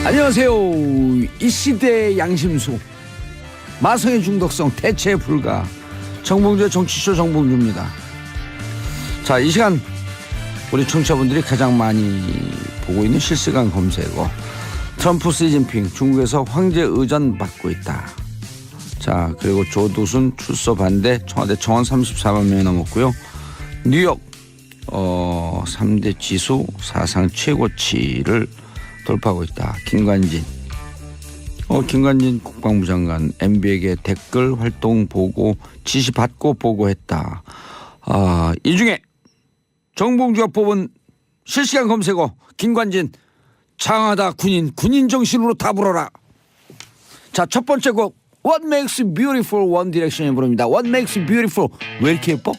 안녕하세요. 이 시대의 양심수, 마성의 중독성 대체 불가, 정봉주의 정치쇼 정봉주입니다. 자, 이 시간 우리 청취자분들이 가장 많이 보고 있는 실시간 검색어, 트럼프 시진핑 중국에서 황제 의전 받고 있다. 자, 그리고 조두순 출소 반대 청와대 청원 34만 명이 넘었고요. 뉴욕 3대 지수 사상 최고치를 돌파하고 있다. 김관진 국방부 장관 MB에게 댓글 활동 보고 지시 받고 보고했다. 이 중에 정봉주가 뽑은 실시간 검색어 김관진 장하다 군인 정신으로 다 불어라. 자, 첫 번째 곡 What Makes You Beautiful One Direction이 부릅니다. What Makes You Beautiful. 왜 이렇게 예뻐?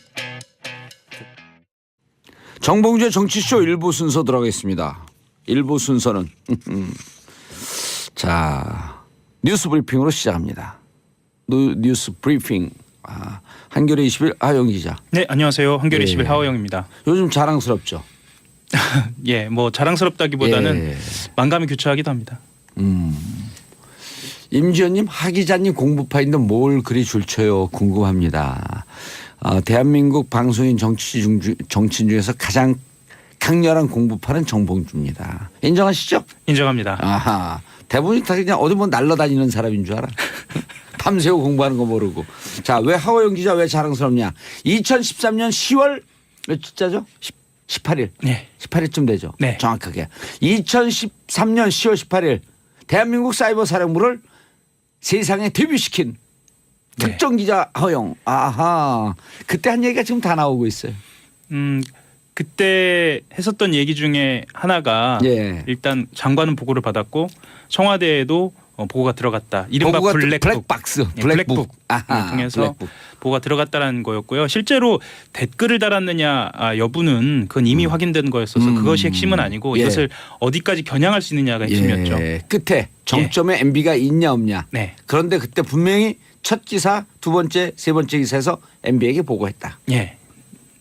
정봉주의 정치쇼 일부 순서 들어가겠습니다. 일부 순서는 자, 뉴스 브리핑으로 시작합니다. 뉴스 브리핑. 한겨레 20일 하영 기자. 네, 안녕하세요. 한겨레 20일 하호영입니다. 요즘 자랑스럽죠? 예, 뭐 자랑스럽다기보다는 만감이 교차하기도 합니다. 임지연님, 하 기자님 공부파인데 뭘 그리 줄쳐요? 궁금합니다. 대한민국 방송인 정치인 중에서 가장 강렬한 공부파는 정봉주입니다. 인정하시죠? 인정합니다. 아하, 대부분이 다 그냥 어디 뭐 날라다니는 사람인 줄 알아. 밤새고 공부하는 거 모르고. 자, 왜 하호영 기자 왜 자랑스럽냐? 2013년 10월 몇자죠? 18일. 네. 18일쯤 되죠. 네. 정확하게. 2013년 10월 18일 대한민국 사이버 사령부를 세상에 데뷔시킨 특정 기자 하호영. 아하. 그때 한 얘기가 지금 다 나오고 있어요. 그때 했었던 얘기 중에 하나가 일단 장관은 보고를 받았고 청와대에도 보고가 들어갔다. 이른바 블랙박스, 블랙북 통해서 블랙북. 보고가 들어갔다는 거였고요. 실제로 댓글을 달았느냐 여부는 그건 이미 확인된 거였어서 그것이 핵심은 아니고 이것을 어디까지 겨냥할 수 있느냐가 핵심이었죠. 끝에 정점에 MB가 있냐 없냐. 네. 그런데 그때 분명히 첫 기사, 두 번째, 세 번째 기사에서 MB에게 보고했다. 예.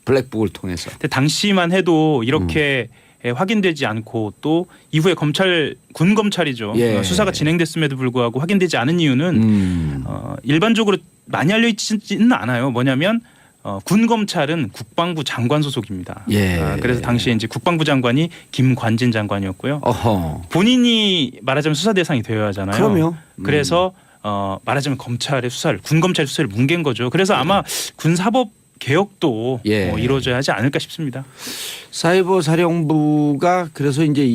블랙북을 통해서. 근데 당시만 해도 이렇게 확인되지 않고 또 이후에 군 검찰이죠. 수사가 진행됐음에도 불구하고 확인되지 않은 이유는 일반적으로 많이 알려 있지는 않아요. 뭐냐면 군 검찰은 국방부 장관 소속입니다. 그래서 당시에 이제 국방부 장관이 김관진 장관이었고요. 본인이 말하자면 수사 대상이 되어야 하잖아요. 그럼요. 그래서 말하자면 검찰의 수사를 군 검찰 수사를 뭉갠 거죠. 그래서 아마 군사법 개혁도 이루어져야 하지 않을까 싶습니다. 사이버 사령부가 그래서 이제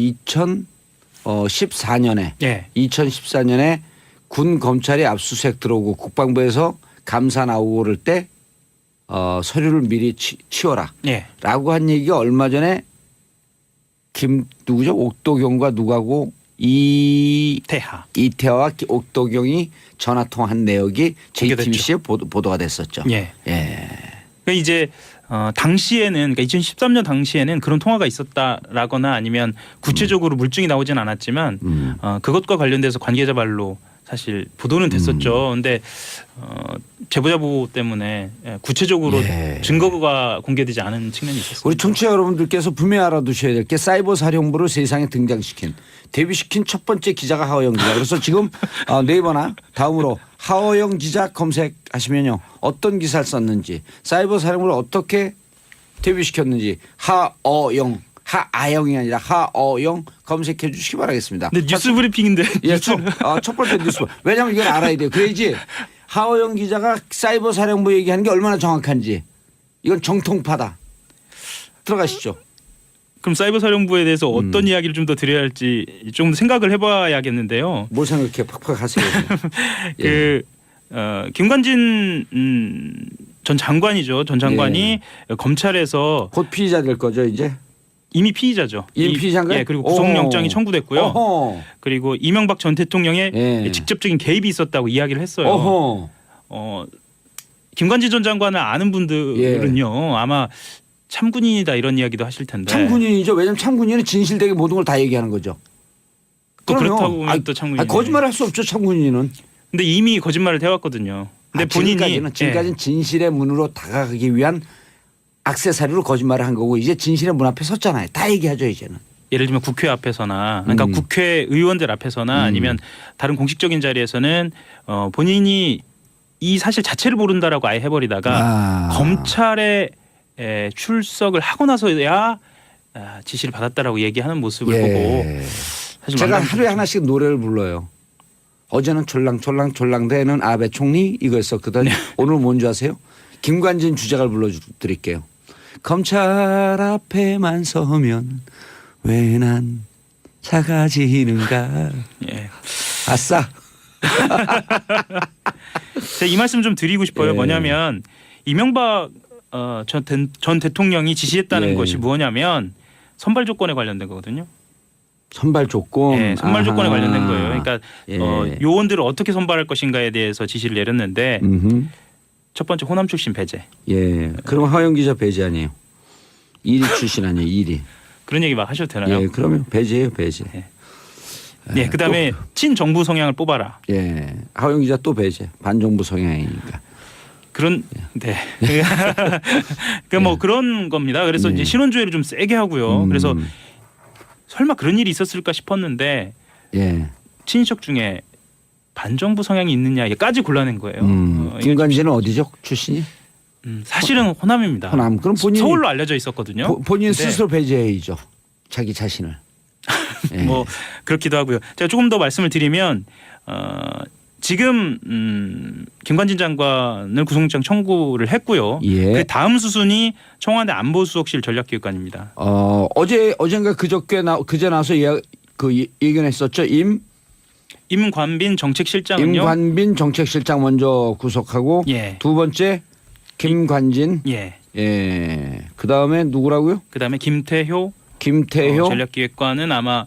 2014년에 군 검찰이 압수수색 들어오고 국방부에서 감사 나오고 그럴 때 서류를 미리 치워라. 라고 한 얘기가 얼마 전에 누구죠? 옥도경과 누가고 이태화와 옥도경이 전화통화한 내역이 JTBC에 보도가 됐었죠. 그러니까 이제 당시에는 그러니까 2013년 당시에는 그런 통화가 있었다라거나 아니면 구체적으로 물증이 나오진 않았지만 그것과 관련돼서 관계자 말로 사실 보도는 됐었죠. 그런데 제보자 보고 때문에 구체적으로 증거가 공개되지 않은 측면이 있었습니다. 우리 청취자 여러분들께서 분명히 알아두셔야 될 게 사이버 사령부를 세상에 등장시킨 데뷔시킨 첫 번째 기자가 하호영 기자. 그래서 지금 네이버나 다음으로 하호영 기자 검색하시면요. 어떤 기사를 썼는지 사이버 사령부를 어떻게 데뷔시켰는지 하아영이 아니라 하어영 검색해 주시기 바라겠습니다. 근데 뉴스 브리핑인데. 첫 번째 뉴스. 왜냐하면 이걸 알아야 돼요. 그래야지 하어영 기자가 사이버 사령부 얘기하는 게 얼마나 정확한지. 이건 정통파다. 들어가시죠. 그럼 사이버 사령부에 대해서 어떤 이야기를 좀 더 드려야 할지 좀 생각을 해봐야겠는데요. 뭘 생각해 팍팍 하세요. 김관진 전 장관이죠. 전 장관이 검찰에서 곧 피의자 될 거죠 이제. 이미 피의자죠. 이미 피의자인가요? 그리고 구속영장이 청구됐고요. 그리고 이명박 전 대통령의 직접적인 개입이 있었다고 이야기를 했어요. 김관진 전 장관을 아는 분들은요. 아마 참군인이다 이런 이야기도 하실 텐데. 참군인이죠. 왜냐하면 참군인은 진실되게 모든 걸 다 얘기하는 거죠. 또 그렇다고 보면 또 참군인. 거짓말할 수 없죠 참군인은. 근데 이미 거짓말을 해왔거든요. 근데 본인이 지금까지는 진실의 문으로 다가가기 위한 액세서리로 거짓말을 한 거고 이제 진실의 문 앞에 섰잖아요. 다 얘기하죠 이제는. 예를 들면 국회 앞에서나 그러니까 국회의원들 앞에서나 아니면 다른 공식적인 자리에서는 본인이 이 사실 자체를 모른다라고 아예 해버리다가 검찰에 출석을 하고 나서야 지시를 받았다라고 얘기하는 모습을 보고 사실 제가 하루에 하나씩 노래를 불러요. 어제는 졸랑대는 아베 총리 이거였었거든. 네. 오늘 뭔지 아세요? 김관진 주작을 불러드릴게요. 검찰 앞에만 서면 왜 난 작아지는가. 예. 아싸. 제가 이 말씀 좀 드리고 싶어요. 예. 뭐냐면 이명박 전 대통령이 지시했다는 예. 것이 뭐냐면 선발 조건에 관련된 거거든요. 선발 조건. 네, 선발 조건에 관련된 거예요. 그러니까 예. 요원들을 어떻게 선발할 것인가에 대해서 지시를 내렸는데 첫 번째 호남 출신 배제. 예. 그럼 하영 기자 배제 아니에요? 1위 출신 아니에요? 1위. 그런 얘기 막 하셔도 되나요? 예. 그러면 배제예요, 배제. 네, 그다음에 친정부 성향을 뽑아라. 예. 하영 기자 또 배제. 반정부 성향이니까. 그런 네. 그러니까 뭐 그런 겁니다. 그래서 이제 신원조회를 좀 세게 하고요. 그래서 설마 그런 일이 있었을까 싶었는데 예. 친인척 중에 반정부 성향이 있느냐까지 골라낸 거예요. 김관진은 어디죠? 출신이? 사실은 호남입니다. 호남. 그럼 본인이 서울로 알려져 있었거든요. 본인 근데 스스로 배제해야죠. 자기 자신을. 예. 뭐 그렇기도 하고요. 제가 조금 더 말씀을 드리면 지금 김관진 장관을 구속영장 청구를 했고요. 예. 그 다음 수순이 청와대 안보수석실 전략기획관입니다. 어젠가 그제 나와서 예견했었죠. 임관빈 정책실장은요. 임관빈 정책실장 먼저 구속하고 예. 두 번째 김관진. 예. 예. 그다음에 누구라고요? 그다음에 김태효 전략기획관은 아마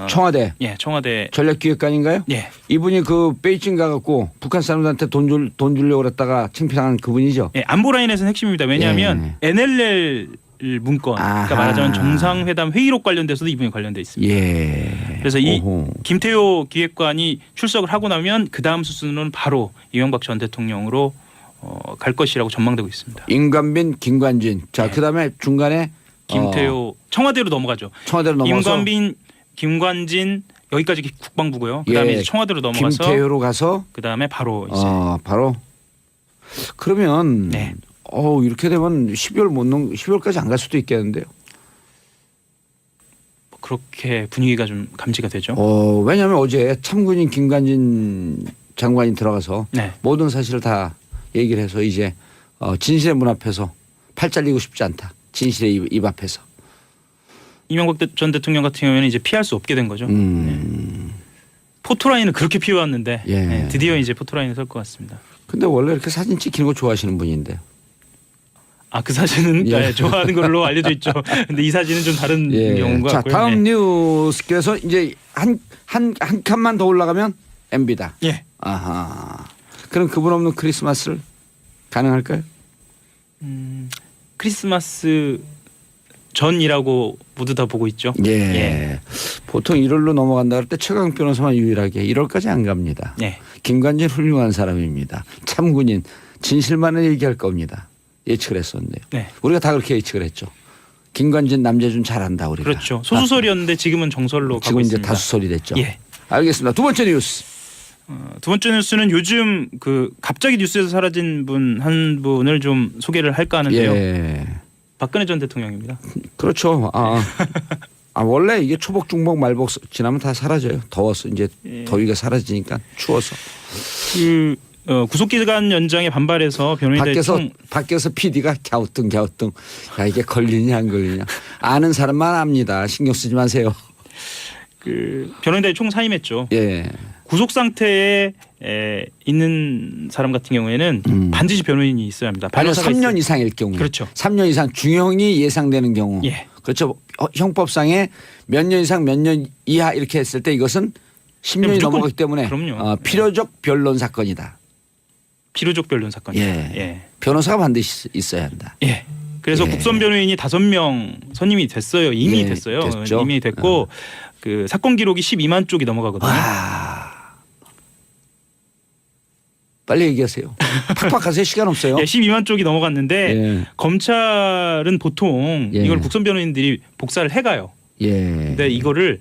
청와대. 예, 청와대 전략기획관인가요? 예. 이분이 그 베이징 가갖고 북한 사람들한테 돈 주려고 그랬다가 창피당한 그분이죠. 예, 안보 라인에서는 핵심입니다. 왜냐하면 NLL 문건, 그러니까 말하자면 정상회담 회의록 관련돼서도 이분이 관련돼 있습니다. 예. 그래서 이 오호. 김태효 기획관이 출석을 하고 나면 그 다음 수순은 바로 이명박 전 대통령으로 갈 것이라고 전망되고 있습니다. 임관빈, 김관진. 자, 네. 그다음에 중간에 김태효 청와대로 넘어가죠. 청와대로 넘어서 임관빈, 김관진 여기까지 국방부고요. 그다음에 예. 이제 청와대로 넘어가서 김태효로 가서 그다음에 바로 이제 바로 그러면 네. 이렇게 되면 12월까지 안 갈 수도 있겠는데요. 그렇게 분위기가 좀 감지가 되죠. 왜냐하면 어제 참군인 김관진 장관이 들어가서 네. 모든 사실을 다 얘기를 해서 이제 진실의 문 앞에서 팔 잘리고 싶지 않다. 진실의 입 앞에서. 이명박 전 대통령 같은 경우에는 이제 피할 수 없게 된 거죠. 네. 포토라인을 그렇게 피워왔는데 예. 네, 드디어 이제 포토라인에 설 것 같습니다. 근데 원래 이렇게 사진 찍히는 거 좋아하시는 분인데. 그 사진은 예. 좋아하는 걸로 알려져 있죠. 근데 이 사진은 좀 다른 경우인 것 자, 같고요. 다음 네. 뉴스. 그래서 이제 한 칸만 더 올라가면 MB다. 예. 아하. 그럼 그분 없는 크리스마스를 가능할까요? 크리스마스 전이라고 모두 다 보고 있죠. 예. 보통 1월로 넘어간다 그럴 때 최강 변호사만 유일하게 1월까지 안 갑니다. 예. 김관진 훌륭한 사람입니다. 참군인 진실만을 얘기할 겁니다. 예측을 했었는데요. 네. 우리가 다 그렇게 예측을 했죠. 김관진 남재준 잘한다 우리가. 그렇죠. 소수설이었는데 지금은 정설로 가고 지금 이제 있습니다. 다수설이 됐죠. 예. 알겠습니다. 두 번째 뉴스. 두 번째 뉴스는 요즘 갑자기 뉴스에서 사라진 분 한 분을 좀 소개를 할까 하는데요. 예. 박근혜 전 대통령입니다. 그렇죠. 원래 이게 초복, 중복, 말복 지나면 다 사라져요. 더워서 이제 더위가 사라지니까 추워서. 구속기간 연장에 반발해서 변호인단이 밖에서 PD가 갸우뚱. 야 이게 걸리냐 안 걸리냐. 아는 사람만 압니다. 신경 쓰지 마세요. 변호인단이 총 사임했죠. 예. 구속 상태에 있는 사람 같은 경우에는 반드시 변호인이 있어야 합니다. 아니요, 3년 이상일 경우. 그렇죠. 3년 이상 중형이 예상되는 경우. 예. 그렇죠. 형법상에 몇 년 이상 몇 년 이하 이렇게 했을 때 이것은 10년이 무조건 넘어가기 때문에 그럼요. 필요적 변론 사건이다. 필요적 변론 사건이죠. 예. 변호사가 반드시 있어야 한다. 예. 그래서 예. 국선 변호인이 5명 선임이 됐어요. 이미 됐어요. 됐죠. 이미 됐고 사건 기록이 12만 쪽이 넘어가거든요. 빨리 얘기하세요. 팍팍하세요. 시간 없어요. 예, 12만 쪽이 넘어갔는데 검찰은 보통 이걸 국선 변호인들이 복사를 해가요. 예. 근데 이거를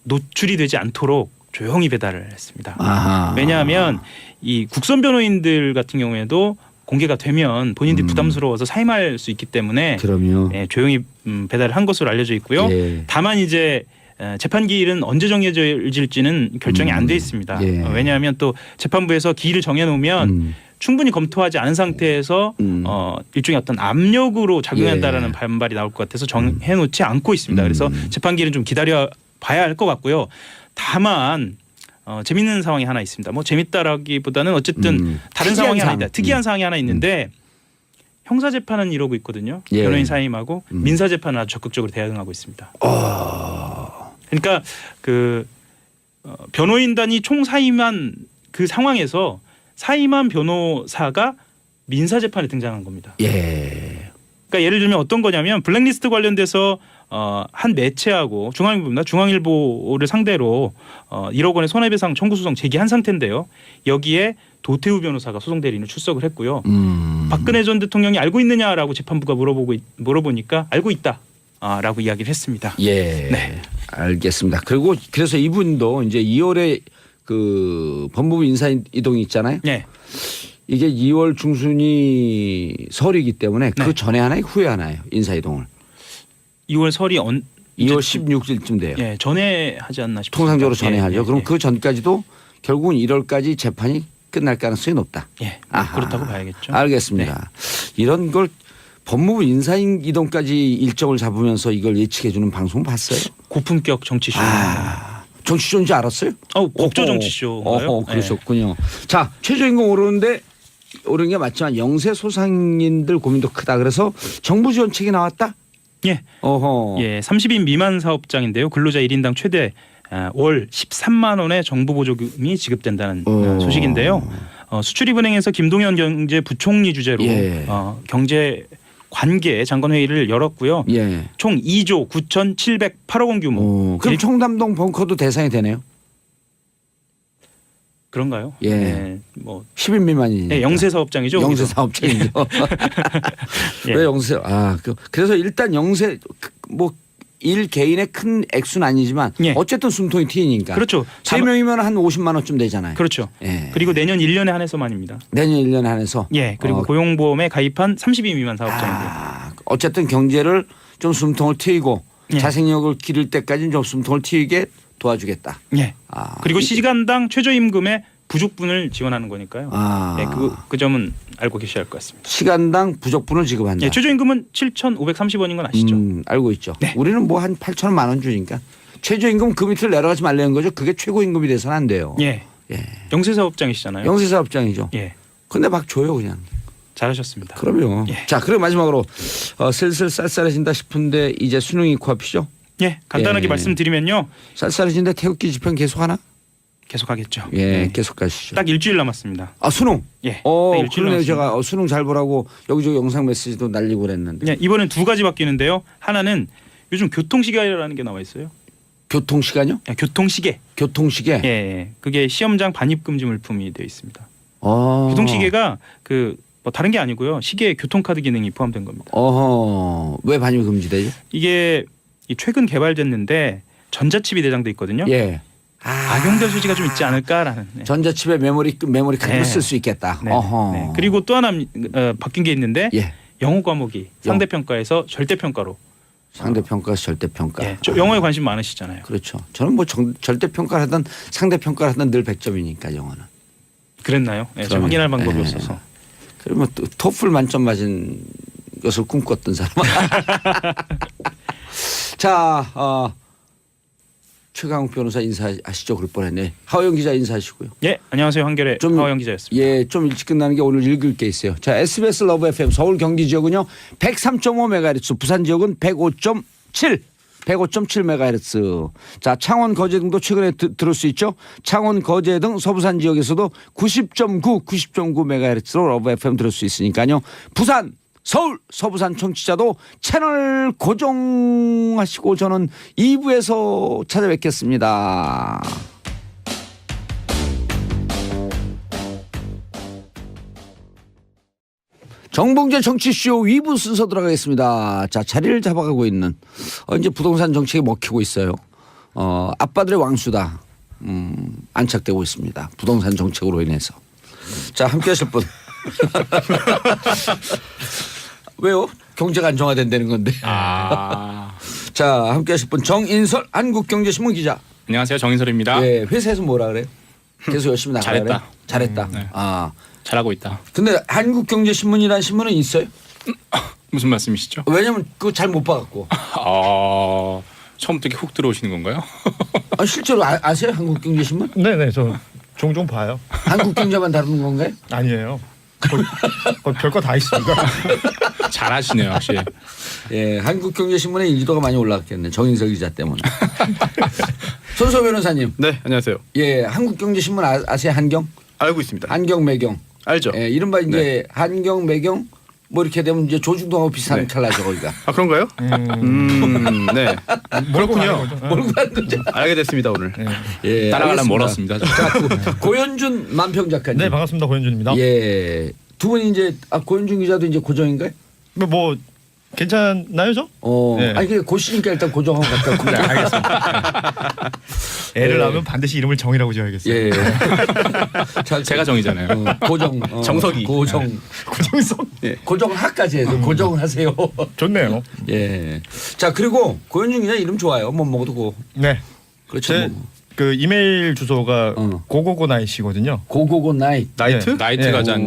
노출이 되지 않도록 조용히 배달을 했습니다. 아하. 왜냐하면 이 국선 변호인들 같은 경우에도 공개가 되면 본인들이 부담스러워서 사임할 수 있기 때문에 그럼요. 예, 조용히 배달을 한 것으로 알려져 있고요. 예. 다만 이제 재판 기일은 언제 정해질지는 결정이 안 돼 있습니다. 예. 왜냐하면 또 재판부에서 기일을 정해놓으면 충분히 검토하지 않은 상태에서 일종의 어떤 압력으로 작용한다라는 예. 반발이 나올 것 같아서 정해놓지 않고 있습니다. 그래서 재판 기일은 좀 기다려 봐야 할 것 같고요. 다만 재밌는 상황이 하나 있습니다. 뭐 재밌다라기보다는 어쨌든 다른 상황이 하나 있다. 특이한 상황이 하나 있는데 형사 재판은 이러고 있거든요. 예. 변호인 사임하고 민사 재판은 아주 적극적으로 대응하고 있습니다. 그러니까 그 변호인단이 총 사임한 그 상황에서 사임한 변호사가 민사 재판에 등장한 겁니다. 예. 그러니까 예를 들면 어떤 거냐면 블랙리스트 관련돼서 한 매체하고 중앙일보를 상대로 1억 원의 손해배상 청구 소송 제기한 상태인데요. 여기에 도태우 변호사가 소송 대리인을 출석을 했고요. 박근혜 전 대통령이 알고 있느냐라고 재판부가 물어보니까 알고 있다라고 이야기를 했습니다. 예. 네. 알겠습니다. 그리고 그래서 이분도 이제 2월에 그 법무부 인사 이동이 있잖아요. 네. 이게 2월 중순이 설이기 때문에 네. 그 전에 하나요, 후에 하나요, 인사 이동을? 2월 설이 2월 16일쯤 돼요. 예, 전에 하지 않나 싶습니다. 통상적으로 전에 예, 하죠. 예, 그럼 예. 그 전까지도 결국은 1월까지 재판이 끝날 가능성이 높다. 예, 아하. 그렇다고 봐야겠죠. 알겠습니다. 이런 걸 법무부 인사 이동까지 일정을 잡으면서 이걸 예측해 주는 방송 봤어요? 고품격 정치쇼. 정치쇼인지 알았어요? 국조 정치쇼인가요? 그러셨군요. 자, 최저임금 오르는 게 맞지만 영세 소상인들 고민도 크다. 그래서 정부 지원책이 나왔다? 예. 어허. 예, 30인 미만 사업장인데요. 근로자 1인당 최대 월 13만 원의 정부 보조금이 지급된다는 소식인데요. 수출입은행에서 김동연 경제부총리 주재로 예. 경제 관계 장관회의를 열었고요. 예. 총 2조 9,708억 원 규모. 그럼 청담동 벙커도 대상이 되네요. 그런가요? 예. 네, 뭐 10인 미만이니까. 네, 영세 사업장이죠. 영세 거기서. 사업장이죠. 예. 왜 영세? 그래서 일단 영세 뭐 일 개인의 큰 액수는 아니지만 예. 어쨌든 숨통이 트이니까. 그렇죠. 3명이면 한 50만 원쯤 되잖아요. 그렇죠. 예. 그리고 내년 1년에 한해서만입니다. 내년 1년에 한해서. 예. 그리고 고용보험에 가입한 30인 미만 사업장인데요. 어쨌든 경제를 좀 숨통을 트이고 예. 자생력을 기를 때까지는 좀 숨통을 트이게 도와주겠다. 예. 그리고 시간당 최저임금의 부족분을 지원하는 거니까요. 예, 그 점은 알고 계셔야 할 것 같습니다. 시간당 부족분을 지급한다. 예, 최저임금은 7,530원인 건 아시죠? 알고 있죠. 네. 우리는 뭐 한 8,000원 만 원 주니까 최저임금 그 밑으로 내려가지 말라는 거죠. 그게 최고임금이 돼서는 안 돼요. 예. 영세 사업장이시잖아요. 영세사업장이죠. 예. 근데 막 줘요 그냥. 잘하셨습니다. 그럼요. 예. 자, 그리고 마지막으로 슬슬 쌀쌀해진다 싶은데 이제 수능이 코앞이죠. 예. 간단하게 예. 말씀드리면요. 쌀쌀해진데 태극기 집행 계속 하나? 계속하겠죠. 예, 계속 가시죠. 딱 일주일 남았습니다. 수능. 예. 딱 일주일 그러네요. 남았습니다. 제가 수능 잘 보라고 여기저기 영상 메시지도 날리고 그랬는데. 예, 이번엔 두 가지 바뀌는데요. 하나는 요즘 교통시계라는 게 나와 있어요. 교통시간요? 예, 교통시계. 교통시계. 예, 예. 그게 시험장 반입금지 물품이 되어 있습니다. 어. 교통시계가 뭐 다른 게 아니고요. 시계에 교통카드 기능이 포함된 겁니다. 왜 반입 금지되죠? 이게 최근 개발됐는데 전자칩이 내장돼 있거든요. 예. 악용될 소지가 좀 있지 않을까라는. 네. 전자칩에 메모리 카드를 네. 쓸 수 있겠다. 네. 어허. 네. 그리고 또 하나 바뀐 게 있는데 예. 영어 과목이 상대평가에서 절대평가로. 상대평가에서 절대평가. 예. 영어에 관심 많으시잖아요. 그렇죠. 저는 뭐 절대평가를 하든 상대평가를 하든 늘 100점이니까 영어는. 그랬나요? 예, 제가 확인할 방법이 없어서. 그러면 또 토플 만점 맞은 것을 꿈꿨던 사람. 자, 최강욱 변호사 인사하시죠. 그럴 뻔했네. 하호영 기자 인사하시고요. 예, 안녕하세요. 한결의 하호영 기자였습니다. 예, 좀 일찍 끝나는 게 오늘 읽을 게 있어요. 자, SBS 러브 FM 서울 경기 지역은요 103.5MHz, 부산 지역은 105.7MHz. 자, 창원 거제등도 최근에 들을 수 있죠. 창원 거제등 서부산 지역에서도 90.9MHz로 러브 FM 들을 수 있으니까요. 부산, 서울, 서부산 청취자도 채널 고정하시고 저는 2부에서 찾아뵙겠습니다. 정봉재 정치쇼 2부 순서 들어가겠습니다. 자, 자리를 잡아가고 있는 이제 부동산 정책이 먹히고 있어요. 아빠들의 왕수다. 안착되고 있습니다. 부동산 정책으로 인해서. 자, 함께 하실 분. 왜요? 경제가 안정화된다는 건데. 자, 함께 하실 분 정인설 한국경제신문 기자. 안녕하세요. 정인설입니다. 예, 회사에서 뭐라 그래요? 계속 열심히 나가라 그래? 잘했다. 잘했다. 네. 아, 잘하고 있다. 근데 한국경제신문이라는 신문은 있어요? 무슨 말씀이시죠? 왜냐면 그거 잘 못 봐갖고. 처음부터 이렇게 훅 들어오시는 건가요? 아, 실제로 아세요? 한국경제신문? 네네 저 종종 봐요. 한국경제만 다루는 건가요? 아니에요. 별거 다 있습니다. 잘하시네요, 확실히. 예, 한국경제신문의 인지도가 많이 올라갔겠네. 정인석 기자 때문에. 손소 변호사님. 네, 안녕하세요. 예, 한국경제신문 아세요? 한경? 알고 있습니다. 한경 매경. 알죠? 예, 이른바 이제 한경 매경 뭐 이렇게 되면 이제 조중동하고 비슷한 네. 찰나죠 거기가. 아 그런가요? 네. 그렇군요. 모르고 하는 거죠. 알게 됐습니다 오늘. 예, 따라가려면 알겠습니다. 멀었습니다. 자, 고현준 만평작가님. 네 반갑습니다 고현준입니다. 예, 두 분이 이제 고현준 기자도 이제 고정인가요? 뭐 괜찮나요 저? 네. 아니 그 고시니까 일단 고정하고 갔다. 네, 알겠습니다. 애를 낳으면 반드시 이름을 정이라고 지어야겠어요. 예. 자, 제가 정이잖아요. 고정. 정석이. 고정. 고정성. 고정학까지 해서 고정하세요. 좋네요. 예. 자, 그리고 고현준 기자 이름 좋아요. 뭐 먹어도 고. 네. 그렇죠. 제 뭐. 그 이메일 주소가 고고고 나이시거든요. 고고고 나이. 나이트? 네. 나이트 네. 가잔.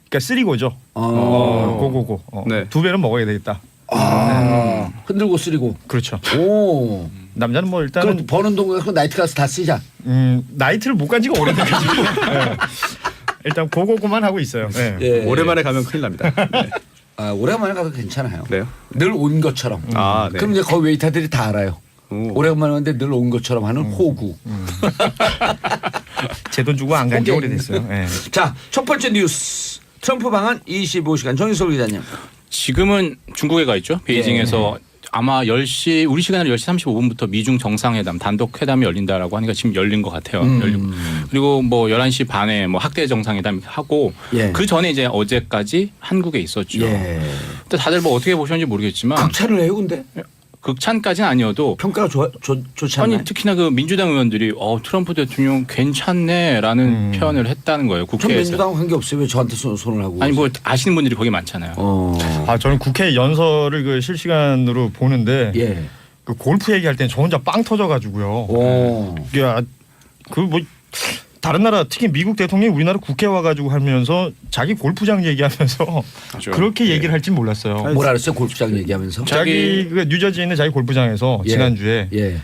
그러니까 쓰리고죠. 고고고. 네. 두 배는 먹어야 되겠다. 흔들고 쓰리고. 그렇죠. 오. 남자는 뭐 그럼 일단은 버는 돈 갖고 나이트 가서 다 쓰자. 나이트를 못 간 지가 오래돼가지고 네. 일단 고고고만 하고 있어요. 네. 예. 오랜만에 가면 큰일 납니다. 네. 아, 오래간만에 가도 괜찮아요. 그래요? 늘 온 것처럼. 아, 네. 그럼 이제 거기 웨이터들이 다 알아요. 오. 오래간만에 왔는데 늘 온 것처럼 하는 호구. 제 돈 주고 안 간 지 호갱. 오래됐어요. 네. 자, 첫 번째 뉴스. 트럼프 방한 25시간. 정인석 기자님. 지금은 중국에 가 있죠. 베이징에서 아마 10시 우리 시간으로 10시 35분부터 미중 정상회담 단독 회담이 열린다라고 하니까 지금 열린 것 같아요. 열리고. 그리고 뭐 11시 반에 뭐 학대 정상회담 하고 예. 그 전에 이제 어제까지 한국에 있었죠. 예. 근데 다들 뭐 어떻게 보셨는지 모르겠지만 극찬을 해요, 근데? 극찬까지는 아니어도 평가가 좋지 않나요? 아니 특히나 그 민주당 의원들이 트럼프 대통령 괜찮네라는 표현을 했다는 거예요. 전 국회에서. 민주당 관계 없어요. 왜 저한테 손을 하고. 아니 뭐 아시는 분들이 거기 많잖아요. 저는 국회 연설을 그 실시간으로 보는데 예. 그 골프 얘기할 때는 저 혼자 빵 터져가지고요. 오. 그 뭐 다른 나라 특히 미국 대통령이 우리나라 국회 와가지고 하면서 자기 골프장 얘기하면서 그렇죠. 그렇게 얘기를 할진 몰랐어요. 뭐라 그랬어요? 골프장 얘기하면서. 자기 그 뉴저지에 있는 자기 골프장에서 예. 지난주에 예.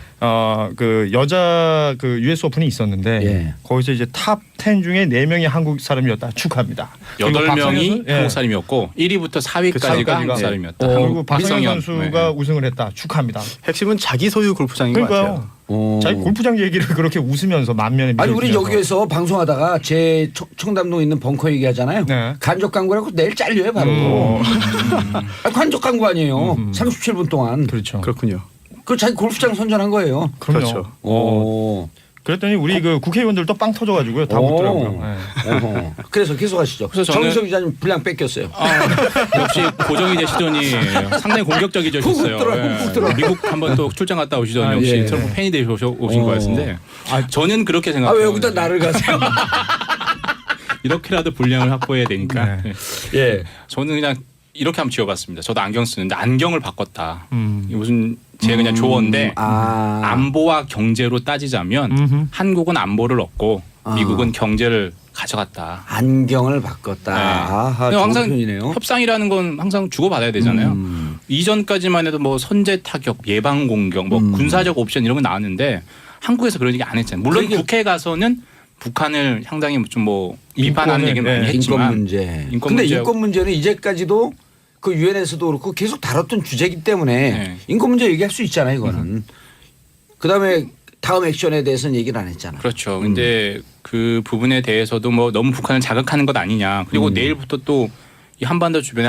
그 여자 그 US 오픈이 있었는데 예. 거기서 이제 탑 10 중에 4명이 한국 사람이었다 축하합니다. 그리고 8명이 박성현 한국 사람이었고 1위부터 4위까지가 한국 사람이었다. 그리고 박성현 박성현. 선수가 우승을 했다 축하합니다. 핵심은 자기 소유 골프장인 것 그러니까요. 같아요. 자기 골프장 얘기를 그렇게 웃으면서 만면에 아니 우리 밀어주면서. 여기에서 방송하다가 제 청담동에 있는 벙커 얘기하잖아요. 네. 간접 광고라고 내일 잘려요 바로. 간접 광고 아니에요. 37분 동안. 그렇죠. 그렇군요. 그 자기 골프장 선전한 거예요. 그럼요. 그렇죠. 오. 그랬더니 우리 그 국회의원들도 빵 터져가지고요. 다 오. 웃더라고요. 네. 어허. 그래서 계속하시죠. 그래서 저는- 정인석 기자님 분량 뺏겼어요. 역시 고정이 되시더니 상당히 공격적이셨어요. 훅 들어와. 미국 한번 또 출장 갔다 오시더니 역시 예. 트럼프 팬이 되셔 오신 것 같은데 저는 그렇게 아 생각해요. 왜 여기다 나를 가세요? 이렇게라도 분량을 확보해야 되니까. 네. 예. 저는 그냥 이렇게 한번 지어봤습니다. 저도 안경 쓰는데 안경을 바꿨다. 이게 무슨 제 그냥 조언인데 안보와 경제로 따지자면 한국은 안보를 얻고 미국은 경제를 가져갔다. 안경을 바꿨다. 네. 아하, 근데 좋은 항상 표현이네요. 협상이라는 건 항상 주고받아야 되잖아요. 이전까지만 해도 뭐 선제 타격, 예방 공격, 뭐 군사적 옵션 이런 거 나왔는데 한국에서 그런 얘기 안 했잖아요. 물론 그러니까- 국회에 가서는 북한을 상당히 좀 뭐 비판하는 얘기 많이 네. 했지만 인권 문제. 인권 근데 문제하고- 인권 문제는 이제까지도 그 유엔에서도 그렇고 계속 다뤘던 주제이기 때문에 네. 인권 문제 얘기할 수 있잖아요, 이거는. 그다음에 다음 액션에 대해서는 얘기를 안 했잖아. 그렇죠. 근데 그 부분에 대해서도 뭐 너무 북한을 자극하는 것 아니냐. 그리고 내일부터 또 이 한반도 주변에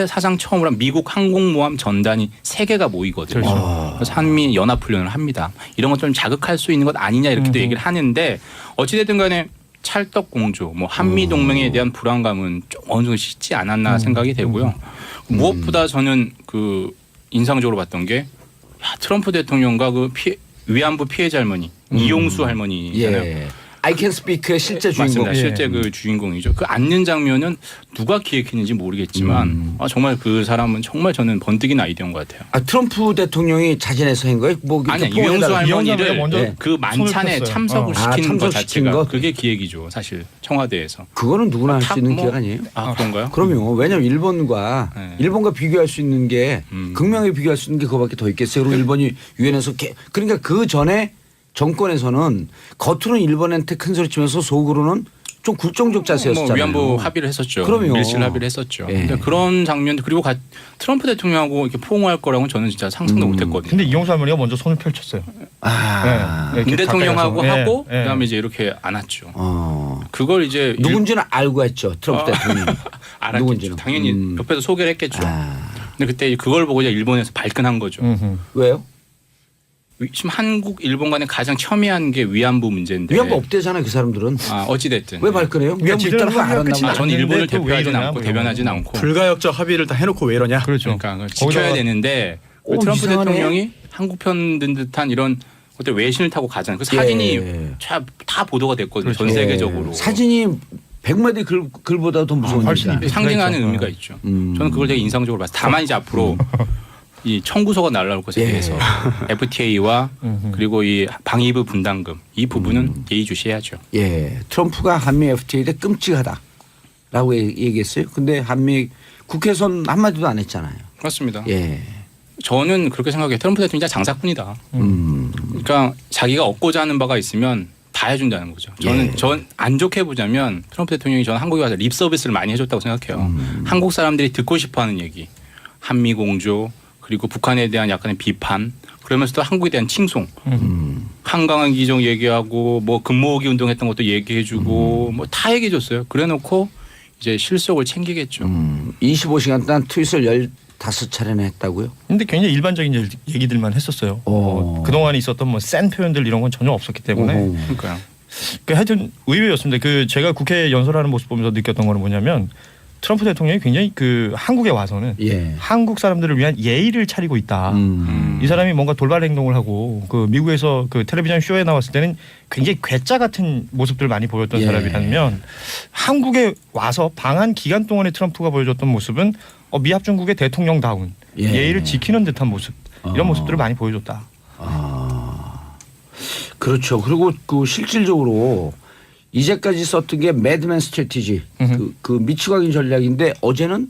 사상 처음으로 미국 항공모함 전단이 3개가 모이거든요. 그렇죠. 그래서 한미 연합훈련을 합니다. 이런 것 좀 자극할 수 있는 것 아니냐 이렇게도 얘기를 하는데 어찌됐든 간에 찰떡 공조, 뭐 한미 동맹에 대한 불안감은 좀 어느 정도 식지 않았나 생각이 되고요. 무엇보다 저는 그 인상적으로 봤던 게 트럼프 대통령과 그 위안부 피해자 할머니 이용수 할머니잖아요. 예. I can speak의 실제 주인공. 맞습니다. 실제 그 주인공이죠. 그 앉는 장면은 누가 기획했는지 모르겠지만 정말 그 사람은 정말 저는 번뜩이는 아이디어인 것 같아요. 아, 트럼프 대통령이 자진해서 한 거예요? 뭐 아니 이렇게 이용수 포옹해달라- 할머니를 먼저 그 만찬에 폈어요. 참석을 시키는 것 참석시킨 자체가 거? 그게 기획이죠. 사실 청와대에서. 그거는 누구나 할 수 있는 뭐- 기획 아니에요? 아 그런가요? 그럼요. 왜냐하면 네. 일본과 비교할 수 있는 게 극명하게 비교할 수 있는 게 그거밖에 더 있겠어요. 그리고 일본이 유엔에서 그러니까 그 전에 정권에서는 겉으로는 일본한테 큰 소리 치면서 속으로는 좀 굴종적 자세였잖아요. 뭐 위안부 합의를 했었죠. 그럼요. 밀실 합의를 했었죠. 예. 근데 그런 장면들 그리고 트럼프 대통령하고 이렇게 포옹할 거라고는 저는 진짜 상상도 못했거든요. 근데 이용수 할머니가 먼저 손을 펼쳤어요. 아, 네. 문 이렇게 대통령하고 가까이서. 하고 예, 예. 그다음에 이제 이렇게 안았죠. 어. 그걸 이제 누군지는 알고 했죠. 트럼프 대통령이. 알았겠죠. 누군지는. 당연히 옆에서 소개를 했겠죠. 아. 근데 그때 그걸 보고 이제 일본에서 발끈한 거죠. 왜요? 지금 한국 일본 간에 가장 첨예한 게 위안부 문제인데. 위안부 없대잖아요. 그 사람들은. 어찌 됐든. 왜 발끈해요? 위안부 있다는 걸 알았나 보다. 저는 일본을 또 왜 대표하진 이러냐, 않고 뭐 대변하진 이런 않고. 불가역적 합의를 다 해놓고 왜 이러냐. 그렇죠. 그러니까 그걸 지켜야 거기다가- 되는데 오, 트럼프 이상하네. 대통령이 한국 편 든 듯한 이런 어떤 외신을 타고 가잖아요. 그 사진이 예. 다 보도가 됐거든요. 그렇죠. 전 세계적으로. 사진이 100마디 글보다 더 무서우니까. 훨씬 상징하는 그렇죠. 의미가 있죠. 저는 그걸 되게 인상적으로 봤어요. 다만 이제 앞으로 이 청구서가 날라올 것에 예. 대해서 FTA와 그리고 이 방위부 분담금 이 부분은 예의주시해야죠. 예, 트럼프가 한미 FTA에 대해 끔찍하다라고 얘기했어요. 근데 한미 국회에서는 한마디도 안 했잖아요. 그렇습니다. 예. 저는 그렇게 생각해요. 트럼프 대통령이 진짜 장사꾼이다. 그러니까 자기가 얻고자 하는 바가 있으면 다 해준다는 거죠. 저는 예. 전 안 좋게 보자면 트럼프 대통령이 저는 한국에 와서 립 서비스를 많이 해줬다고 생각해요. 한국 사람들이 듣고 싶어하는 얘기, 한미 공조 그리고 북한에 대한 약간의 비판, 그러면서도 한국에 대한 칭송, 한강한 기정 얘기하고 뭐 금모으기 운동했던 것도 얘기해주고 뭐 다 얘기해줬어요. 그래놓고 이제 실속을 챙기겠죠. 25시간 동안 트윗을 15차례나 했다고요? 근데 굉장히 일반적인 얘기들만 했었어요. 그동안 있었던 뭐 센 표현들 이런 건 전혀 없었기 때문에 오호. 그러니까요. 하여튼 의외였습니다. 그 제가 국회 연설하는 모습 보면서 느꼈던 거는 뭐냐면 트럼프 대통령이 굉장히 그 한국에 와서는 예. 한국 사람들을 위한 예의를 차리고 있다. 이 사람이 뭔가 돌발 행동을 하고 그 미국에서 그 텔레비전 쇼에 나왔을 때는 굉장히 괴짜 같은 모습들을 많이 보였던 예. 사람이라면 한국에 와서 방한 기간 동안에 트럼프가 보여줬던 모습은 미합 중국의 대통령다운 예. 예의를 지키는 듯한 모습 이런 모습들을 많이 보여줬다. 그렇죠. 그리고 그 실질적으로 이제까지 썼던 게 매드맨 스트래티지 그 미치광이 전략인데 어제는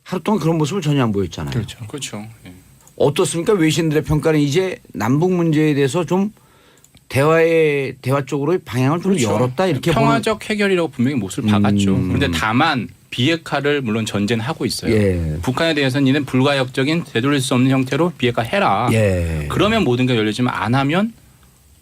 하루 동안 그런 모습을 전혀 안 보였잖아요. 그렇죠. 그렇죠. 예. 어떻습니까? 외신들의 평가는 이제 남북 문제에 대해서 좀 대화 쪽으로 방향을 좀 그렇죠. 열었다 이렇게 평화적 해결이라고 분명히 못을 박았죠. 그런데 다만 비핵화를 물론 전제는 하고 있어요. 예. 북한에 대해서는 이는 불가역적인 되돌릴 수 없는 형태로 비핵화 해라. 예. 그러면 모든 게 열리지만 안 하면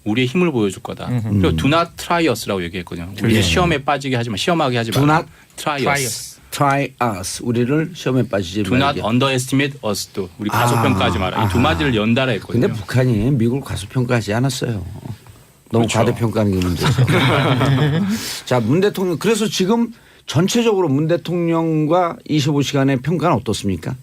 우리의 힘을 보여줄 거다. 그리고 do not try us라고 얘기했거든요. 우리 예. 시험에 빠지게 하지 마. 시험하게 하지 마. Do not try us. try us 우리를 시험에 빠지지 do not 말게. underestimate us도 우리 과소평가하지 마라. 이 두 마디를 연달아 했거든요. 근데 북한이 미국을 과소평가하지 않았어요. 너무 그렇죠. 과대평가하는 게 문제죠. 자, 문 대통령 그래서 지금 전체적으로 문 대통령과 25시간의 평가는 어떻습니까?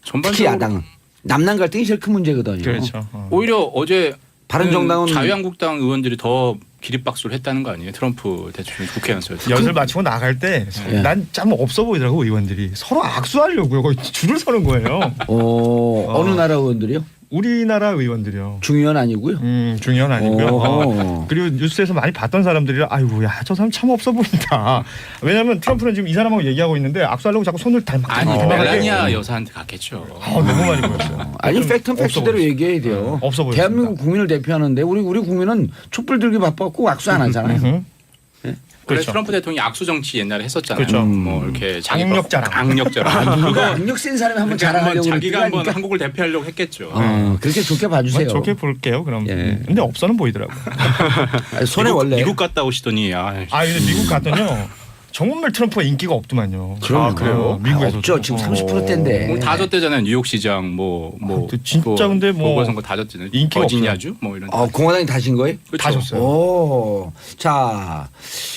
특히 전반적으로 야당은. 남남 갈등이 제일 큰 문제거든요. 그렇죠. 오히려 어제 바른정당은 자유한국당 의원들이 더 기립박수를 했다는 거 아니에요? 트럼프 대통령 국회 연설. 연설 마치고 나갈 때 난 참 없어 보이더라고 의원들이 서로 악수하려고요. 거의 줄을 서는 거예요. 어느 나라 의원들이요? 우리나라 의원들이요. 중의원 아니고요. 중요한 아니고요. 오. 그리고 뉴스에서 많이 봤던 사람들이 아이고 야 저 사람 참 없어 보인다. 왜냐하면 트럼프는 지금 이 사람하고 얘기하고 있는데 악수하려고 자꾸 손을 아니 대박하게. 멜라니아 여사한테 갔겠죠. 너무 많이 보였어요. 아니 좀 팩트는 없어 팩트대로 보였어요. 얘기해야 돼요. 없어 보였습니다. 대한민국 국민을 대표하는데 우리 국민은 촛불 들기 바빴고 악수 안 하잖아요. 그래 그렇죠. 트럼프 대통령이 악수 정치 옛날에 했었잖아요. 그렇죠. 뭐 이렇게 자기 악력 자랑. 악력 자랑. 그거 악력 센 사람이 한번 그러니까 한번 자랑하려고 자기가 한번 그러니까. 한국을 대표하려고 했겠죠. 그렇게 좋게 봐주세요. 뭐 좋게 볼게요. 그럼. 예. 근데 없어는 보이더라고요. 아니, 손에 원래 미국 갔다 오시더니 근데 미국 갔더니요. 정말 트럼프가 인기가 없더만요. 그럼요. 그래요? 미국에서 없죠. 지금 30%대인데. 오늘 다 졌대잖아요. 뉴욕시장 진짜 근데 뭐 보궐선거 다 졌잖아요. 인기가 버지니아주 뭐 이런. 공화당이 다신 거예요? 다 졌어요. 오, 자,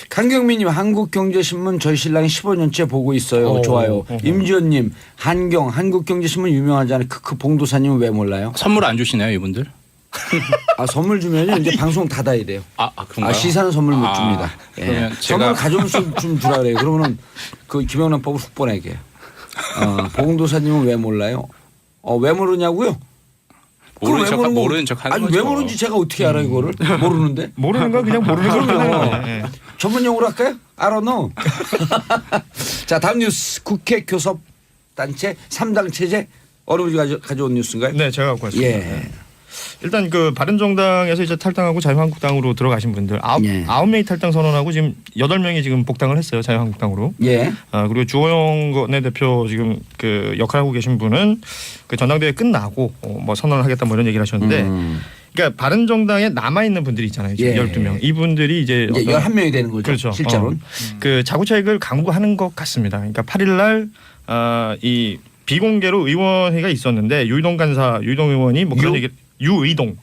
강경민님 한국경제신문 저희 신랑이 15년째 보고 있어요. 좋아요. 임지연님 한국경제신문 유명하잖아요. 크크 봉도사님은 왜 몰라요? 선물 안 주시나요 이분들? 선물 주면요 이제 방송 닫아야 돼요. 그런가요? 시사는 선물 못 줍니다. 예. 그러면 선물 가져오면 좀 주라 그래요. 그러면은 그 김영란법을 훅 보내게. 봉도사님은 왜 몰라요? 왜 모르냐고요? 모르는 척 하는 거죠. 왜 모르는지 제가 어떻게 알아요 이거를? 모르는데? 모르는 건 그냥 모르는 걸 하는 거예요. 예. 전문 용어로 할까요? I don't know. 자, 다음 뉴스. 국회 교섭단체 3당 체제 어느 분이 가져온 뉴스인가요? 네, 제가 갖고 왔습니다. 예. 일단 그 바른정당에서 이제 탈당하고 자유한국당으로 들어가신 분들 예. 9명이 탈당 선언하고 지금 8명이 지금 복당을 했어요. 자유한국당으로. 예. 그리고 주호영 원내대표 지금 그 역할하고 계신 분은 그 전당대회 끝나고 뭐 선언을 하겠다 뭐 이런 얘기를 하셨는데 그러니까 바른정당에 남아 있는 분들이 있잖아요. 지금 예. 12명. 이분들이 이제 11명이 되는 거죠. 그렇죠. 실제로는. 그 자구책을 강구하는 것 같습니다. 그러니까 8일 날 이 비공개로 의원회가 있었는데 유이동 의원이 뭐 그런 얘기 유의동.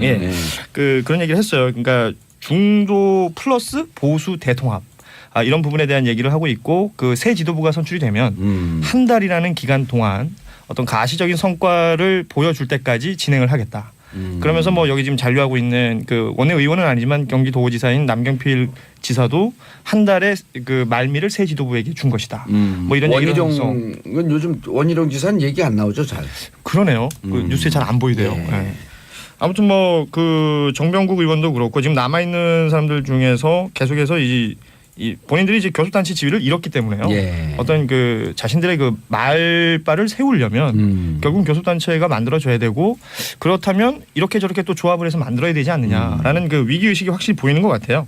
예. 그런 얘기를 했어요. 그러니까 중도 플러스 보수 대통합 이런 부분에 대한 얘기를 하고 있고 그 새 지도부가 선출이 되면 한 달이라는 기간 동안 어떤 가시적인 성과를 보여줄 때까지 진행을 하겠다. 그러면서 뭐 여기 지금 잔류하고 있는 그 원내 의원은 아니지만 경기도지사인 남경필 지사도 한 달에 그 말미를 새 지도부에게 준 것이다. 뭐 이런 얘기를 하면서 원희룡은 요즘 원희룡 지사는 얘기 안 나오죠, 잘. 그러네요. 그 뉴스에 잘 안 보이대요. 예. 네. 아무튼 뭐 그 정병국 의원도 그렇고 지금 남아 있는 사람들 중에서 계속해서 이 본인들이 이제 교섭단체 지위를 잃었기 때문에요. 예. 어떤 그 자신들의 그 말발을 세우려면 결국 교섭단체가 만들어져야 되고 그렇다면 이렇게 저렇게 또 조합을 해서 만들어야 되지 않느냐라는 그 위기 의식이 확실히 보이는 것 같아요.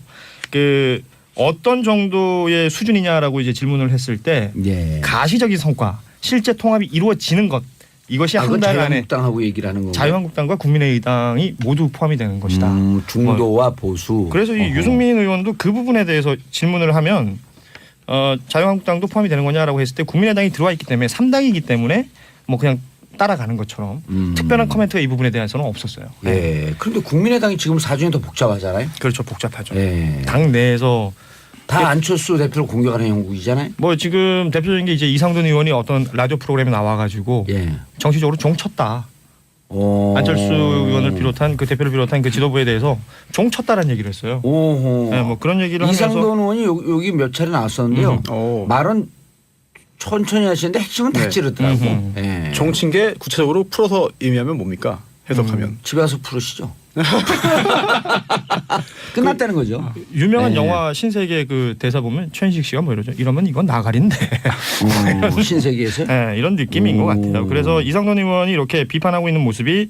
그 어떤 정도의 수준이냐라고 이제 질문을 했을 때 예. 가시적인 성과, 실제 통합이 이루어지는 것 이것이 한 달 안에 자유한국당하고 얘기를 하는 거고. 자유한국당과 국민의당이 모두 포함이 되는 것이다. 중도와 보수. 그래서 이 유승민 의원도 그 부분에 대해서 질문을 하면 자유한국당도 포함이 되는 거냐라고 했을 때 국민의당이 들어와 있기 때문에 3당이기 때문에 뭐 그냥 따라가는 것처럼 특별한 코멘트가 이 부분에 대해서는 없었어요. 예. 그런데 국민의당이 지금 사정이 더 복잡하잖아요. 그렇죠. 복잡하죠. 예. 당 내에서 다 안철수 대표를 공격하는 형국이잖아요. 뭐 지금 대표적인 게 이제 이상돈 의원이 어떤 라디오 프로그램에 나와가지고 예. 정치적으로 종쳤다. 안철수 의원을 비롯한 그 대표를 비롯한 그 지도부에 대해서 종쳤다라는 얘기를 했어요. 오호. 네, 뭐 그런 얘기를 하면서 이상돈 의원이 여기 몇 차례 나왔었는데요. 말은 천천히 하시는데 핵심은 다 찌르더라고. 예. 정치인 게 구체적으로 풀어서 의미하면 뭡니까? 해석하면. 집에 가서 풀으시죠. 끝났다는 거죠. 유명한 네. 영화 신세계 그 대사 보면 최인식 씨가 뭐 이러죠. 이러면 이건 나가린데. 신세계에서. 네, 이런 느낌인 것 같아요. 그래서 이상돈 의원이 이렇게 비판하고 있는 모습이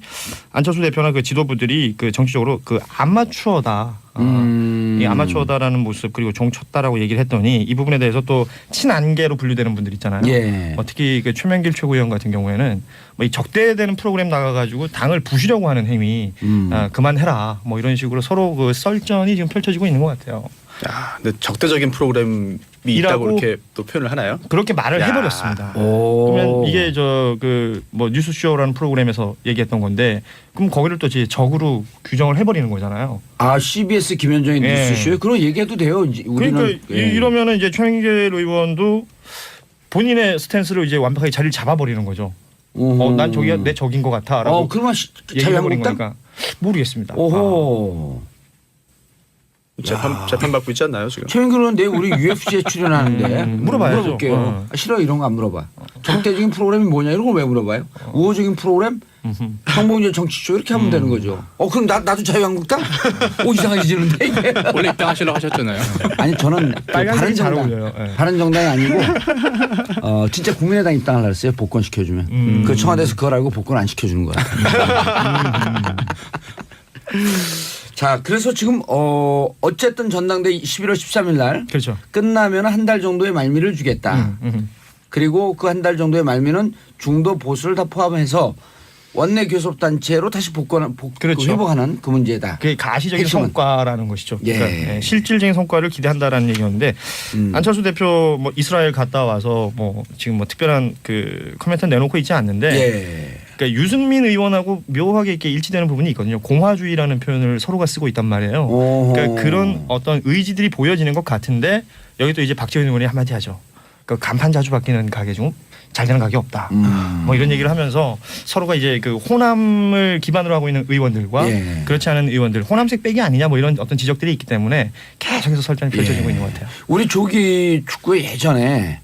안철수 대표나 그 지도부들이 그 정치적으로 그 아마추어다. 이 아마추어다라는 모습 그리고 종쳤다라고 얘기를 했더니 이 부분에 대해서 또 친안계로 분류되는 분들 있잖아요. 예. 특히 그 최명길 최고위원 같은 경우에는 뭐 이 적대되는 프로그램 나가가지고 당을 부수려고 하는 행위 그만해라 뭐 이런 식으로 서로 그 썰전이 지금 펼쳐지고 있는 것 같아요. 야, 근데 적대적인 프로그램이 있다고 그렇게 또 표현을 하나요? 그렇게 말을 해버렸습니다. 오. 그러면 이게 저 그 뭐 뉴스쇼라는 프로그램에서 얘기했던 건데 그럼 거기를 또 이제 적으로 규정을 해버리는 거잖아요. CBS 김현정의 예. 뉴스쇼에 그런 얘기해도 돼요. 이제 우리는 그러니까 이러면은 이제 최명길 의원도 본인의 스탠스로 이제 완벽하게 자리를 잡아버리는 거죠. 난 저기가 내 적인 것 같아라고. 그러면 얘기해버린 자유한국당? 거니까 모르겠습니다. 오호. 재판 받고 있지 않나요 지금? 최민규 의원 내일 우리 UFC에 출연하는데 물어봐야죠. 물어볼게요. 싫어 이런 거 안 물어봐. 적대적인 프로그램이 뭐냐 이런 걸 왜 물어봐요? 우호적인 프로그램? 성봉제 정치쇼 이렇게 하면 되는 거죠. 그럼 나도 자유한국당? 이상해지는데 이게. 원래 입당하시려고 하셨잖아요. 아니 저는 빨간색이 잘 어울려요. 네. 바른정당이 아니고 진짜 국민의당 입당을 했어요. 복권 시켜주면. 그 청와대에서 그걸 알고 복권 안 시켜주는 거야. 자, 그래서 지금 어쨌든 전당대회 11월 13일 날 그렇죠. 끝나면 한 달 정도의 말미를 주겠다. 그리고 그 한 달 정도의 말미는 중도 보수를 다 포함해서 원내 교섭단체로 다시 그렇죠. 회복하는 그 문제다. 그게 가시적인 핵심은. 성과라는 것이죠. 예. 그러니까 실질적인 성과를 기대한다라는 얘기였는데 안철수 대표 뭐 이스라엘 갔다 와서 뭐 지금 뭐 특별한 그 코멘트 내놓고 있지 않는데 예. 그러니까 유승민 의원하고 묘하게 이렇게 일치되는 부분이 있거든요. 공화주의라는 표현을 서로가 쓰고 있단 말이에요. 그러니까 그런 어떤 의지들이 보여지는 것 같은데 여기 또 이제 박지원 의원이 한마디 하죠. 그러니까 간판 자주 바뀌는 가게 중 잘 되는 가게 없다. 뭐 이런 얘기를 하면서 서로가 이제 그 호남을 기반으로 하고 있는 의원들과 예. 그렇지 않은 의원들 호남색 빼기 아니냐 뭐 이런 어떤 지적들이 있기 때문에 계속해서 설전이 펼쳐지고 있는 것 같아요. 우리 조기 축구에 예전에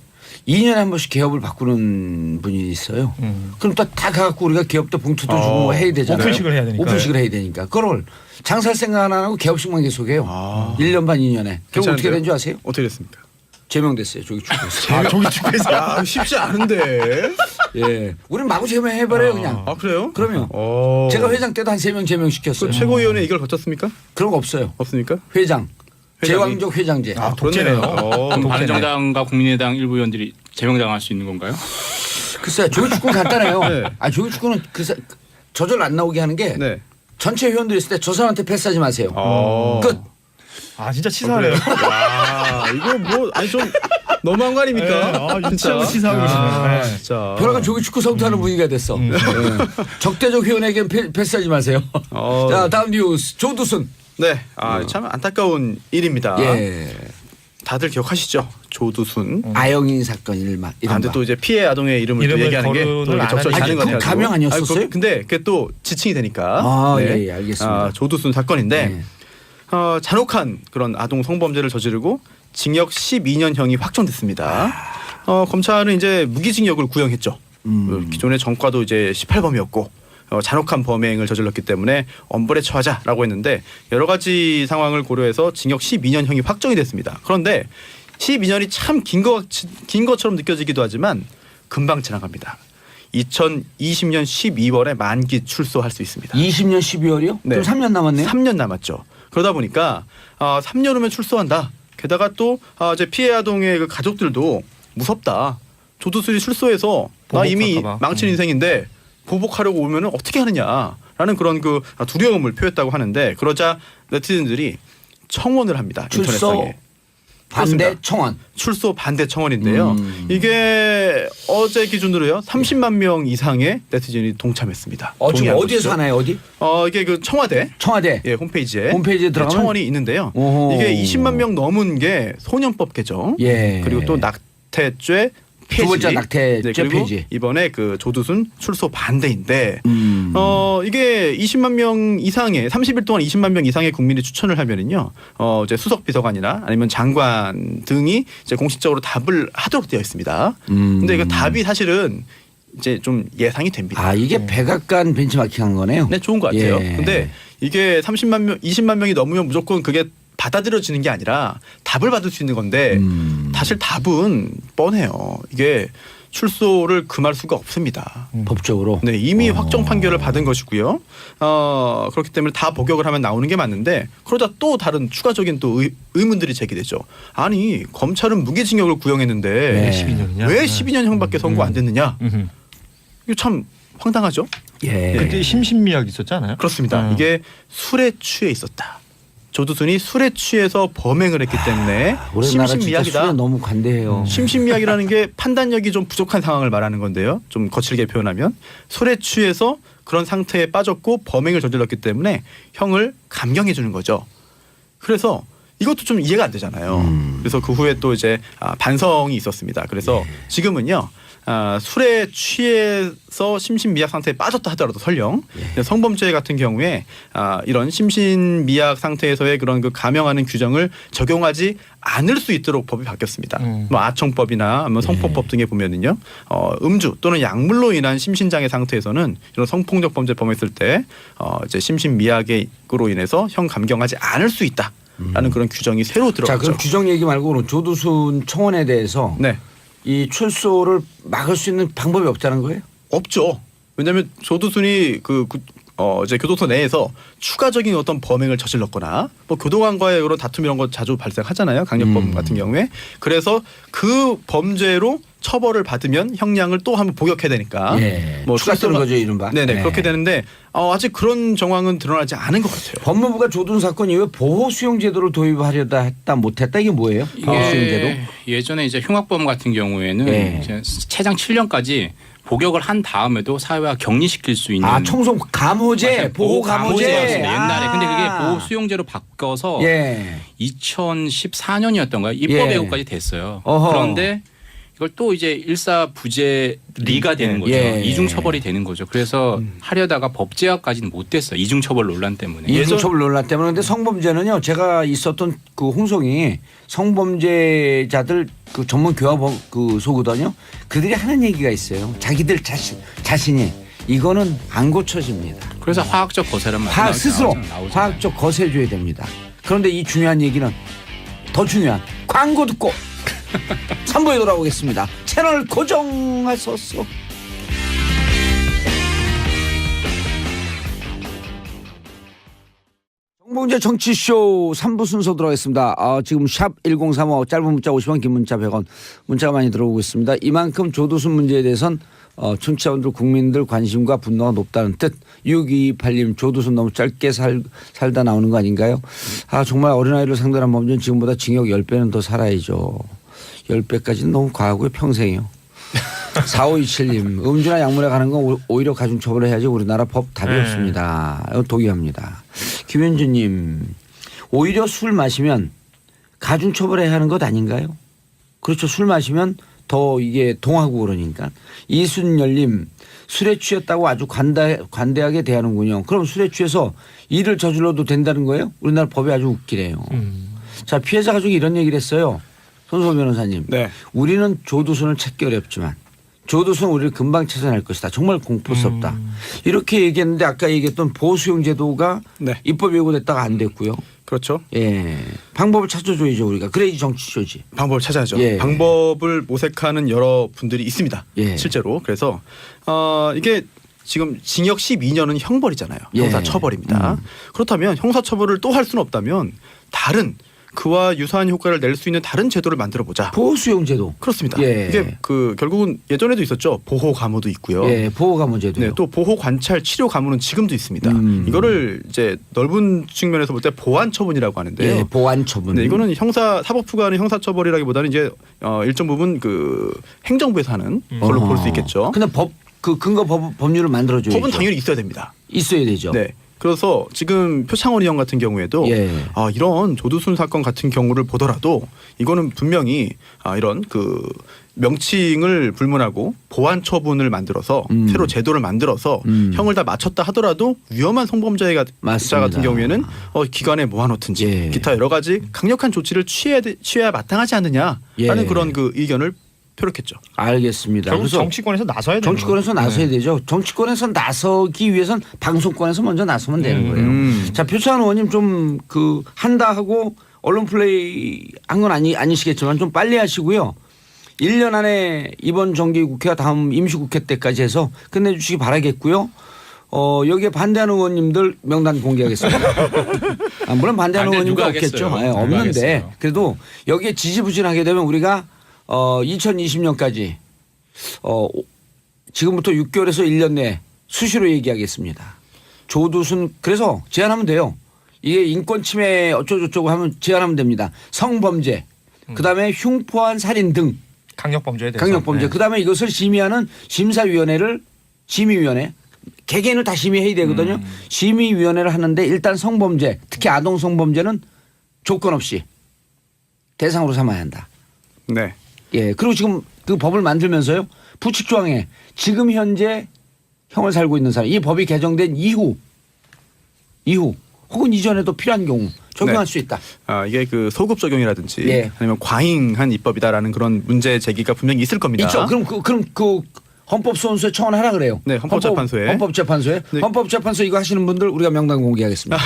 2년에 한 번씩 개업을 바꾸는 분이 있어요. 그럼 또 다 가갖고 우리가 개업 때 봉투도 주고 뭐 해야 되잖아요. 오픈식을 해야 되니까. 오픈식을 해야 되니까. 그걸 장사할 생각 안 하고 개업식만 계속해요. 1년 반 2년에. 결국 어떻게 된 줄 아세요? 어떻게 됐습니까? 제명됐어요. 조기 축구에서. 조기 축구에서 야, 쉽지 않은데. 예. 우리는 마구 제명해버려요 그냥. 아 그래요? 그러면 오. 제가 회장 때도 한 3명 제명시켰어요. 그 최고위원회 이걸 거쳤습니까? 그런 거 없어요. 없습니까? 회장. 회장이- 제왕적 회장제. 아, 독재네요. 그럼 바른정당과 국민의당 일부 의원들이 제명당할 수 있는 건가요? 글쎄요. 조기 축구는 간단해요. 네. 아 조기 축구는 저절로 안 나오게 하는 게 네. 전체 회원들이 있을 때 저 사람한테 패스하지 마세요. 끝. 아 진짜 치사하네요. 야, 이거 뭐 아니 좀 너무한 거 아닙니까? 유치하고 치사하고 계시네요. 네. 진짜. 벼락은 조기 축구 성투하는 분위기가 됐어. 네. 적대적 회원에게는 패스하지 마세요. 자 다음 뉴스 조두순. 네. 아, 참 안타까운 일입니다. 예. 다들 기억하시죠? 조두순. 아영인 사건 일막. 아, 근데 또 이제 피해 아동의 이름을 또 이름을 얘기하는 게 거론을 또 안 적절치 하니까. 않은 것 아니, 같아요. 그 가명 아니었었어요? 근데 그게 또 지칭이 되니까. 아, 예, 예, 알겠습니다. 아, 조두순 사건인데 네. 잔혹한 그런 아동 성범죄를 저지르고 징역 12년형이 확정됐습니다. 검찰은 이제 무기징역을 구형했죠. 기존의 전과도 이제 18범이었고 잔혹한 범행을 저질렀기 때문에 엄벌에 처하자라고 했는데 여러 가지 상황을 고려해서 징역 12년형이 확정이 됐습니다. 그런데 12년이 참 긴 것처럼 느껴지기도 하지만 금방 지나갑니다. 2020년 12월에 만기 출소할 수 있습니다. 20년 12월이요? 네. 그럼 3년 남았네요. 3년 남았죠. 그러다 보니까 3년 후면 출소한다. 게다가 또 이제 피해 아동의 그 가족들도 무섭다. 조두순이 출소해서 나 이미 보복할까 봐. 망친 인생인데 보복하려고 오면은 어떻게 하느냐라는 그런 그 두려움을 표했다고 하는데 그러자 네티즌들이 청원을 합니다. 출소 인터넷상에. 반대 그렇습니다. 청원. 출소 반대 청원인데요. 이게 어제 기준으로요 30만 명 이상의 네티즌이 동참했습니다. 지금 동의한 어디에서 것이죠. 하나요? 어디? 이게 그 청와대 청와대. 예, 홈페이지에 들어가면 청원이 있는데요. 오호. 이게 20만 명 넘은 게 소년법 개정, 예. 그리고 또 낙태죄 폐지, 두 번째 낙태죄 그리고 폐지. 이번에 그 조두순 출소 반대인데, 이게 20만 명 이상의 30일 동안 20만 명 이상의 국민이 추천을 하면은요, 이제 수석 비서관이나 아니면 장관 등이 이제 공식적으로 답을 하도록 되어 있습니다. 근데 그 답이 사실은 이제 좀 예상이 됩니다. 아 이게 백악관 벤치마킹한 거네요. 네, 좋은 것 같아요. 예. 근데 이게 30만 명, 20만 명이 넘으면 무조건 그게 받아들여지는 게 아니라 답을 받을 수 있는 건데 사실 답은 뻔해요. 이게 출소를 금할 수가 없습니다. 법적으로. 네, 이미 확정 판결을 받은 것이고요. 그렇기 때문에 다 복역을 하면 나오는 게 맞는데 그러다 또 다른 추가적인 또 의문들이 제기되죠. 아니 검찰은 무기징역을 구형했는데 네. 12년이냐? 왜 12년형밖에 선고 안 됐느냐? 이거 참 황당하죠. 예. 그때 심신미약 있었지 않아요? 그렇습니다. 이게 술에 취해 있었다. 조두순이 술에 취해서 범행을 했기 때문에 우리나라 진짜 심신미약이다. 술에 너무 관대해요. 심신미약이라는 게 판단력이 좀 부족한 상황을 말하는 건데요. 좀 거칠게 표현하면 술에 취해서 그런 상태에 빠졌고 범행을 저질렀기 때문에 형을 감경해 주는 거죠. 그래서 이것도 좀 이해가 안 되잖아요. 그래서 그 후에 또 이제 반성이 있었습니다. 그래서 지금은요. 술에 취해서 심신미약 상태에 빠졌다 하더라도 설령 성범죄 같은 경우에 이런 심신미약 상태에서의 그런 그 감형하는 규정을 적용하지 않을 수 있도록 법이 바뀌었습니다. 뭐 아청법이나 뭐 성폭법 등에 보면은요, 음주 또는 약물로 인한 심신장애 상태에서는 이런 성폭력 범죄 범했을 때 이제 심신미약으로 인해서 형 감경하지 않을 수 있다라는 그런 규정이 새로 자 들어갔죠. 그럼 규정 얘기 말고 조두순 청원에 대해서 네. 이 출소를 막을 수 있는 방법이 없다는 거예요? 없죠. 왜냐하면 조두순이 이제 교도소 내에서 추가적인 어떤 범행을 저질렀거나 뭐 교도관과의 이런 다툼 이런 거 자주 발생하잖아요. 강력범 같은 경우에. 그래서 그 범죄로 처벌을 받으면 형량을 또 한번 복역해야 되니까. 예. 뭐 추가 쓰는 거죠, 이른바. 네네 네. 그렇게 되는데 아직 그런 정황은 드러나지 않은 것 같아요. 법무부가 조둔 사건 이후에 보호 수용 제도를 도입하려다 했다 못했다 이게 뭐예요? 보호 수용 제도? 예전에 이제 흉악범 같은 경우에는 예. 이제 최장 7년까지 복역을 한 다음에도 사회화 격리시킬 수 있는 총송 감호제, 보호 감호제. 감호제였습니다. 옛날에. 근데 그게 보호 수용제로 바꿔서 예. 2014년이었던가요? 입법 예. 예고까지 됐어요. 어허. 그런데 이걸 또 이제 일사부재리가 되는 거죠. 예. 이중 처벌이 되는 거죠. 그래서 하려다가 법제화까지는 못 됐어요. 이중 처벌 논란 때문에. 이중처벌 논란 때문에. 근데 성범죄는요, 제가 있었던 그 홍성이 성범죄자들 그 전문 교화법 그 소거든요. 그들이 하는 얘기가 있어요. 자기들 자신이 이거는 안 고쳐집니다. 그래서 화학적 거세란 말이 스스로 나오잖아요. 화학적 거세줘야 됩니다. 그런데 이 중요한 얘기는 더 중요한 광고 듣고 3부에 돌아오겠습니다. 채널 고정하소서. 정봉재 정치쇼 3부 순서 들어가겠습니다. 지금 샵 1035 짧은 문자 50원 긴 문자 100원 문자가 많이 들어오고 있습니다. 이만큼 조두순 문제에 대해선 청취자분들 국민들 관심과 분노가 높다는 뜻. 6228님 조두순 너무 짧게 살다 나오는 거 아닌가요? 정말 어린아이를 상대로 한 범죄는 지금보다 징역 10배는 더 살아야죠. 10배까지는 너무 과하고요. 평생이요. 4527님 음주나 약물에 가는 건 오히려 가중처벌을 해야지 우리나라 법 답이 없습니다. 동의합니다. 김현주님 오히려 술 마시면 가중처벌해야 하는 것 아닌가요? 그렇죠. 술 마시면 더 이게 동하고 그러니까. 이순열님 술에 취했다고 아주 관대하게 대하는군요. 그럼 술에 취해서 일을 저질러도 된다는 거예요? 우리나라 법이 아주 웃기네요. 자, 피해자 가족이 이런 얘기를 했어요. 손소 변호사님. 네. 우리는 조두순을 찾기 어렵지만 조두순은 우리를 금방 찾아낼 것이다. 정말 공포스럽다. 이렇게 얘기했는데 아까 얘기했던 보호수용 제도가 네. 입법 예고됐다가 안 됐고요. 그렇죠. 예, 방법을 찾아줘야죠 우리가. 그래야지 정치쇼지. 방법을 찾아야죠. 예. 방법을 모색하는 여러 분들이 있습니다. 예. 실제로. 그래서 이게 지금 징역 12년은 형벌이잖아요. 예. 형사처벌입니다. 그렇다면 형사처벌을 또 할 수는 없다면 다른 그와 유사한 효과를 낼 수 있는 다른 제도를 만들어 보자. 보호수용 제도. 그렇습니다. 예. 이게 결국은 예전에도 있었죠. 보호 가무도 있고요. 예, 보호감호 제도요. 네, 또 보호 관찰 치료 가무는 지금도 있습니다. 이거를 이제 넓은 측면에서 볼 때 보완 처분이라고 하는데요. 예, 보완 처분. 네, 이거는 사법부가 하는 형사처벌이라기보다는 이제 일정 부분 그 행정부에서 하는 걸로 볼 수 있겠죠. 근데 그 근거 법률을 만들어줘야죠. 법은 당연히 있어야 됩니다. 있어야 되죠. 네. 그래서 지금 표창원 의원 같은 경우에도 예. 이런 조두순 사건 같은 경우를 보더라도 이거는 분명히 이런 그 명칭을 불문하고 보완 처분을 만들어서 새로 제도를 만들어서 형을 다 맞췄다 하더라도 위험한 성범죄자 같은 경우에는 기관에 모아놓든지 예. 기타 여러 가지 강력한 조치를 취해야 마땅하지 않느냐라는 예. 그런 그 의견을 표력했죠. 알겠습니다. 결국 그래서 정치권에서 나서야 돼요. 정치권에서 나서야 되죠. 정치권에서 나서기 위해선 방송권에서 먼저 나서면 되는 거예요. 자, 표창원 의원님 좀 한다 하고 언론 플레이 한 건 아니시겠지만 좀 빨리 하시고요. 1년 안에 이번 정기국회와 다음 임시국회 때까지 해서 끝내주시기 바라겠고요. 여기에 반대하는 의원님들 명단 공개하겠습니다. 물론 반대하는 의원님도 누가 없겠죠. 하겠어요? 네, 누가 없는데 하겠어요? 그래도 여기에 지지부진하게 되면 우리가 2020년까지 지금부터 6개월에서 1년 내에 수시로 얘기하겠습니다. 조두순 그래서 제한하면 돼요. 이게 인권 침해 어쩌고저쩌고 하면 제한하면 됩니다. 성범죄 그다음에 흉포한 살인 등 강력범죄에 대해서. 강력범죄 네. 그다음에 이것을 심의하는 심의위원회 개개인을 다 심의해야 되거든요. 심의위원회를 하는데 일단 성범죄 특히 아동 성범죄는 조건 없이 대상으로 삼아야 한다. 네. 예. 그리고 지금 그 법을 만들면서요. 부칙 조항에 지금 현재 형을 살고 있는 사람 이 법이 개정된 이후 혹은 이전에도 필요한 경우 적용할 네. 수 있다. 이게 그 소급 적용이라든지 예. 아니면 과잉한 입법이다라는 그런 문제 제기가 분명히 있을 겁니다. 있죠. 그럼 그 헌법소원서에 청원하라 그래요. 네, 헌법재판소에. 헌법재판소에. 네. 헌법재판소 이거 하시는 분들 우리가 명단 공개하겠습니다.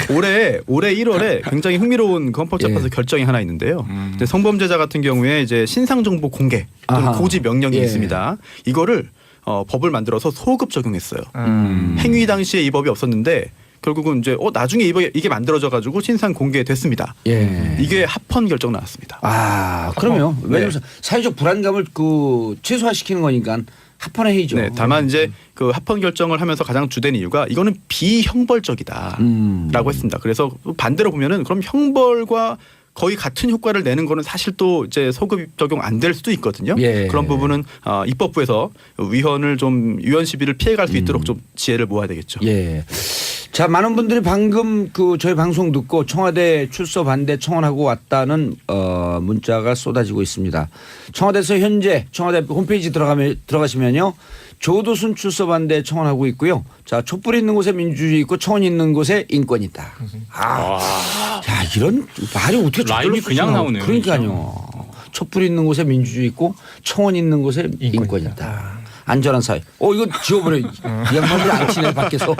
올해 1월에 굉장히 흥미로운 그 헌법재판소 예. 결정이 하나 있는데요. 성범죄자 같은 경우에 이제 신상 정보 공개 또는 아하. 고지 명령이 예. 있습니다. 이거를 법을 만들어서 소급 적용했어요. 행위 당시에 이 법이 없었는데 결국은 이제 나중에 이게 만들어져 가지고 신상 공개됐습니다. 예. 이게 합헌 결정 나왔습니다. 그러면 왜냐면 사회적 불안감을 최소화시키는 거니까 합헌의 회의죠. 네, 다만 이제 그 합헌 결정을 하면서 가장 주된 이유가 이거는 비형벌적이다라고 했습니다. 그래서 반대로 보면은 그럼 형벌과 거의 같은 효과를 내는 거는 사실 또 이제 소급 적용 안 될 수도 있거든요. 예. 그런 부분은 입법부에서 위헌을 좀 위헌 시비를 피해갈 수 있도록 좀 지혜를 모아야 되겠죠. 예. 자, 많은 분들이 방금 저희 방송 듣고 청와대 출석 반대 청원하고 왔다는 문자가 쏟아지고 있습니다. 청와대에서 현재 청와대 홈페이지 들어가시면요. 조두순 출석 반대 청원하고 있고요. 자, 촛불 있는 곳에 민주주의 있고 청원 있는 곳에 인권 있다. 야, 이런 말이 어떻게 라임이 그냥 나오네요. 그러니까요. 촛불 있는 곳에 민주주의 있고 청원 있는 곳에 인권 있다. 안전한 사회. 이거 지워버려. 이 양반들이 안 치네 밖에서.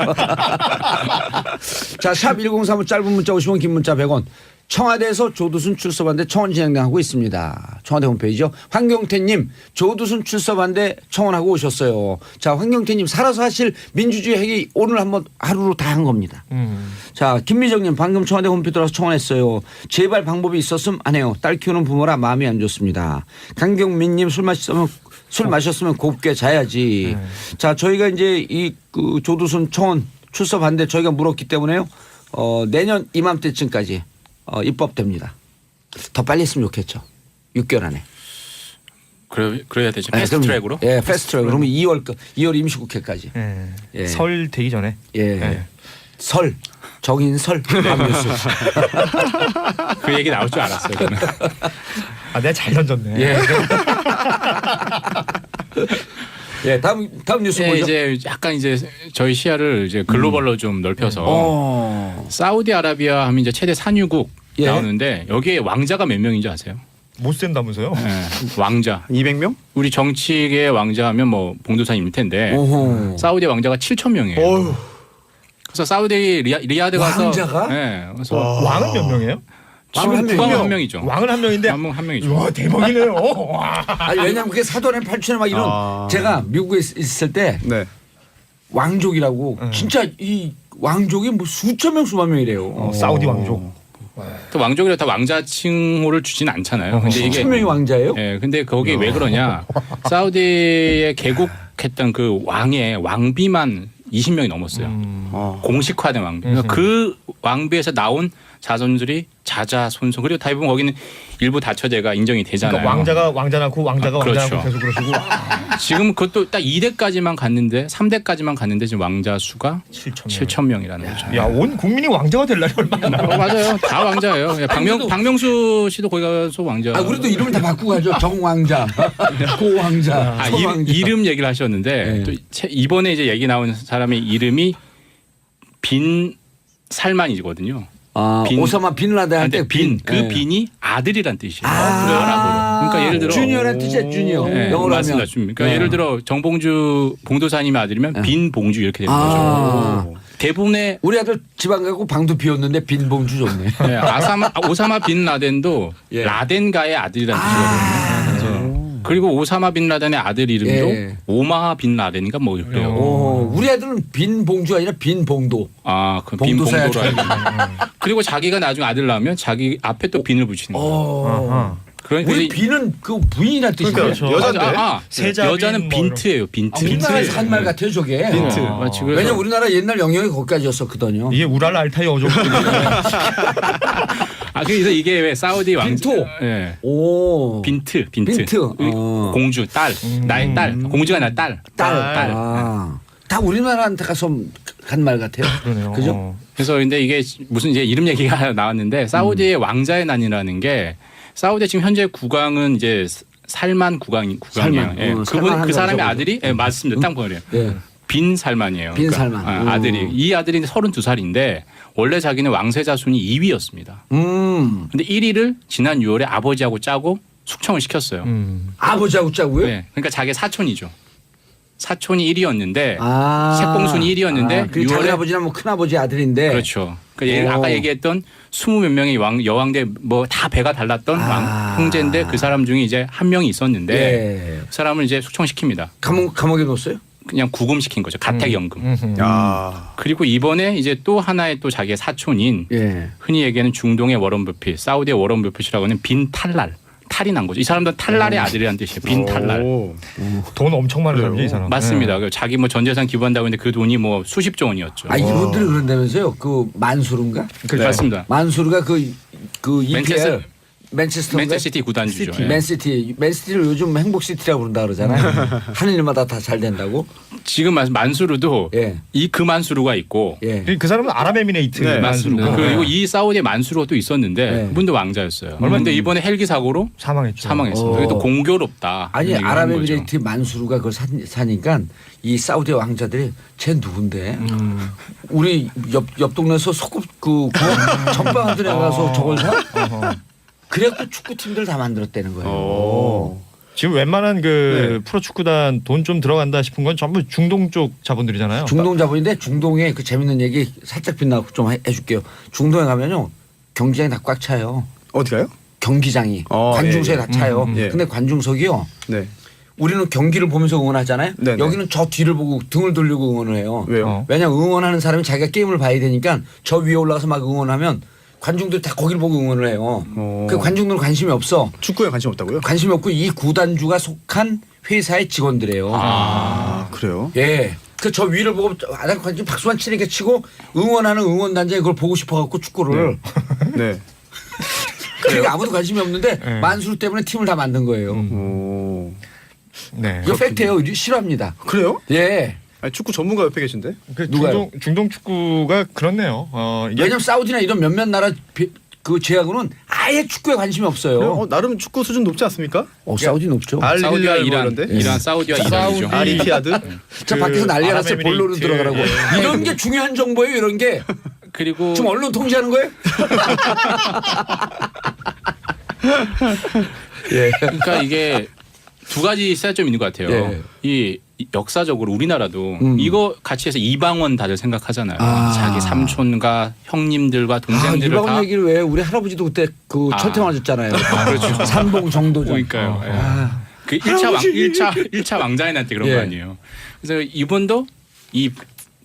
자, 샵 1035 짧은 문자 50원 긴 문자 100원. 청와대에서 조두순 출석 반대 청원 진행하고 있습니다. 청와대 홈페이지요. 황경태님 조두순 출석 반대 청원하고 오셨어요. 자, 황경태님 살아서 하실 민주주의 회의 오늘 한번 하루로 다 한 겁니다. 자, 김미정님 방금 청와대 홈페이지 들어가서 청원했어요. 제발 방법이 있었으면 안 해요. 딸 키우는 부모라 마음이 안 좋습니다. 강경민님 술 마셨으면 곱게 자야지. 자, 저희가 이제 그 조두순 청원 출석 반대 저희가 물었기 때문에요. 내년 이맘때쯤까지 입법됩니다. 더 빨리 했으면 좋겠죠. 6개월 안에. 그래야 되죠. 패스트트랙으로. 예, 패스트트랙. 그러면 2월 임시국회까지. 예. 설 되기 전에. 예. 네. 설. 정인설. 밤뉴스. 그 얘기 나올 줄 알았어요. 저는. 내가 잘 던졌네. 예. 예, 다음 뉴스 예, 뭐죠? 이제 약간 이제 저희 시야를 이제 글로벌로 좀 넓혀서 사우디아라비아 하면 이제 최대 산유국 예. 나오는데 여기에 왕자가 몇 명인지 아세요? 못 센다면서요? 예, 왕자. 200명? 우리 정치계 왕자 하면 뭐 봉도사님 일 텐데 오호. 사우디 왕자가 7,000명이에요. 어휴. 그래서 사우디 리야드 가서 왕자가? 예. 그래서 왕은 몇 명이에요? 지금 국왕은 한 명이죠. 왕은 한 명인데. 한 명이죠. 와, 대박이네요. 와. 아니, 왜냐면 그게 사돈의 8촌에 막 이런 제가 미국에 있을 때 네. 왕족이라고 진짜 이 왕족이 뭐 수천 명 수만 명이래요. 사우디 왕족. 또 왕족이라 다 왕자 칭호를 주진 않잖아요. 근데 이게 수천 명이 왕자예요? 예, 근데 거기 왜 그러냐? 사우디에 개국했던 그 왕의 왕비만 20명이 넘었어요. 공식화된 왕비. 그러니까 그 왕비에서 나온 자손들이 자자손손 그리고 대부분 거기는 일부 다처제가 인정이 되잖아요. 그러니까 왕자가 왕자 낳고 왕자가 왕자 그렇죠. 낳고 계속 그러시고. 지금 그것도 딱 2대까지만 갔는데 3대까지만 갔는데 지금 왕자 수가 7,000명. 7,000명이라는 거죠. 야, 온 국민이 왕자가 될 날이 얼마나 남아. 맞아요. 다 왕자예요. 박명수 씨도 거기 가서 왕자. 우리도 이름을 다 바꾸고 가죠. 정왕자, 고왕자, 소왕자. 이름 얘기를 하셨는데 네. 또 이번에 이제 얘기 나온 사람의 이름이 빈 살만이거든요. 오사마 빈라덴한테 그 빈이 아들이란 뜻이에요. 아랍어로. 그러니까 예를 들어 주니어란 뜻이야, 주니어. 네, 영어로 맞습니다. 하면. 그러니까 예를 들어 정봉주 봉도사님의 아들이면 빈봉주 이렇게 되는 거죠. 대부분의 우리 아들 지방 가고 방도 비웠는데 빈봉주 좋네. 네, 오사마 빈 라덴도 예. 라덴가의 아들이란 뜻이거든요. 그리고 오사마 빈 라덴의 아들 이름도 예. 오마하 빈 라덴인가 뭐 그래요. 우리 아들은 빈봉주가 아니라 빈봉도. 그 봉도사야, 빈봉도로 알고. 그리고 자기가 나중에 아들 낳으면 자기 앞에 또 빈을 붙이는 거예요. 그러니까 우리 빈은 그 부인이란 뜻이에요. 그러니까 여잔데. 세자 여자는 빈 뭐 빈트예요. 빈트. 우리나라에서 한 말 같아요, 저게. 빈트. 왜냐면 우리나라 옛날 영역이 거기까지였었거든요. 이게 우랄 알타이 어족. 그래서 이게 왜 사우디 빈토. 예. 오. 빈트. 공주 딸. 나의 딸. 공주가 나 딸. 딸. 다 우리나라한테 가서 간 말 같아요. 그러네요. 그죠? 그래서 근데 이게 무슨 이제 이름 얘기가 나왔는데 사우디의 왕자의 난이라는 게 사우디 지금 현재 국왕은 이제 살만 국왕이에요. 살만. 예. 살만 그 사람의 한다고 아들이 맞습니다. 딱 보래요. 예. 빈 살만이에요. 빈 그러니까 살만. 아들이 이 아들이 32살인데 원래 자기는 왕세자 순위 2위였습니다. 근데 1위를 지난 6월에 아버지하고 짜고 숙청을 시켰어요. 아버지하고 짜고요? 네. 그러니까 자기 사촌이죠. 사촌이 1위였는데 아. 색봉순이 1위였는데 그 자기 아버지나 뭐 큰아버지 아들인데. 그렇죠. 그러니까 아까 얘기했던 20몇 명의 여왕대 뭐 다 배가 달랐던 형제인데 그 사람 중에 이제 한 명이 있었는데 예. 그 사람을 이제 숙청시킵니다. 감옥에 넣었어요? 그냥 구금시킨 거죠. 가택연금. 야. 그리고 이번에 이제 또 하나의 또 자기의 사촌인 예. 흔히 얘기하는 중동의 워런 버핏, 사우디의 워런 버핏이라고 하는 빈 탈랄. 탈이 난 거죠. 이 사람도 탈랄의 아들이라는 뜻이에요. 빈 탈랄. 오. 돈 엄청 많은 사람이죠 이 사람. 맞습니다. 자기 뭐 전재산 기부한다고 했는데 그 돈이 뭐 수십조 원이었죠. 아 이분들이 그런다면서요? 그 만수르인가? 네. 맞습니다. 만수르가 그 EPL 맨체스티 구단주죠. 예. 맨시티를 요즘 행복시티라고 그런다 그러잖아요. 하는 일마다 다 잘 된다고. 지금 만수르도 예. 그 만수르가 있고 예. 그 사람은 아랍에미레이트 네, 만수르고 맞습니다. 그리고 이 사우디의 만수르가 또 있었는데 네. 그분도 왕자였어요. 그런데 이번에 헬기 사고로 사망했죠. 사망했습니다. 그게 또 공교롭다. 아니 이런 얘기를 하는 아랍에미레이트 만수르가 그걸 사니까 이 사우디 왕자들이 쟤 누군데? 우리 옆 동네에서 소꿉 그 전방한테 나가서 저걸 사? 그래갖고 축구팀들 다 만들었다는 거예요. 지금 웬만한 그 프로축구단 돈 좀 들어간다 싶은 건 전부 중동 쪽 자본들이잖아요. 중동 자본인데 중동에 그 재밌는 얘기 살짝 빛나고 좀 해줄게요. 중동에 가면요 경기장이 다 꽉 차요. 어디가요? 경기장이 관중석에 다 차요. 예. 근데 관중석이요. 네. 우리는 경기를 보면서 응원하잖아요. 네네. 여기는 저 뒤를 보고 등을 돌리고 응원을 해요. 왜요? 왜냐하면 응원하는 사람이 자기가 게임을 봐야 되니까 저 위에 올라가서 막 응원하면 관중들이 다 거기를 보고 응원을 해요. 그 관중들은 관심이 없어. 축구에 관심 없다고요? 관심이 없고 이 구단주가 속한 회사의 직원들이에요. 아, 그래요? 예. 그 저 위를 보고 관중 박수만 치니까 치고 응원하는 응원단장이 그걸 보고 싶어갖고 축구를. 네. 그러니까 아무도 관심이 없는데 만수르 때문에 팀을 다 만든 거예요. 오. 네. 이거 팩트예요. 싫어합니다. 그래요? 예. 아니, 축구 전문가 옆에 계신데? 그 누가요? 중동 축구가 그렇네요. 이게 왜냐면 사우디나 이런 몇몇 나라 그 제하고는 아예 축구에 관심이 없어요. 나름 축구 수준 높지 않습니까? 사우디 높죠. 사우디와 알힐랄 이란, 이런데? 이란 사우디와 이란이죠. 아리티아드? 저 밖에서 난리 났어요. 아랍에미레이트. 본론으로 들어가라고. 이런 게 중요한 정보예요. 이런 게. 그리고 지금 언론 통제하는 거예요? 예. 그러니까 이게 두 가지 시사점이 있는 것 같아요. 예. 이 역사적으로 우리나라도 이거 같이 해서 이방원 다들 생각하잖아요. 아. 자기 삼촌과 형님들과 동생들을 이방원 다 얘기를 왜 우리 할아버지도 그때 그 철퇴 맞았잖아요. 그렇죠. 삼봉 정도전. 그러니까요. 예. 그 1차 왕자인한테 그런 예. 거 아니에요. 그래서 이분도 이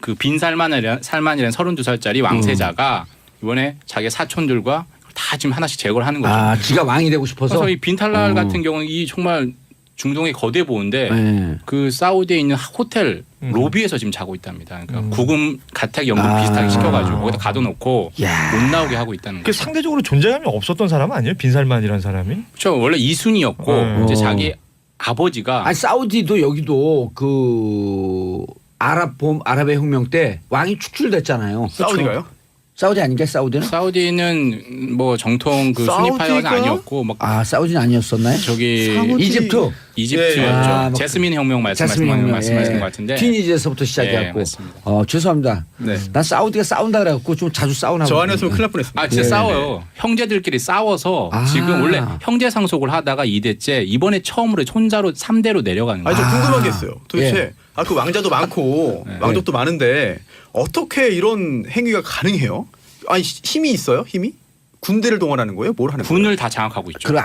그 빈 살만이라는 32살짜리 왕세자가 이번에 자기 사촌들과 다 지금 하나씩 제거를 하는 거죠. 아, 지가 왕이 되고 싶어서. 그래서 이 빈탈랄 같은 경우는 이 정말 중동의 거대 보인데 예. 그 사우디에 있는 호텔 로비에서 지금 자고 있답니다. 그러니까 구금 가택연금 비슷하게 시켜가지고 거기다 가둬놓고 야. 못 나오게 하고 있다는 그 거죠. 상대적으로 존재감이 없었던 사람 아니에요? 빈살만이라는 사람이? 그렇죠. 원래 이순이었고 이제 어. 자기 아버지가 아니 사우디도 여기도 그 아랍의 혁명 때 왕이 축출됐잖아요. 사우디가요? 사우디 아닌가 사우디는? 사우디는 뭐 정통 그 수니파이어는 사우디가? 아니었고 막 아 사우디는 아니었었나요? 저기 사우디. 이집트. 이집트였죠. 아, 뭐 제스민 혁명 자스민 혁명. 말씀하시는 예. 것 같은데. 튀니지에서부터 시작해갖고. 예, 맞습니다. 죄송합니다. 네. 난 사우디가 싸운다 그래갖고 좀 자주 싸우나 저 보네. 안에서 큰일 날 뻔했습니다. 아 진짜 네, 싸워요. 형제들끼리 싸워서 아. 지금 원래 형제 상속을 하다가 2대째 이번에 처음으로 혼자로 3대로 내려가는 아니 거예요. 저 궁금한 게 있어요. 도대체 예. 그 왕자도 많고 왕족도 많은데 어떻게 이런 행위가 가능해요? 아니 힘이 있어요? 힘이? 군대를 동원하는 거예요? 뭘 하는 거예요? 군을 다 장악하고 있죠. 그리고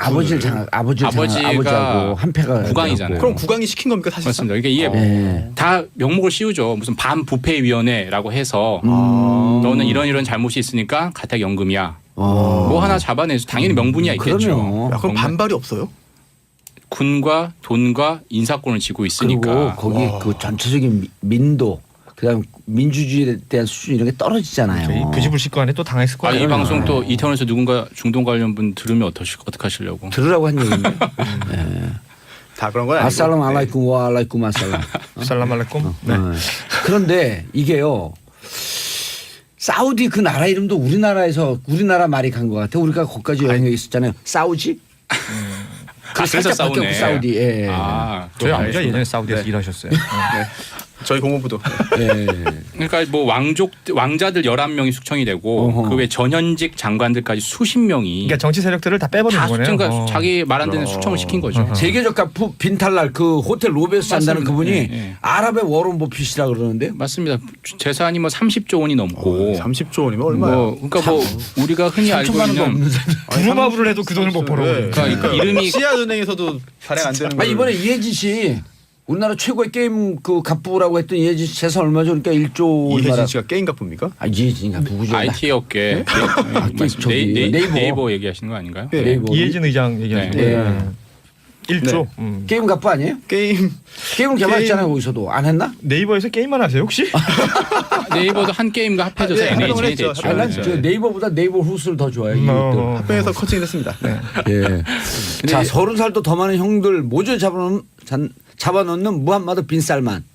아버지하고 한패가 국왕이잖아요. 그럼 국왕이 시킨 겁니까 사실상? 맞습니다. 그러니까 이게 예. 다 명목을 씌우죠. 무슨 반부패위원회라고 해서 너는 이런 잘못이 있으니까 가택연금이야. 뭐 하나 잡아내서 당연히 명분이야 있겠죠. 그럼요. 야, 그럼 반발이 없어요? 군과 돈과 인사권을 쥐고 그리고 있으니까 거기 그 전체적인 민도 그다음 민주주의에 대한 수준 이런 게 떨어지잖아요. 그 집을 싣고 안에 또 당했을 아, 거예요. 이 방송 또 이태원에서 누군가 중동 관련 분 들으면 어떡하시려고. 들으라고 한 얘기인데. 다 그런 건 아니고. 아살람 알라이쿰 와 알라이쿰 아살람. 살라말레콤. 네. 그런데 이게요. 사우디 그 나라 이름도 우리나라 말이 간 것 같아. 우리가 거기까지 여행에 있었잖아요. 사우지? 그래서 살짝 싸우네. 바뀌었고 사우디. 예. 아, 저희 아버지가 알겠습니다. 예전에 사우디에서 네. 일하셨어요. 저희 공무부도. 예. 그러니까 뭐 왕자들 11명이 숙청이 되고 어허. 그 외 전현직 장관들까지 수십 명이 그러니까 정치 세력들을 다 빼버리는 다 거네요. 그러니까 자기 말 안 되는 숙청을 시킨 거죠. 세계적 값 빈탈날 그 호텔 로비에서 산다는 맞습니다. 그분이 예, 예. 아랍의 워런 버핏이라 그러는데요. 맞습니다. 재산이 뭐 30조 원이 넘고 30조 원이면 얼마야? 뭐 그러니까 뭐 우리가 흔히 알고 천만 원도 있는 없는 사람. 부루마블을 해도 그 돈을 못 벌어. 네. 그러니까 이름이 씨앗은행에서도 발행 안 되는 아 거. 이번에 이혜진 씨 우리나라 최고의 게임 그 갑부라고 했던 이혜진 씨 재산 얼마죠? 그러니까 1조 이혜진 씨가 게임 갑부입니까? 아 이혜진이가 누구죠? IT 업계 저기 네이버 얘기하시는 거 아닌가요? 네. 네이버. 이혜진 의장 얘기하는 네. 거예요. 1조. 게임 갑부 아니에요? 게임을 개발했잖아요 거기서도 안 했나? 네이버에서 게임만 하세요 혹시? 네이버도 한 게임과 합해져서 네, 합병을 NHN이 했죠. 됐죠. 아니 난 네. 저 네이버보다 네이버 후스를 더 좋아해요. 이것들. 합병해서 커팅을 했습니다. 네. 예. 자 30살도 더 많은 형들 모조 잡아놓는 무함마드 빈 살만.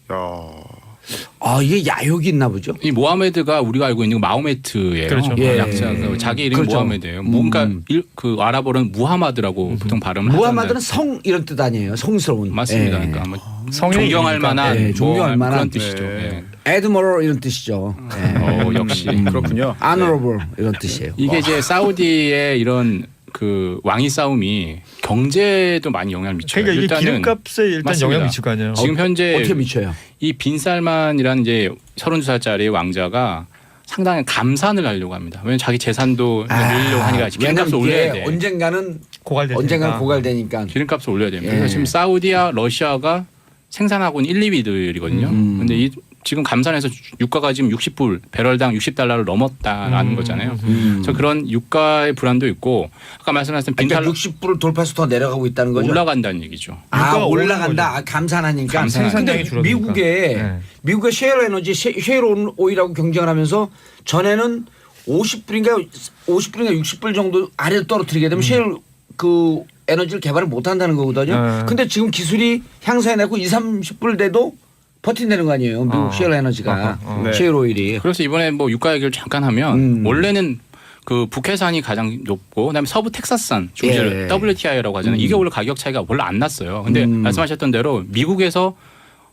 아 이게 야욕이 있나 보죠. 이 모하메드가 우리가 알고 있는 마호메트예요. 그렇죠. 예. 약자가 자기 이름이 그렇죠. 모하메드예요. 뭔가 그 아랍어로는 무하마드라고 보통 발음을 무함마드는 하던데. 성 이런 뜻 아니에요. 성스러운. 맞습니다. 예. 그러니까 뭐 성인이 존경할 이기니까. 만한 예, 존경할 뭐 만한. 그런 뜻이죠. 네. 예. 에드머럴 이런 뜻이죠. 예. 역시 그렇군요. honorable 이런 뜻이에요. 이게 이제 사우디의 이런 그 왕위 싸움이 경제도 많이 영향을 미쳐요. 그러니까 이게 일단은 기름값에 일단 맞습니다. 영향 미칠 거 아니에요. 지금 현재 어떻게 미쳐요? 이 빈살만이라는 이제 32살짜리 왕자가 상당히 감산을 하려고 합니다. 왜냐면 자기 재산도 늘리려고 하니까 기름값을 올려야 돼. 언젠가는 고갈되니까. 고갈되니까. 기름값을 올려야 됩니다. 예. 그래서 지금 사우디와 러시아가 생산하고 있는 1, 2위들이거든요. 근데 이 지금 감산해서 유가가 지금 60불 배럴당 60달러를 넘었다라는 거잖아요. 그래서 그런 유가의 불안도 있고 아까 말씀하신 그러니까 빈탈 60불을 돌파해서 더 내려가고 있다는 거죠. 올라간다는 얘기죠. 아 유가가 올라간다. 아, 감산하니까. 감산하니까. 근데 생산량이 줄어드니까. 미국의 미국의 셰일 에너지 셰일 오일하고 경쟁을 하면서 전에는 50불인가 60불 정도 아래로 떨어뜨리게 되면 셰일 그 에너지를 개발을 못 한다는 거거든요. 근데 지금 기술이 향상해내고 20, 30불 돼도 버틴다는 거 아니에요. 미국 셰일 에너지가 네. 셰일 오일이. 그래서 이번에 뭐 유가 얘기를 잠깐 하면 원래는 그 북해산이 가장 높고 그다음에 서부 텍사스산 중재를 예. WTI라고 하잖아요. 이게 원래 가격 차이가 별로 안 났어요. 근데 말씀하셨던 대로 미국에서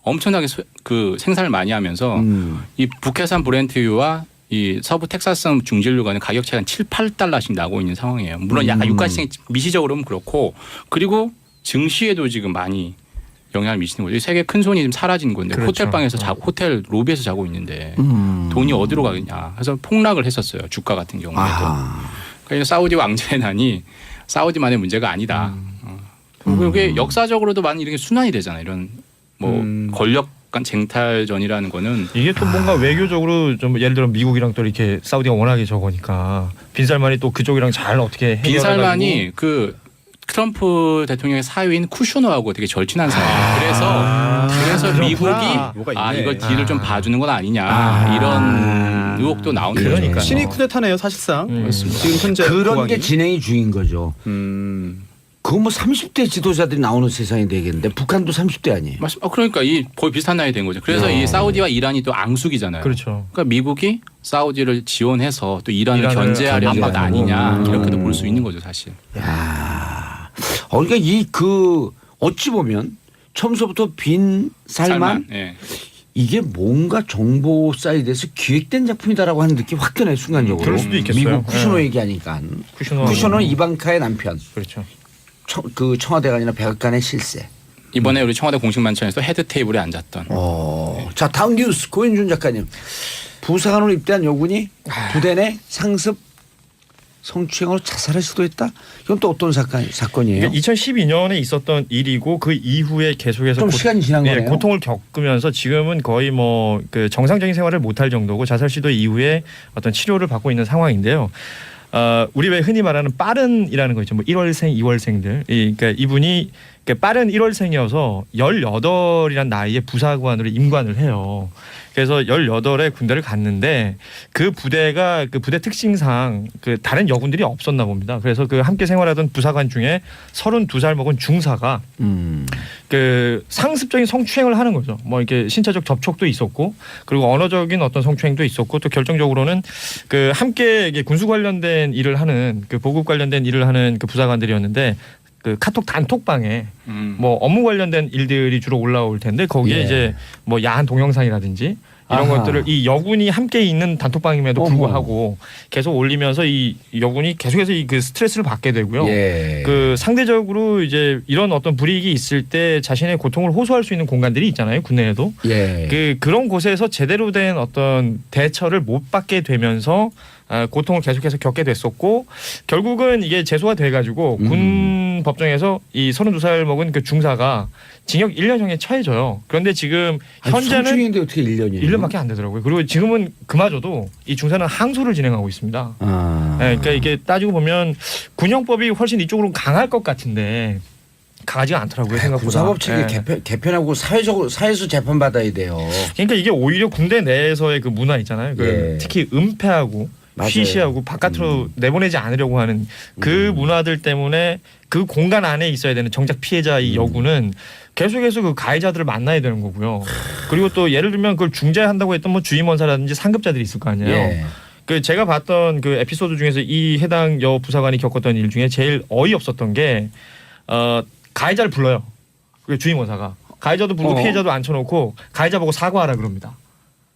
엄청나게 그 생산을 많이 하면서 이 북해산 브렌트유와 이 서부 텍사스산 중진류 간의 가격 차이가 한 7, 8달러씩 나고 있는 상황이에요. 물론 약간 유가 시장이 미시적으로는 그렇고 그리고 증시에도 지금 많이 영향을 미치는 거죠. 세계 큰 손이 지금 사라진 건데 그렇죠. 호텔 방에서 호텔 로비에서 자고 있는데 돈이 어디로 가겠냐. 그래서 폭락을 했었어요. 주가 같은 경우에도. 그러니까 사우디 왕자의 난이 사우디만의 문제가 아니다. 그리고 이게 역사적으로도 많이 이렇게 순환이 되잖아요. 이런 뭐 권력 간 쟁탈전이라는 거는 이게 또 뭔가 외교적으로 좀 예를 들어 미국이랑 또 이렇게 사우디가 워낙에 적으니까 빈살만이 또 그쪽이랑 잘 어떻게 빈살만이 그 트럼프 대통령의 사위인 쿠슈너하고 되게 절친한 사이예요. 그래서 미국이 뭐가 있네. 이걸 딜을 좀 봐주는 건 아니냐 이런 의혹도 나오는 그러니까요. 거죠. 신이 쿠데타네요 사실상. 지금 현재 그런 국왕이. 게 진행이 중인 거죠. 그거 뭐 30대 지도자들이 나오는 세상이 되겠는데 북한도 30대 아니에요. 그러니까 이 거의 비슷한 나이 된 거죠. 그래서 이 사우디와 이란이 또 앙숙이잖아요. 그렇죠. 그러니까 미국이 사우디를 지원해서 또 이란을 이란을 견제하려 한 것 견제하는 아니냐 이렇게도 볼 수 있는 거죠, 사실. 그러니까 어찌 보면 처음서부터 빈 살만 예. 이게 뭔가 정보 사이드에서 기획된 작품이다라고 하는 느낌이 확 드네 순간적으로. 그럴 수도 있겠어요. 미국 쿠슈노 네. 얘기하니까. 쿠슈노. 쿠슈노는 이방카의 남편. 그렇죠. 그 청와대가 아니라 백악관의 실세. 이번에 우리 청와대 공식 만찬에서 헤드 테이블에 앉았던. 자 다음 뉴스 고현준 작가님. 부사관으로 입대한 여군이 부대 내 상습 성추행으로 자살을 시도했다. 이건 또 어떤 사건이에요? 그러니까 2012년에 있었던 일이고 그 이후에 계속해서 좀 시간이 지난 거네요. 고통을 겪으면서 지금은 거의 뭐 그 정상적인 생활을 못할 정도고 자살 시도 이후에 어떤 치료를 받고 있는 상황인데요. 우리 왜 흔히 말하는 빠른이라는 거 있죠. 뭐 1월생, 2월생들. 그러니까 이분이 빠른 1월생이어서 18이란 나이에 부사관으로 임관을 해요. 그래서 18에 군대를 갔는데 그 부대가 그 부대 특징상 그 다른 여군들이 없었나 봅니다. 그래서 그 함께 생활하던 부사관 중에 32살 먹은 중사가 그 상습적인 성추행을 하는 거죠. 뭐 이렇게 신체적 접촉도 있었고 그리고 언어적인 어떤 성추행도 있었고 또 결정적으로는 그 함께 이게 군수 관련된 일을 하는 그 보급 관련된 일을 하는 그 부사관들이었는데 그 카톡 단톡방에 뭐 업무 관련된 일들이 주로 올라올 텐데 거기에 예. 이제 뭐 야한 동영상이라든지 이런 아하. 것들을 이 여군이 함께 있는 단톡방임에도 불구하고 계속 올리면서 이 여군이 계속해서 이 그 스트레스를 받게 되고요. 예. 그 상대적으로 이제 이런 어떤 불이익이 있을 때 자신의 고통을 호소할 수 있는 공간들이 있잖아요. 국내에도. 예. 그런 곳에서 제대로 된 어떤 대처를 못 받게 되면서 고통을 계속해서 겪게 됐었고 결국은 이게 재소가 돼가지고 군 법정에서 이 32살 먹은 그 중사가 징역 1년형에 처해져요. 그런데 지금 현재는 성추행인데 어떻게 1년이에요? 1년밖에 안 되더라고요. 그리고 지금은 그마저도 이 중사는 항소를 진행하고 있습니다. 아. 네, 그러니까 이게 따지고 보면 군형법이 훨씬 이쪽으로 강할 것 같은데 강하지가 않더라고요. 생각보다. 군사법 측이 네. 개편하고 사회에서 재판 받아야 돼요. 그러니까 이게 오히려 군대 내에서의 그 문화 있잖아요. 그 예. 특히 은폐하고 맞아요. 쉬쉬하고 바깥으로 내보내지 않으려고 하는 그 문화들 때문에 그 공간 안에 있어야 되는 정작 피해자 이 여군은 계속해서 그 가해자들을 만나야 되는 거고요. 그리고 또 예를 들면 그걸 중재한다고 했던 뭐 주임원사라든지 상급자들이 있을 거 아니에요. 예. 그 제가 봤던 그 에피소드 중에서 이 해당 여 부사관이 겪었던 일 중에 제일 어이없었던 게 가해자를 불러요. 그 주임원사가 가해자도 부르고 피해자도 앉혀놓고 가해자 보고 사과하라 그럽니다.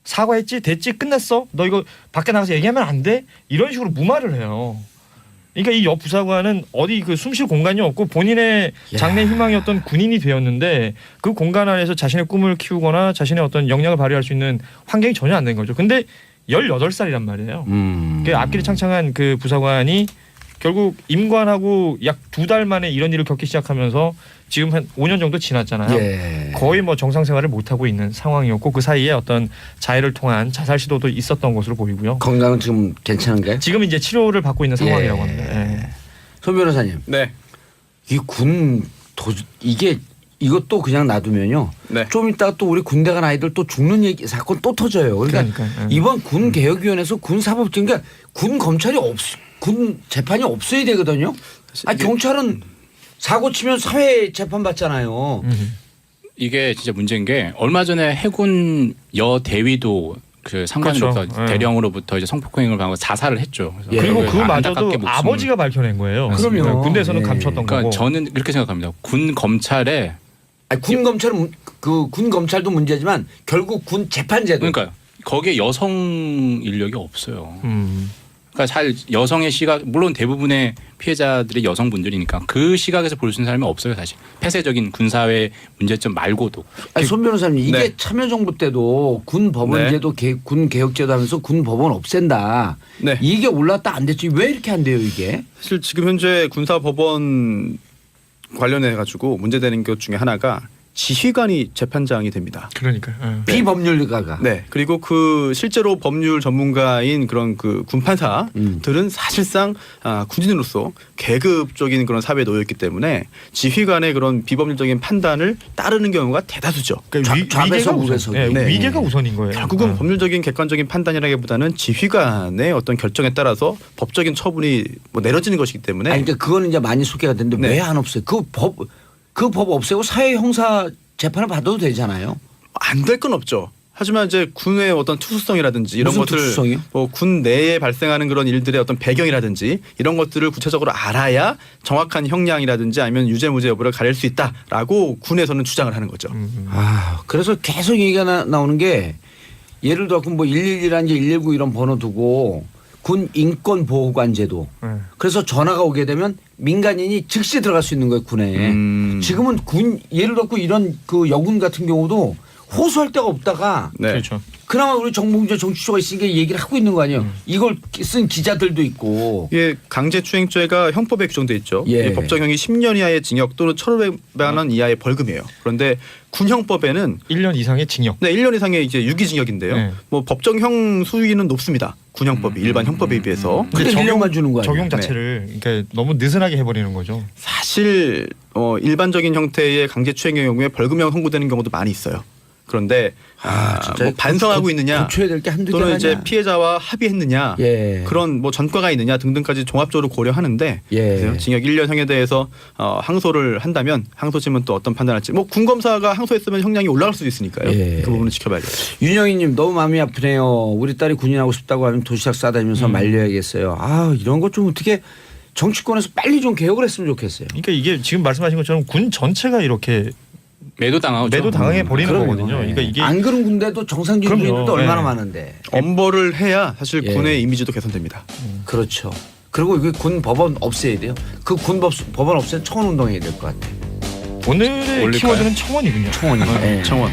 사과했지 됐지 끝냈어 너 이거 밖에 나가서 얘기하면 안 돼 이런 식으로 무마를 해요. 그러니까 이 옆 부사관은 어디 그 숨쉴 공간이 없고 본인의 장래 희망이었던 군인이 되었는데 그 공간 안에서 자신의 꿈을 키우거나 자신의 어떤 역량을 발휘할 수 있는 환경이 전혀 안 된 거죠. 근데 18살이란 말이에요. 그 앞길이 창창한 그 부사관이 결국 임관하고 약 2달 만에 이런 일을 겪기 시작하면서 지금 한 5년 정도 지났잖아요. 예. 거의 뭐 정상 생활을 못 하고 있는 상황이었고 그 사이에 어떤 자해를 통한 자살 시도도 있었던 것으로 보이고요. 건강은 지금 괜찮은가요? 지금 이제 치료를 받고 있는 상황이라고 합니다. 예. 손 변호사님, 네. 이 이것도 그냥 놔두면요. 네. 좀 이따가 또 우리 군대 간 아이들 또 죽는 얘기 사건 또 터져요. 그러니까 그러니까요. 이번 군 개혁위원회에서 군 사법직 그러니까 군 검찰이 군 재판이 없어야 되거든요. 아 경찰은 사고 치면 사회 재판 받잖아요. 이게 진짜 문제인 게 얼마 전에 해군 여 대위도 그 상관으로부터 그렇죠. 대령으로부터 이제 성폭행을 당하고 자살을 했죠. 그래서 예. 그리고 그걸 그마저도 안타깝게 목숨을- 아버지가 밝혀낸 거예요. 그럼요. 군대에서는 예. 감췄던 그러니까 거고. 저는 그렇게 생각합니다. 군 검찰에 아니, 군 검찰은 군 검찰도 문제지만 결국 군 재판제도. 그러니까 거기에 여성 인력이 없어요. 음. 그러니까 잘 여성의 시각 물론 대부분의 피해자들이 여성분들이니까 그 시각에서 볼 수 있는 사람이 없어요 사실. 폐쇄적인 군사회 문제점 말고도. 아니, 손 변호사님 이게 네. 참여정부 때도 군 법원제도 군 개혁제도 하면서 군 법원 없앤다. 네. 이게 올랐다 안 됐지 왜 이렇게 안 돼요 이게? 사실 지금 현재 군사법원 관련해 가지고 문제되는 것 중에 하나가 지휘관이 재판장이 됩니다. 그러니까요. 예. 비법률가가. 네. 그리고 그 실제로 법률 전문가인 그런 그 군판사들은 사실상 군인으로서 계급적인 그런 사회에 놓여 있기 때문에 지휘관의 그런 비법률적인 판단을 따르는 경우가 대다수죠. 그러니까 좌배석, 위계가 우선. 우배석. 예, 네. 위계가 우선인 거예요. 결국은 법률적인 객관적인 판단이라기보다는 지휘관의 어떤 결정에 따라서 법적인 처분이 뭐 내려지는 것이기 때문에 아니 그러니까 그거는 이제 많이 소개가 됐는데 네. 왜 안 없어요? 그 법 없애고 사회 형사 재판을 받아도 되잖아요. 안 될 건 없죠. 하지만 이제 군의 어떤 투수성이라든지 이런 무슨 것들 투수성이요? 뭐 군 내에 발생하는 그런 일들의 어떤 배경이라든지 이런 것들을 구체적으로 알아야 정확한 형량이라든지 아니면 유죄 무죄 여부를 가릴 수 있다라고 군에서는 주장을 하는 거죠. 아 그래서 계속 얘기가 나오는 게 예를 들어 뭐 111이라든지 119 이런 번호 두고 군 인권보호관제도. 그래서 전화가 오게 되면 민간인이 즉시 들어갈 수 있는 거예요 군에. 지금은 군 예를 들어 이런 그 여군 같은 경우도 호소할 데가 없다가 네. 그렇죠. 그나마 우리 정봉주 정치수가 있으니까 얘기를 하고 있는 거 아니에요. 이걸 쓴 기자들도 있고. 이게 강제추행죄가 형법에 규정돼 있죠. 예. 이 법정형이 10년 이하의 징역 또는 1,500만 원 이하의 벌금이에요. 그런데 군형법에는 1년 이상의 징역. 네, 1년 이상의 이제 유기징역인데요. 네. 뭐 법정형 수위는 높습니다. 군형법이 일반 형법에 비해서. 근데 1년만 주는 거 아니에요. 적용 자체를 그러니까 너무 느슨하게 해버리는 거죠. 사실 일반적인 형태의 강제추행의 경우에 벌금형 선고되는 경우도 많이 있어요. 그런데 진짜 뭐 반성하고 있느냐 고쳐야 될 게 한두 개가 또는 이제 아니야. 피해자와 합의했느냐 예. 그런 뭐 전과가 있느냐 등등까지 종합적으로 고려하는데 예. 그래서 징역 1년형에 대해서 항소를 한다면 항소심은 또 어떤 판단할지 뭐 군검사가 항소했으면 형량이 올라갈 수도 있으니까요. 예. 그 부분은 지켜봐야죠. 윤영희님 너무 마음이 아프네요. 우리 딸이 군인하고 싶다고 하면 도시락 싸다니면서 말려야겠어요. 아 이런 것 좀 어떻게 정치권에서 빨리 좀 개혁을 했으면 좋겠어요. 그러니까 이게 지금 말씀하신 것처럼 군 전체가 이렇게 매도당하죠. 매도당해 버리는 그럼요. 거거든요. 그러니까 이게 안 그런 군대도 정상적인 그럼요. 군대도 얼마나 예. 많은데. 엄벌을 해야 사실 예. 군의 이미지도 개선됩니다. 그렇죠. 그리고 이게 군 법원 없애야 돼요. 그 군 법원 없애면 청원 운동해야 될 것 같아요. 오늘의 올릴까요? 키워드는 청원이군요. 청원이. 예. 청원.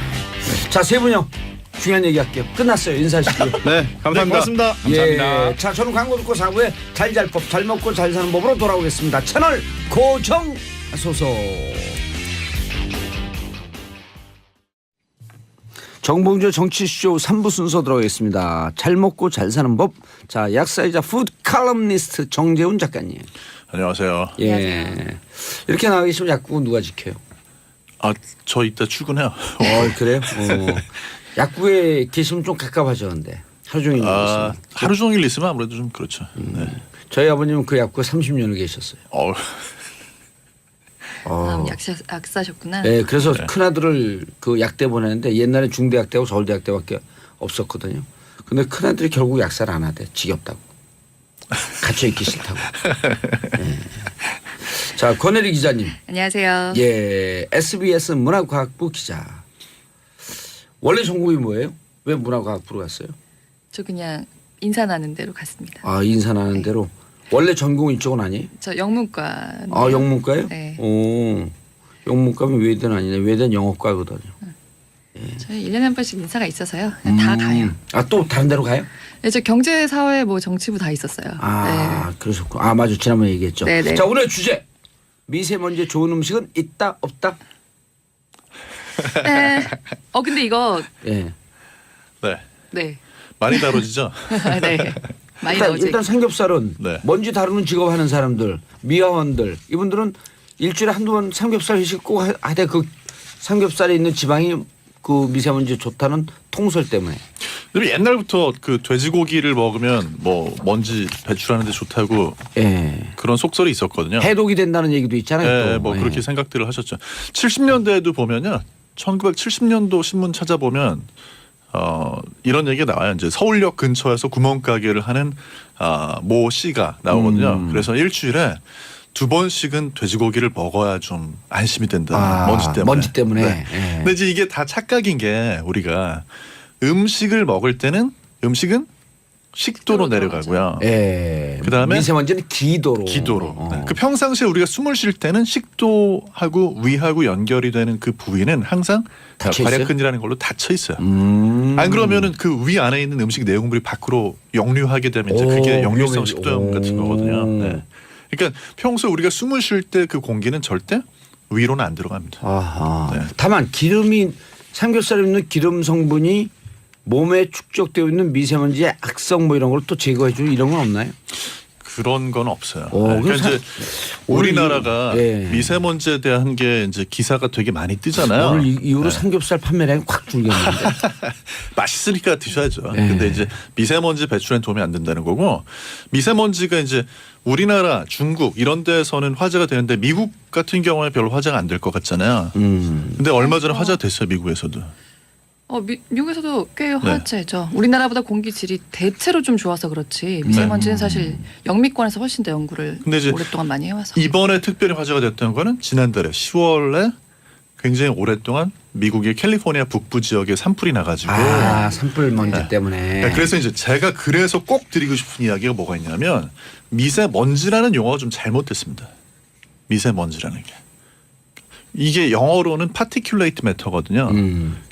자, 세 분요. 중요한 얘기 할게요. 끝났어요. 인사하시고요. 네, 네, 감사합니다. 고맙습니다. 감사합니다. 예. 자, 저는 광고 듣고 4부에 잘 잘 법, 잘 먹고 잘 사는 법으로 돌아오겠습니다. 채널 고정하소서. 정봉주 정치쇼 3부 순서 들어가겠습니다. 잘 먹고 잘 사는 법. 자, 약사이자 푸드 칼럼니스트 정재훈 작가님. 안녕하세요. 예. 이렇게 나와 계시면 약국은 누가 지켜요? 아, 저 이따 출근해요. 그래요? 약국에 계시면 좀 갑갑하셨는데 하루 종일 아, 있으면. 하루 종일 있으면 아무래도 좀 그렇죠. 네. 저희 아버님은 그 약국에 30년을 계셨어요. 약사셨구나. 네, 그래서 큰 아들을 그 약대 보내는데 옛날에 중대약대하고 서울대약대밖에 없었거든요. 근데 큰 아들이 결국 약사를 안 하대. 지겹다고. 갇혀 있기 싫다고. 네. 자, 권혜리 기자님. 안녕하세요. 예, SBS 문화과학부 기자. 원래 전공이 뭐예요? 왜 문화과학부로 갔어요? 저 그냥 인사 나는 대로 갔습니다. 아, 인사나는 대로. 원래 전공 이쪽은 아니에요? 저 영문과. 아, 영문과요? 네. 오, 영문과면 외대는 아니네. 외대는 영어과거든요. 저희 1년에 한 번씩 인사가 있어서요. 그냥 다 가요. 아, 또 다른 데로 가요? 네, 저 경제, 사회, 뭐 정치부 다 있었어요. 아, 그러셨고. 아, 맞아. 지난번에 얘기했죠. 네네. 자, 오늘 주제. 미세먼지 좋은 음식은 있다, 없다? 네. 근데 이거 예. 네. 네. 많이 다뤄지죠? 네. 많이 일단, 나오지. 일단 삼겹살은 네. 먼지 다루는 직업 하는 사람들, 미화원들, 이분들은 일주일에 한두 번 삼겹살 회식 꼭 하되 그 삼겹살에 있는 지방이 그 미세먼지 좋다는 통설 때문에. 근데 옛날부터 그 돼지고기를 먹으면 뭐 먼지 배출하는 데 좋다고 예. 그런 속설이 있었거든요. 해독이 된다는 얘기도 있잖아요. 네, 또. 뭐 예. 그렇게 생각들을 하셨죠. 70년대에도 보면요. 1970년도 신문 찾아보면 이런 얘기가 나와요. 이제 서울역 근처에서 구멍가게를 하는 모 씨가 나오거든요. 그래서 일주일에 2번씩은 돼지고기를 먹어야 좀 안심이 된다. 먼지 때문에. 먼지 때문에. 네. 예. 근데 이제 이게 다 착각인 게 우리가 음식을 먹을 때는 음식은 식도로 내려가고요. 예. 그다음에 미세먼지는 기도로. 기도로. 네. 그 평상시에 우리가 숨을 쉴 때는 식도하고 위하고 연결이 되는 그 부위는 항상 닫혀 있어요? 괄약근이라는 걸로 닫혀 있어요. 안 그러면은 그 위 안에 있는 음식 내용물이 밖으로 역류하게 되면 이제 그게 역류성 위험해지- 식도염 같은 거거든요. 네. 그러니까 평소 우리가 숨을 쉴 때 그 공기는 절대 위로는 안 들어갑니다. 아하. 네. 다만 기름이 삼겹살에 있는 기름 성분이 몸에 축적되어 있는 미세먼지의 악성 뭐 이런 걸 또 제거해 주는 이런 건 없나요? 그런 건 없어요. 오, 네. 그럼 그러니까 이제 우리나라가 예. 미세먼지에 대한 게 이제 기사가 되게 많이 뜨잖아요. 오늘 이후로 네. 삼겹살 판매량이 확 줄겠는데. 맛있으니까 드셔야죠. 네. 근데 이제 미세먼지 배출엔 도움이 안 된다는 거고 미세먼지가 이제 우리나라, 중국 이런 데서는 화제가 되는데 미국 같은 경우에 별로 화제가 안 될 것 같잖아요. 근데 얼마 전에 화제가 됐어요. 미국에서도. 미국에서도 꽤 화제죠. 우리나라보다 공기 질이 대체로 좀 좋아서 그렇지 미세먼지는 사실 영미권에서 훨씬 더 연구를 근데 이제 오랫동안 많이 해와서. 이번에 특별히 화제가 됐던 거는 지난달에 10월에 굉장히 오랫동안 미국의 캘리포니아 북부 지역에 산불이 나가지고 아, 산불 먼지 네. 때문에. 그래서 이제 제가 그래서 꼭 드리고 싶은 이야기가 뭐가 있냐면 미세먼지라는 용어가 좀 잘못됐습니다. 미세먼지라는 게. 이게 영어로는 particulate matter거든요.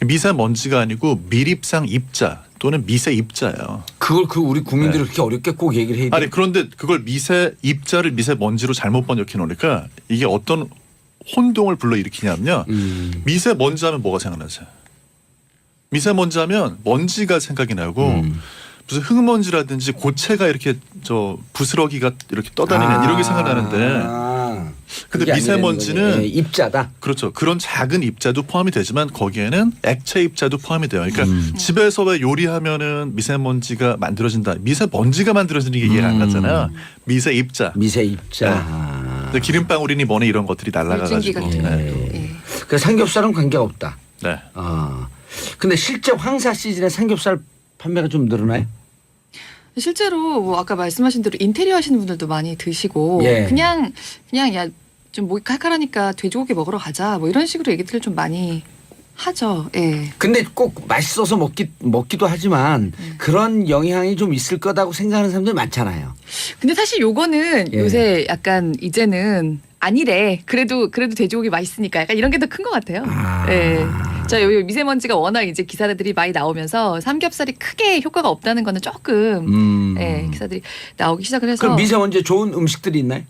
미세먼지가 아니고 밀입상 입자 또는 미세 입자예요. 그걸 우리 국민들이 그렇게 어렵게 꼭 얘기를 해야 돼. 아니 그런데 그걸 미세 입자를 미세먼지로 잘못 번역해 놓으니까 이게 어떤 혼동을 불러일으키냐면요. 미세먼지 하면 뭐가 생각나세요? 미세먼지 하면 먼지가 생각이 나고 무슨 흙먼지라든지 고체가 이렇게 부스러기가 이렇게 떠다니는 이런 게 생각나는데 근데 그게 미세먼지는 아니라는 거지. 예, 입자다. 그렇죠. 그런 작은 입자도 포함이 되지만 거기에는 액체 입자도 포함이 돼요. 그러니까 집에서 왜 요리하면은 미세먼지가 만들어진다. 미세먼지가 만들어지는 게 이해가 안 가잖아요. 미세 입자. 미세 입자. 근데 기름방울이니 뭐니 이런 것들이 물질기 날아가가지고. 같은 네. 것도. 예. 그 삼겹살은 관계가 없다. 네. 근데 실제 황사 시즌에 삼겹살 판매가 좀 늘어나요? 실제로 뭐 아까 말씀하신 대로 인테리어 하시는 분들도 많이 드시고 예. 그냥 야 좀 목이 칼칼하니까 돼지고기 먹으러 가자 뭐 이런 식으로 얘기들을 좀 많이 하죠. 예. 근데 꼭 맛있어서 먹기도 하지만 그런 영향이 좀 있을 거다고 생각하는 사람들이 많잖아요. 근데 사실 요거는 예. 요새 약간 이제는 아니래. 그래도 돼지고기 맛있으니까 약간 이런 게 더 큰 것 같아요. 아. 예. 저 요 미세먼지가 워낙 이제 기사들이 많이 나오면서 삼겹살이 크게 효과가 없다는 거는 조금 예, 기사들이 나오기 시작을 해서. 그럼 미세먼지 좋은 음식들이 있나요?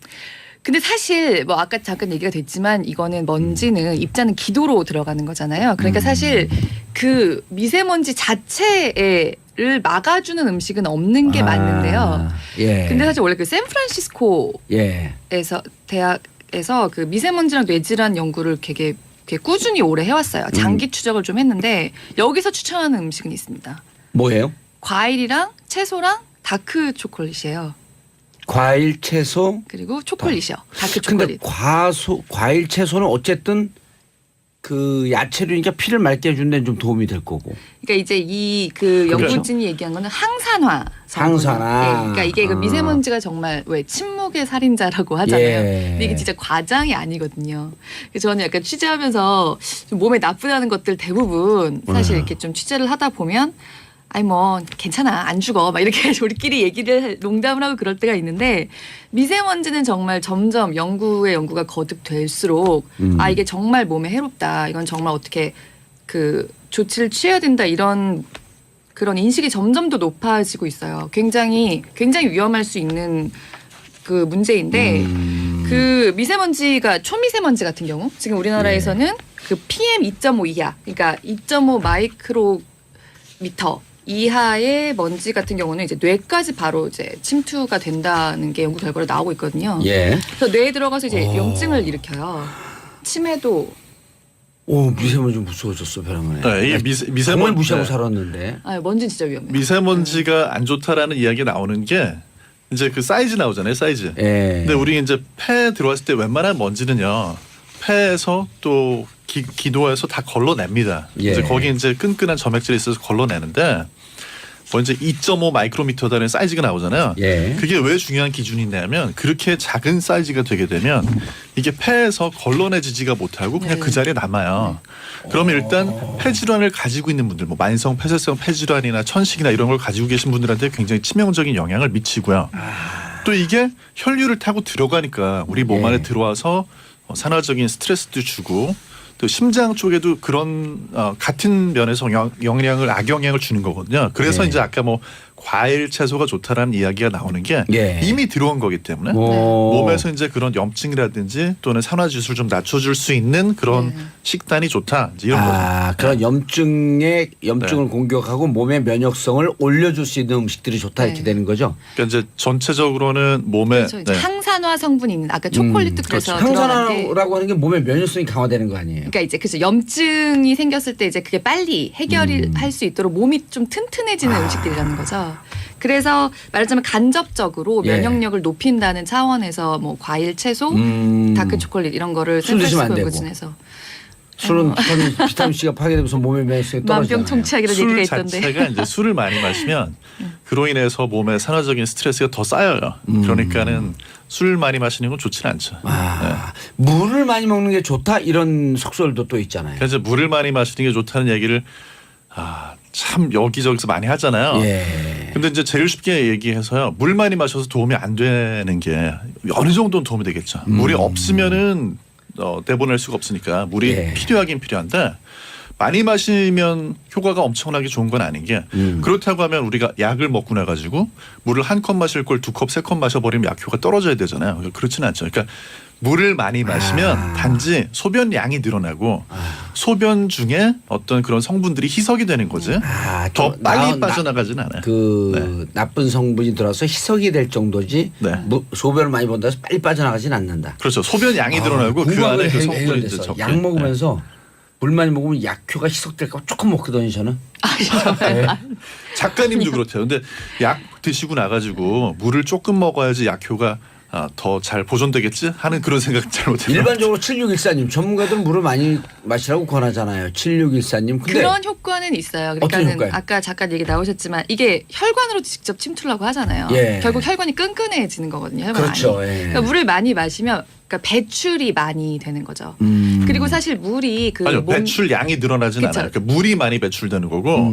근데 사실 뭐 아까 잠깐 얘기가 됐지만 이거는 먼지는 입자는 기도로 들어가는 거잖아요. 그러니까 사실 그 미세먼지 자체를 막아주는 음식은 없는 게 맞는데요. 예. 근데 사실 원래 그 샌프란시스코에서 예. 대학에서 그 미세먼지랑 뇌질환 연구를 되게 꾸준히 오래 해왔어요. 장기 추적을 좀 했는데 여기서 추천하는 음식은 있습니다. 뭐예요? 과일이랑 채소랑 다크 초콜릿이에요. 과일, 채소. 그리고 초콜릿이요. 다크 근데 초콜릿. 과일, 채소는 어쨌든 그 야채류니까 피를 맑게 해주는 데는 좀 도움이 될 거고. 그러니까 이제 이 그 그렇죠. 연구진이 얘기한 거는 항산화. 항산화. 예, 그러니까 이게 그 아. 미세먼지가 정말 왜 침묵의 살인자라고 하잖아요. 예. 근데 이게 진짜 과장이 아니거든요. 그래서 저는 약간 취재하면서 좀 몸에 나쁘다는 것들 대부분 사실 이렇게 좀 취재를 하다 보면 아니 뭐 괜찮아 안 죽어 막 이렇게 우리끼리 얘기를 농담을 하고 그럴 때가 있는데 미세먼지는 정말 점점 연구가 거듭될수록 아 이게 정말 몸에 해롭다 이건 정말 어떻게 그 조치를 취해야 된다 이런 그런 인식이 점점 더 높아지고 있어요. 굉장히 위험할 수 있는 그 문제인데 그 미세먼지가 초미세먼지 같은 경우 지금 우리나라에서는 그 PM 2.5 이하 그러니까 2.5 마이크로미터 이하의 먼지 같은 경우는 이제 뇌까지 바로 이제 침투가 된다는 게 연구 결과로 나오고 있거든요. 예. 그래서 뇌에 들어가서 이제 염증을 일으켜요. 치매도. 오 미세먼지 무서워졌어 벼랑은에. 네, 이게 정말 미세먼지 무시하고 살았는데. 아 먼지는 진짜 위험해요. 미세먼지가 안 좋다라는 이야기가 나오는 게 이제 그 사이즈 나오잖아요, 사이즈. 예. 근데 우리 이제 폐에 들어왔을 때 웬만한 먼지는요, 폐에서 또 기도에서 다 걸러냅니다. 예. 이제 거기 이제 끈끈한 점액질이 있어서 걸러내는데, 먼저 2.5 마이크로미터라는 사이즈가 나오잖아요. 예. 그게 왜 중요한 기준이냐면 그렇게 작은 사이즈가 되게 되면 이게 폐에서 걸러내지지가 못하고 그냥 그 자리에 남아요. 그러면 일단 폐질환을 가지고 있는 분들, 뭐 만성 폐쇄성 폐질환이나 천식이나 이런 걸 가지고 계신 분들한테 굉장히 치명적인 영향을 미치고요. 또 이게 혈류를 타고 들어가니까 우리 몸 안에 들어와서 산화적인 스트레스도 주고 또 심장 쪽에도 그런 같은 면에서 악영향을 주는 거거든요. 그래서 예. 이제 아까 뭐 과일 채소가 좋다라는 이야기가 나오는 게 예. 이미 들어온 거기 때문에 몸에서 이제 그런 염증이라든지 또는 산화지수를 좀 낮춰줄 수 있는 그런 식단이 좋다 이제 이런 거죠. 그런 염증을 공격하고 몸의 면역성을 올려줄 수 있는 음식들이 좋다 이렇게 네. 되는 거죠. 그러니까 이제 전체적으로는 몸에 그래서 이제 항산화 성분이 있는 아까 초콜릿도 그래서 들어간 게 항산화라고 하는 게 몸의 면역성이 강화되는 거 아니에요? 그러니까 이제 그래서 염증이 생겼을 때 이제 그게 빨리 해결을 할 수 있도록 몸이 좀 튼튼해지는 음식들이라는 거죠. 그래서 말하자면 간접적으로 예. 면역력을 높인다는 차원에서 뭐 과일, 채소, 다크 초콜릿 이런 거를 술 드시면 안 되고. 연구진에서 술은 비타민 C가 파괴되면서 몸의 면역성이 떨어지잖아요. 만병통치약이라는 술 얘기가 있던데. 자체가 이제 술을 많이 마시면 그로 인해서 몸에 산화적인 스트레스가 더 쌓여요. 그러니까는 술 많이 마시는 건 좋지는 않죠. 물을 많이 먹는 게 좋다 이런 속설도 또 있잖아요. 그래서 물을 많이 마시는 게 좋다는 얘기를 참 여기저기서 많이 하잖아요. 예. 근데 이제 제일 쉽게 얘기해서요. 물 많이 마셔서 도움이 안 되는 게 어느 정도는 도움이 되겠죠. 물이 없으면은 내보낼 수가 없으니까 물이 예. 필요하긴 필요한데 많이 마시면 효과가 엄청나게 좋은 건 아닌 게 그렇다고 하면 우리가 약을 먹고 나가지고 물을 한 컵 마실 걸 2컵, 3컵 마셔버리면 약효가 떨어져야 되잖아요. 그렇지는 않죠. 그러니까 물을 많이 마시면 단지 소변 양이 늘어나고 소변 중에 어떤 그런 성분들이 희석이 되는 거지. 더 빨리 빠져나가진 않아요. 나쁜 성분이 들어서 희석이 될 정도지 네. 소변을 많이 본다고 해서 빨리 빠져나가진 않는다. 그렇죠. 소변 양이 늘어나고 그 안에 그 성분이 이제 적게. 약 먹으면서 물 많이 먹으면 약효가 희석될까 봐 조금 먹거든요 저는. 네. 작가님도 그렇대요. 근데 약 드시고 나가지고 물을 조금 먹어야지 약효가 더 잘 보존되겠지 하는 그런 생각 잘못해요. 일반적으로 7614님 전문가들은 물을 많이 마시라고 권하잖아요. 7614님. 근데 그런 효과는 있어요. 어떤 그러니까는 효과요? 아까 잠깐 얘기 나오셨지만 이게 혈관으로 직접 침투하고 하잖아요. 예. 결국 혈관이 끈끈해지는 거거든요. 혈관 그렇죠. 안이. 예. 그러니까 물을 많이 마시면 그러니까 배출이 많이 되는 거죠. 그리고 사실 물이 그 아니요, 몸 배출 양이 늘어나진 그쵸. 않아요. 그러니까 물이 많이 배출되는 거고,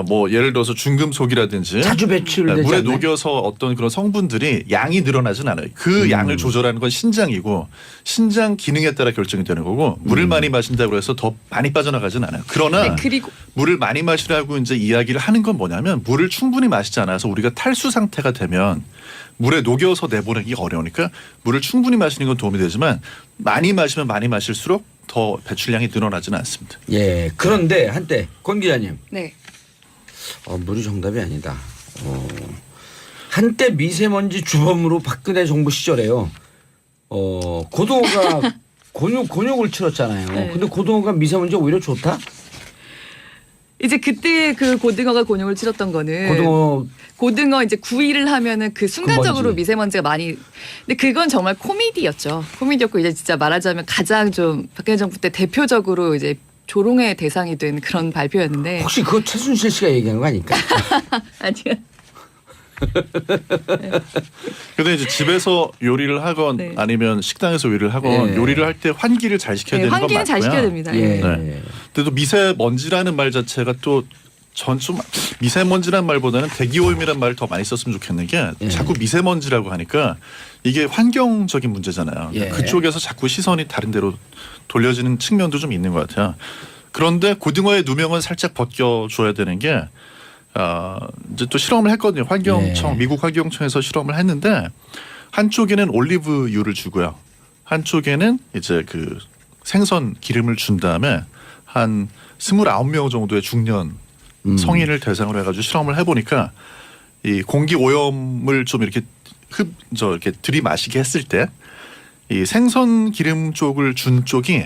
뭐 예를 들어서 중금속이라든지 자주 배출되지 물에 않나요? 녹여서 어떤 그런 성분들이 양이 늘어나진 않아요. 그 양을 조절하는 건 신장이고 신장 기능에 따라 결정이 되는 거고 물을 많이 마신다고 해서 더 많이 빠져나가진 않아요. 그러나 네, 그리고 물을 많이 마시라고 이제 이야기를 하는 건 뭐냐면 물을 충분히 마시지 않아서 우리가 탈수 상태가 되면 물에 녹여서 내보내기 어려우니까 물을 충분히 마시는 건 도움이 되지만 많이 마시면 많이 마실수록 더 배출량이 늘어나지는 않습니다. 예. 그런데 한때 권 기자님. 네. 물이 정답이 아니다. 한때 미세먼지 주범으로 박근혜 정부 시절에요. 고등어가 곤욕을 치렀잖아요. 네. 근데 고등어가 미세먼지가 오히려 좋다? 이제 그때 그 고등어가 곤욕을 치렀던 거는 고등어 이제 구이를 하면은 그 순간적으로 먼지. 미세먼지가 많이 근데 그건 정말 코미디였죠. 코미디였고 이제 진짜 말하자면 가장 좀 박근혜 정부 때 대표적으로 이제 조롱의 대상이 된 그런 발표였는데 혹시 그거 최순실 씨가 얘기한 거 아닐까? 아니요. 근데 이제 집에서 요리를 하건 네. 아니면 식당에서 요리를 하건 예. 요리를 할 때 환기를 잘 시켜야 네, 되는 건 환기는 맞고요. 잘 시켜야 됩니다. 예. 예. 네. 근데 또 미세먼지라는 말 자체가 또 전 좀 미세먼지란 말보다는 대기오염이란 말을 더 많이 썼으면 좋겠는 게 예. 자꾸 미세먼지라고 하니까 이게 환경적인 문제잖아요. 예. 그쪽에서 자꾸 시선이 다른 데로 돌려지는 측면도 좀 있는 것 같아요. 그런데 고등어의 누명은 살짝 벗겨줘야 되는 게 이제 또 실험을 했거든요. 환경청 예. 미국 환경청에서 실험을 했는데 한쪽에는 올리브유를 주고요. 한쪽에는 이제 그 생선 기름을 준 다음에 한 29명 정도의 중년 성인을 대상으로 해가지고 실험을 해보니까 이 공기 오염을 좀 이렇게 이렇게 들이마시게 했을 때 이 생선 기름 쪽을 준 쪽이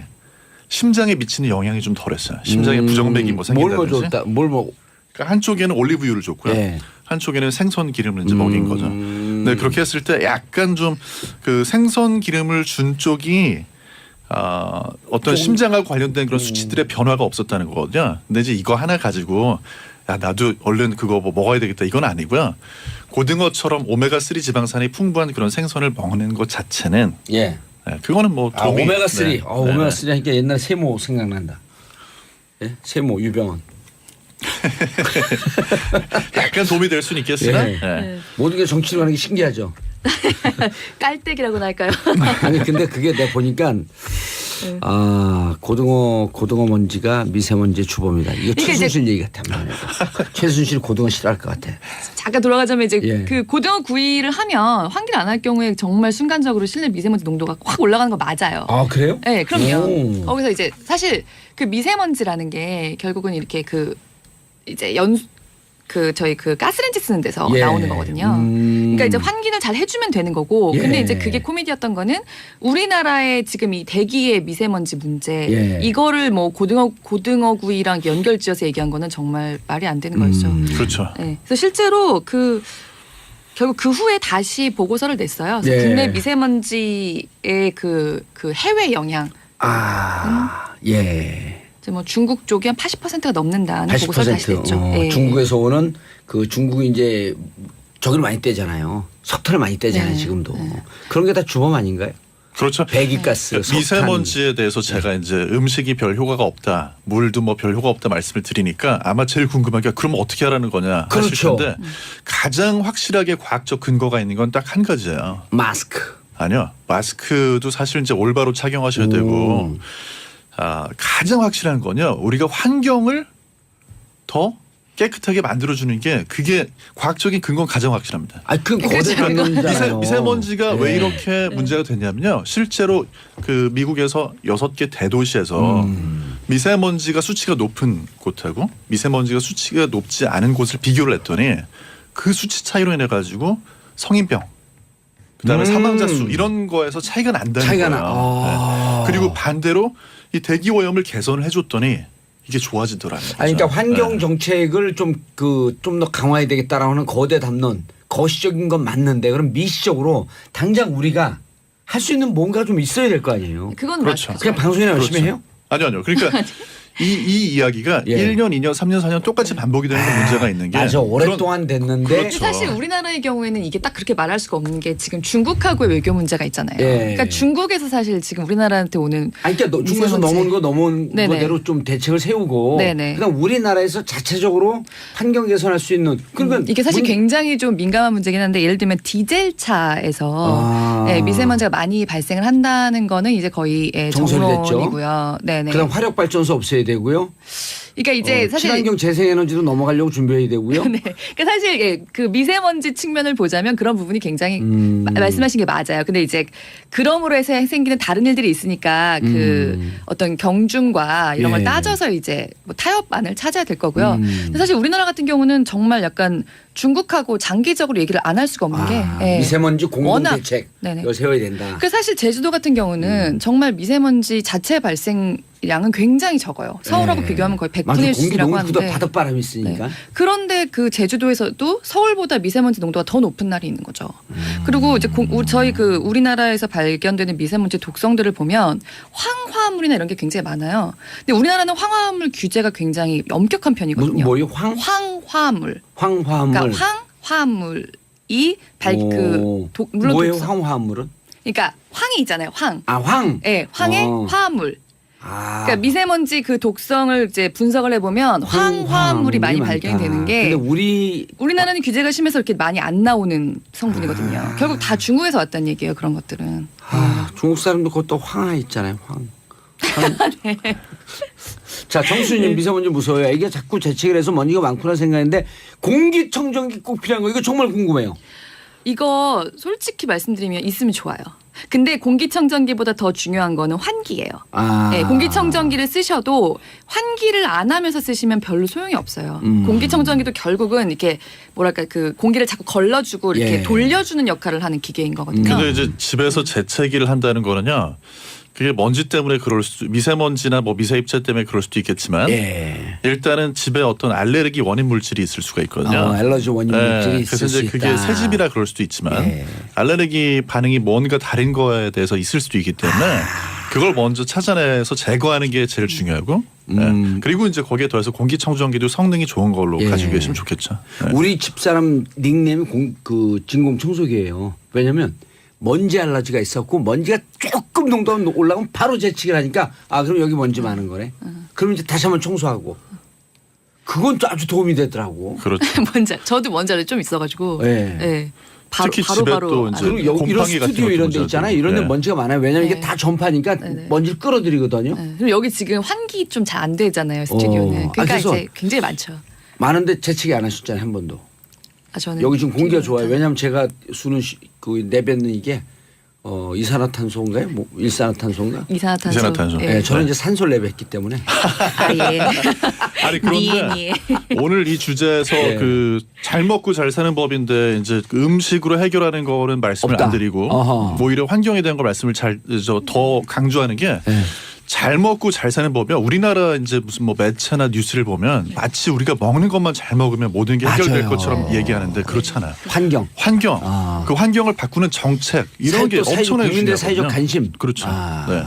심장에 미치는 영향이 좀 덜했어요. 심장에 부정맥이 뭐 생긴다든지. 그러니까 한쪽에는 올리브유를 줬고요. 예. 한쪽에는 생선 기름을 이제 먹인 거죠. 네, 그렇게 했을 때 약간 좀 그 생선 기름을 준 쪽이 어떤 심장하고 관련된 그런 수치들의 변화가 없었다는 거거든요. 근데 이제 이거 하나 가지고 야 나도 얼른 그거 뭐 먹어야 되겠다 이건 아니고요. 고등어처럼 오메가3 지방산이 풍부한 그런 생선을 먹는 것 자체는 예. 네, 그거는 뭐 도움이 오메가3. 네. 오메가3 하니까 옛날 세모 생각난다. 예? 세모 유병헌. 약간 도움이 될 수는 있겠으나 예. 네. 모든 게 정치로 가는 게 신기하죠. 깔때기라고나 할까요? 아니 근데 그게 내가 보니까 고등어 먼지가 미세먼지의 주범이다. 이거 이게 최순실 얘기 같아. 최순실 고등어 싫어할 것 같아. 잠깐 돌아가자면 이제 예. 그 고등어 구이를 하면 환기를 안 할 경우에 정말 순간적으로 실내 미세먼지 농도가 확 올라가는 거 맞아요. 아 그래요? 네, 그럼요. 오. 거기서 이제 사실 그 미세먼지라는 게 결국은 이렇게 그 이제 저희 그 가스렌지 쓰는 데서 예. 나오는 거거든요. 그러니까 이제 환기를 잘 해주면 되는 거고. 예. 근데 이제 그게 코미디였던 거는 우리나라의 지금 이 대기의 미세먼지 문제 예. 이거를 뭐 고등어 구이랑 연결지어서 얘기한 거는 정말 말이 안 되는 거였죠. 그렇죠. 네. 그래서 실제로 결국 그 후에 다시 보고서를 냈어요. 그래서 예. 국내 미세먼지의 그 해외 영향. 예. 이제 뭐 중국 쪽이 한 80%가 넘는다는 보고서를 다시 냈죠. 예. 중국에서 오는 그 중국이 이제 저기를 많이 떼잖아요. 석탄을 많이 떼잖아요. 네. 지금도. 그런 게 다 주범 아닌가요? 그렇죠. 배기가스, 석탄. 미세먼지에 대해서 제가 이제 음식이 별 효과가 없다, 물도 뭐 별 효과 없다 말씀을 드리니까 아마 제일 궁금한 게 그럼 어떻게 하라는 거냐 하실 그렇죠. 텐데 가장 확실하게 과학적 근거가 있는 건 딱 한 가지예요. 마스크. 아니요, 마스크도 사실 이제 올바로 착용하셔야 되고 가장 확실한 건요, 우리가 환경을 더 깨끗하게 만들어주는 게 그게 과학적인 근거는 가장 확실합니다. 그 거대 담론이잖아요. 미세먼지가 왜 네. 이렇게 문제가 됐냐면요. 실제로 그 미국에서 6개 대도시에서 미세먼지가 수치가 높은 곳하고 미세먼지가 수치가 높지 않은 곳을 비교를 했더니 그 수치 차이로 인해 가지고 성인병, 그다음에 사망자 수 이런 거에서 차이가 난다는 차이가 거예요. 네. 그리고 반대로 이 대기 오염을 개선을 해줬더니 이게 좋아지더라는 거죠. 그러니까 환경 네. 정책을 좀 더 강화해야 되겠다라는 거대 담론. 거시적인 건 맞는데 그럼 미시적으로 당장 우리가 할 수 있는 뭔가 좀 있어야 될 거 아니에요. 그건 그렇죠. 맞죠. 그냥 방송이나 열심히 그렇죠. 해요? 아니요. 그러니까 이 이야기가 예. 1년, 2년, 3년, 4년 똑같이 반복이 되는 게 문제가 있는 게 맞아. 오랫동안 됐는데 그렇죠. 사실 우리나라의 경우에는 이게 딱 그렇게 말할 수가 없는 게 지금 중국하고의 외교 문제가 있잖아요. 예. 그러니까 중국에서 사실 지금 우리나라한테 오는 아니 그러니까 중국에서 미세먼지. 넘은 거 넘은 네네. 거대로 좀 대책을 세우고 네네. 그다음 우리나라에서 자체적으로 환경 개선할 수 있는 그러니까 이게 사실 굉장히 좀 민감한 문제긴 한데 예를 들면 디젤 차에서 아. 예, 미세먼지가 많이 발생을 한다는 거는 이제 거의 예, 정설이 됐죠. 정론이고요. 네네. 그다음 화력 발전소 없애야 되고요. 그러니까 이제 사실 친환경 재생에너지로 넘어가려고 준비해야 되고요. 네. 그러니까 사실 예, 그 미세먼지 측면을 보자면 그런 부분이 굉장히 말씀하신 게 맞아요. 근데 이제 그럼으로 해서 생기는 다른 일들이 있으니까 그 어떤 경중과 이런 예. 걸 따져서 이제 뭐 타협안을 찾아야 될 거고요. 근데 사실 우리나라 같은 경우는 정말 약간 중국하고 장기적으로 얘기를 안 할 수가 없는 게 예. 미세먼지 공동 워낙- 대책 네네. 이거 세워야 된다. 그 사실 제주도 같은 경우는 정말 미세먼지 자체 발생량은 굉장히 적어요. 서울하고 네. 비교하면 거의 맞아, 100분의 공기 1이라고 너무 하는데. 크다 바닷바람이 있으니까. 그런데 그 제주도에서도 서울보다 미세먼지 농도가 더 높은 날이 있는 거죠. 그리고 이제 저희 그 우리나라에서 발견되는 미세먼지 독성들을 보면 황화물이나 이런 게 굉장히 많아요. 근데 우리나라는 황화물 규제가 굉장히 엄격한 편이거든요. 뭐요? 황화물. 황화물. 그러니까 황화물이 물론 뭐예요? 독성. 황화물은? 그러니까 황이 있잖아요. 황. 아 황. 네, 황의 화합물. 아. 그러니까 미세먼지 그 독성을 이제 분석을 해보면 황화물이 많이 많다. 발견이 되는 게 근데 우리나라는 규제가 심해서 이렇게 많이 안 나오는 성분이거든요. 결국 다 중국에서 왔다는 얘기예요. 그런 것들은. 중국 사람도 그것도 황화 있잖아요. 황. 네. 자, 정수님 미세먼지 무서워요. 이게 자꾸 재채기를 해서 먼지가 많구나 생각했는데 공기청정기 꼭 필요한 거 이거 정말 궁금해요. 이거 솔직히 말씀드리면 있으면 좋아요. 근데 공기청정기보다 더 중요한 거는 환기예요. 아. 네, 공기청정기를 쓰셔도 환기를 안 하면서 쓰시면 별로 소용이 없어요. 공기청정기도 결국은 이렇게 뭐랄까 그 공기를 자꾸 걸러주고 이렇게 예. 돌려주는 역할을 하는 기계인 거거든요. 근데 이제 집에서 재채기를 한다는 거는요. 그게 먼지 때문에 그럴 수 미세먼지나 뭐 미세입자 때문에 그럴 수도 있겠지만 예. 일단은 집에 어떤 알레르기 원인 물질이 있을 수가 있거든요. 알러지 원인 물질이 있을 그래서 수 이제 그게 있다. 새집이라 그럴 수도 있지만 예. 알레르기 반응이 뭔가 다른 거에 대해서 있을 수도 있기 때문에 그걸 먼저 찾아내서 제거하는 게 제일 중요하고 예. 그리고 이제 거기에 더해서 공기청정기도 성능이 좋은 걸로 예. 가지고 계시면 좋겠죠. 예. 우리 집사람 닉네임이 진공청소기예요. 왜냐면 먼지 알러지가 있었고 먼지가 조금 농도 올라가면 바로 재채기를 하니까 아 그럼 여기 먼지 많은 거네. 그럼 이제 다시 한번 청소하고. 그건 또 아주 도움이 되더라고. 그렇죠. 저도 먼지알이 좀 있어가지고. 예. 네. 바로 특히 바로 집에 바로 또 이제 그리고 여기 이런 곰팡이 같은 스튜디오 것도 이런 데 문제가 있잖아요. 되고. 이런 데 네. 먼지가 많아요. 왜냐면 이게 네. 다 전파니까 네네. 먼지를 끌어들이거든요. 네. 그리고 여기 지금 환기 좀 잘 안 되잖아요. 스튜디오는. 그러니까 그래서 이제 굉장히 많죠. 많은데 재채기 안 하셨잖아요. 한 번도. 저는 여기 지금 공기가 피부가 좋아요. 왜냐하면 제가 수는 그 내뱉는 이게 이산화탄소인가요? 뭐 일산화탄소인가? 이산화탄소. 이산화탄소. 예. 네, 저는 이제 산소를 내뱉기 때문에 아 예. 아니 그런데 니. 오늘 이 주제에서 예. 그 잘 먹고 잘 사는 법인데 이제 그 음식으로 해결하는 거는 말씀을 없다. 안 드리고 어허. 오히려 환경에 대한 거 말씀을 더 강조하는 게 잘 먹고 잘 사는 법이야. 우리나라 이제 무슨 뭐 매체나 뉴스를 보면 마치 우리가 먹는 것만 잘 먹으면 모든 게 해결될 맞아요. 것처럼 얘기하는데 그렇잖아요. 환경. 환경, 아. 그 환경을 바꾸는 정책 이런 게 사회적, 엄청나게 국민들의 중요하거든요. 사회적 관심. 그렇죠. 아. 네.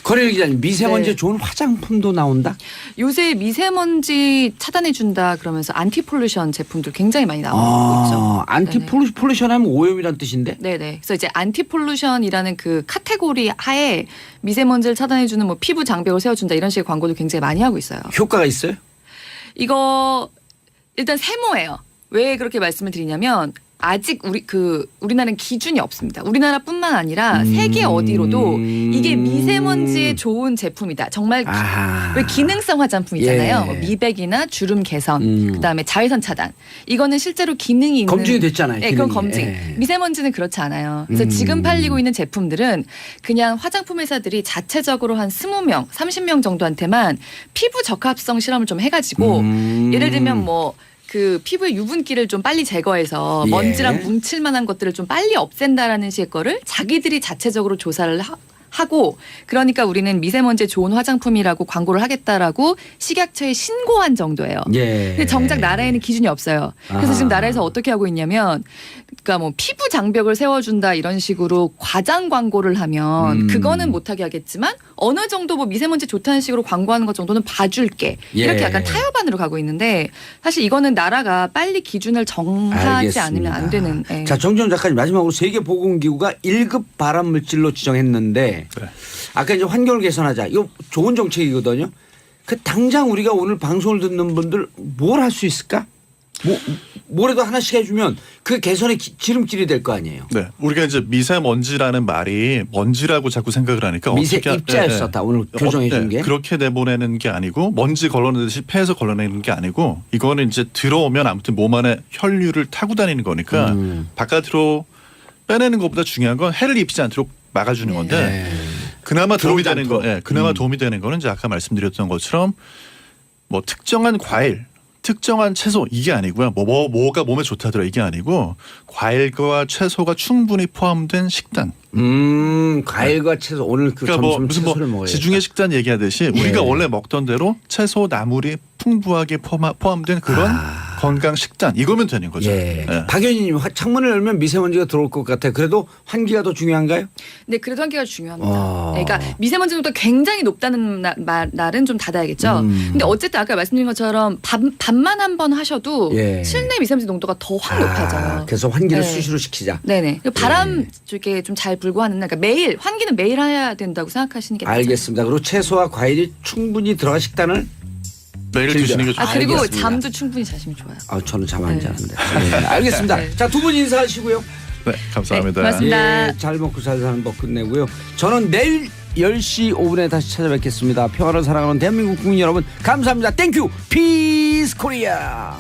거래 기자님 미세먼지에 네. 좋은 화장품도 나온다. 요새 미세먼지 차단해 준다 그러면서 안티폴루션 제품들 굉장히 많이 나오고 있죠. 안티폴루션 하면 오염이란 뜻인데. 네네. 그래서 이제 안티폴루션이라는 그 카테고리 하에 미세먼지를 차단해주는 뭐 피부 장벽을 세워준다 이런 식의 광고도 굉장히 많이 하고 있어요. 효과가 있어요? 이거 일단 세모예요. 왜 그렇게 말씀을 드리냐면 아직 우리나라는 기준이 없습니다. 우리나라뿐만 아니라 세계 어디로도 이게 미세먼지에 좋은 제품이다. 정말 아하. 왜 기능성 화장품이잖아요. 예. 뭐 미백이나 주름 개선, 그다음에 자외선 차단. 이거는 실제로 기능이 있는 검증이 됐잖아요, 네, 그건 기능이. 검증. 예. 미세먼지는 그렇지 않아요. 그래서 지금 팔리고 있는 제품들은 그냥 화장품 회사들이 자체적으로 한 20명, 30명 정도한테만 피부 적합성 실험을 좀 해가지고 예를 들면 뭐 그 피부의 유분기를 좀 빨리 제거해서 예. 먼지랑 뭉칠 만한 것들을 좀 빨리 없앤다라는 식의 거를 자기들이 자체적으로 조사를 하고 그러니까 우리는 미세먼지에 좋은 화장품이라고 광고를 하겠다라고 식약처에 신고한 정도예요. 예. 근데 정작 나라에는 기준이 없어요. 그래서 지금 나라에서 어떻게 하고 있냐면 그러니까 뭐 피부 장벽을 세워준다 이런 식으로 과장 광고를 하면 그거는 못하게 하겠지만 어느 정도 뭐 미세먼지 좋다는 식으로 광고하는 것 정도는 봐줄게. 이렇게 예. 약간 타협안으로 가고 있는데 사실 이거는 나라가 빨리 기준을 정하지 않으면 안 되는. 예. 자, 정지훈 작가님 마지막으로 세계보건기구가 1급 발암물질로 지정했는데 그래. 아까 이제 환경을 개선하자. 이거 좋은 정책이거든요. 그 당장 우리가 오늘 방송을 듣는 분들 뭘 할 수 있을까? 뭐라도 하나씩 해주면 그 개선의 지름길이 될 거 아니에요. 네, 우리가 이제 미세먼지라는 말이 먼지라고 자꾸 생각을 하니까 미세 어떻게 입자를 썼다. 오늘 교정해 준 게. 그렇게 내보내는 게 아니고 먼지 걸러내듯이 폐에서 걸러내는 게 아니고 이거는 이제 들어오면 아무튼 몸 안에 혈류를 타고 다니는 거니까 바깥으로 빼내는 것보다 중요한 건 해를 입히지 않도록 막아주는 건데 네. 그나마 도움이 들어오지 되는 거, 않도록. 그나마 도움이 되는 거는 이제 아까 말씀드렸던 것처럼 뭐 특정한 과일, 특정한 채소 이게 아니고요. 뭐가 몸에 좋다더라 이게 아니고 과일과 채소가 충분히 포함된 식단. 과일과 채소 오늘 그 그러니까 점심 무슨 채소를 먹어야 지중해 식단 얘기하듯이 우리가 원래 먹던 대로 채소, 나물이 풍부하게 포함된 그런 건강 식단 이거면 되는 거죠. 예. 예. 박 의원님 창문을 열면 미세먼지가 들어올 것 같아요. 그래도 환기가 더 중요한가요? 네, 그래도 한계가 중요합니다. 그러니까 미세먼지 농도가 굉장히 높다는 날은 좀 닫아야겠죠. 근데 어쨌든 아까 말씀드린 것처럼 밤만 한 번 하셔도 예. 실내 미세먼지 농도가 더 확 높아져요. 그래서 환기를 네. 수시로 시키자. 네네. 바람 쪽에 좀 잘 불고 하는 날, 그러니까 매일 환기는 매일 해야 된다고 생각하시는 게 맞아요. 알겠습니다. 그리고 채소와 과일이 충분히 들어간 식단을 매일 드시는 게 좋죠. 그리고 알겠습니다. 잠도 충분히 자시면 좋아요. 저는 잠 안 네. 자는데. 네, 알겠습니다. 네. 자, 두 분 인사하시고요. 네, 감사합니다. 네, 고맙습니다. 예, 잘 먹고 잘 사는 법 끝내고요. 저는 내일 10시 5분에 다시 찾아뵙겠습니다. 평화를 사랑하는 대한민국 국민 여러분 감사합니다. 땡큐 피스 코리아.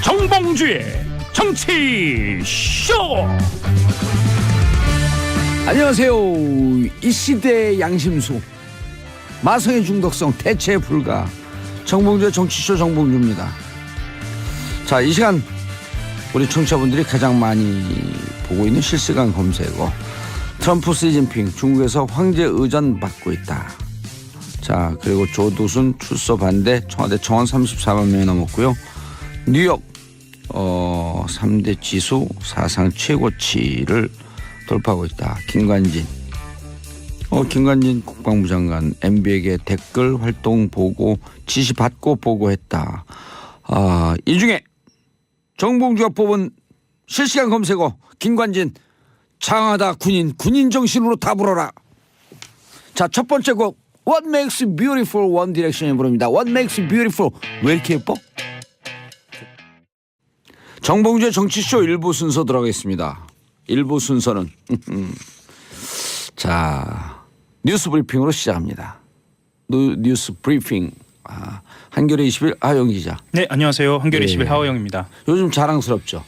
정봉주의 정치 쇼. 안녕하세요. 이 시대의 양심수 마성의 중독성 대체 불가 정봉주의 정치쇼 정봉주입니다. 자, 이 시간 우리 청취자분들이 가장 많이 보고 있는 실시간 검색어 트럼프 시진핑 중국에서 황제 의전 받고 있다. 자, 그리고 조두순 출소 반대 청와대 청원 34만 명이 넘었고요. 뉴욕 3대 지수 사상 최고치를 돌파하고 있다. 김관진 국방부 장관 MB에게 댓글 활동 보고 지시 받고 보고했다. 이 중에 정봉주가 뽑은 실시간 검색어 김관진 장하다 군인 정신으로 다 불어라. 자, 첫 번째 곡 What Makes You Beautiful One Direction이 부릅니다. What Makes You Beautiful 왜 이렇게 예뻐? 정봉주의 정치쇼 1부 순서 들어가겠습니다. 1부 순서는 자, 뉴스 브리핑으로 시작합니다. 뉴스 브리핑. 한겨레 20일 하영 기자. 네, 안녕하세요. 한겨레 21 하호영입니다. 요즘 자랑스럽죠.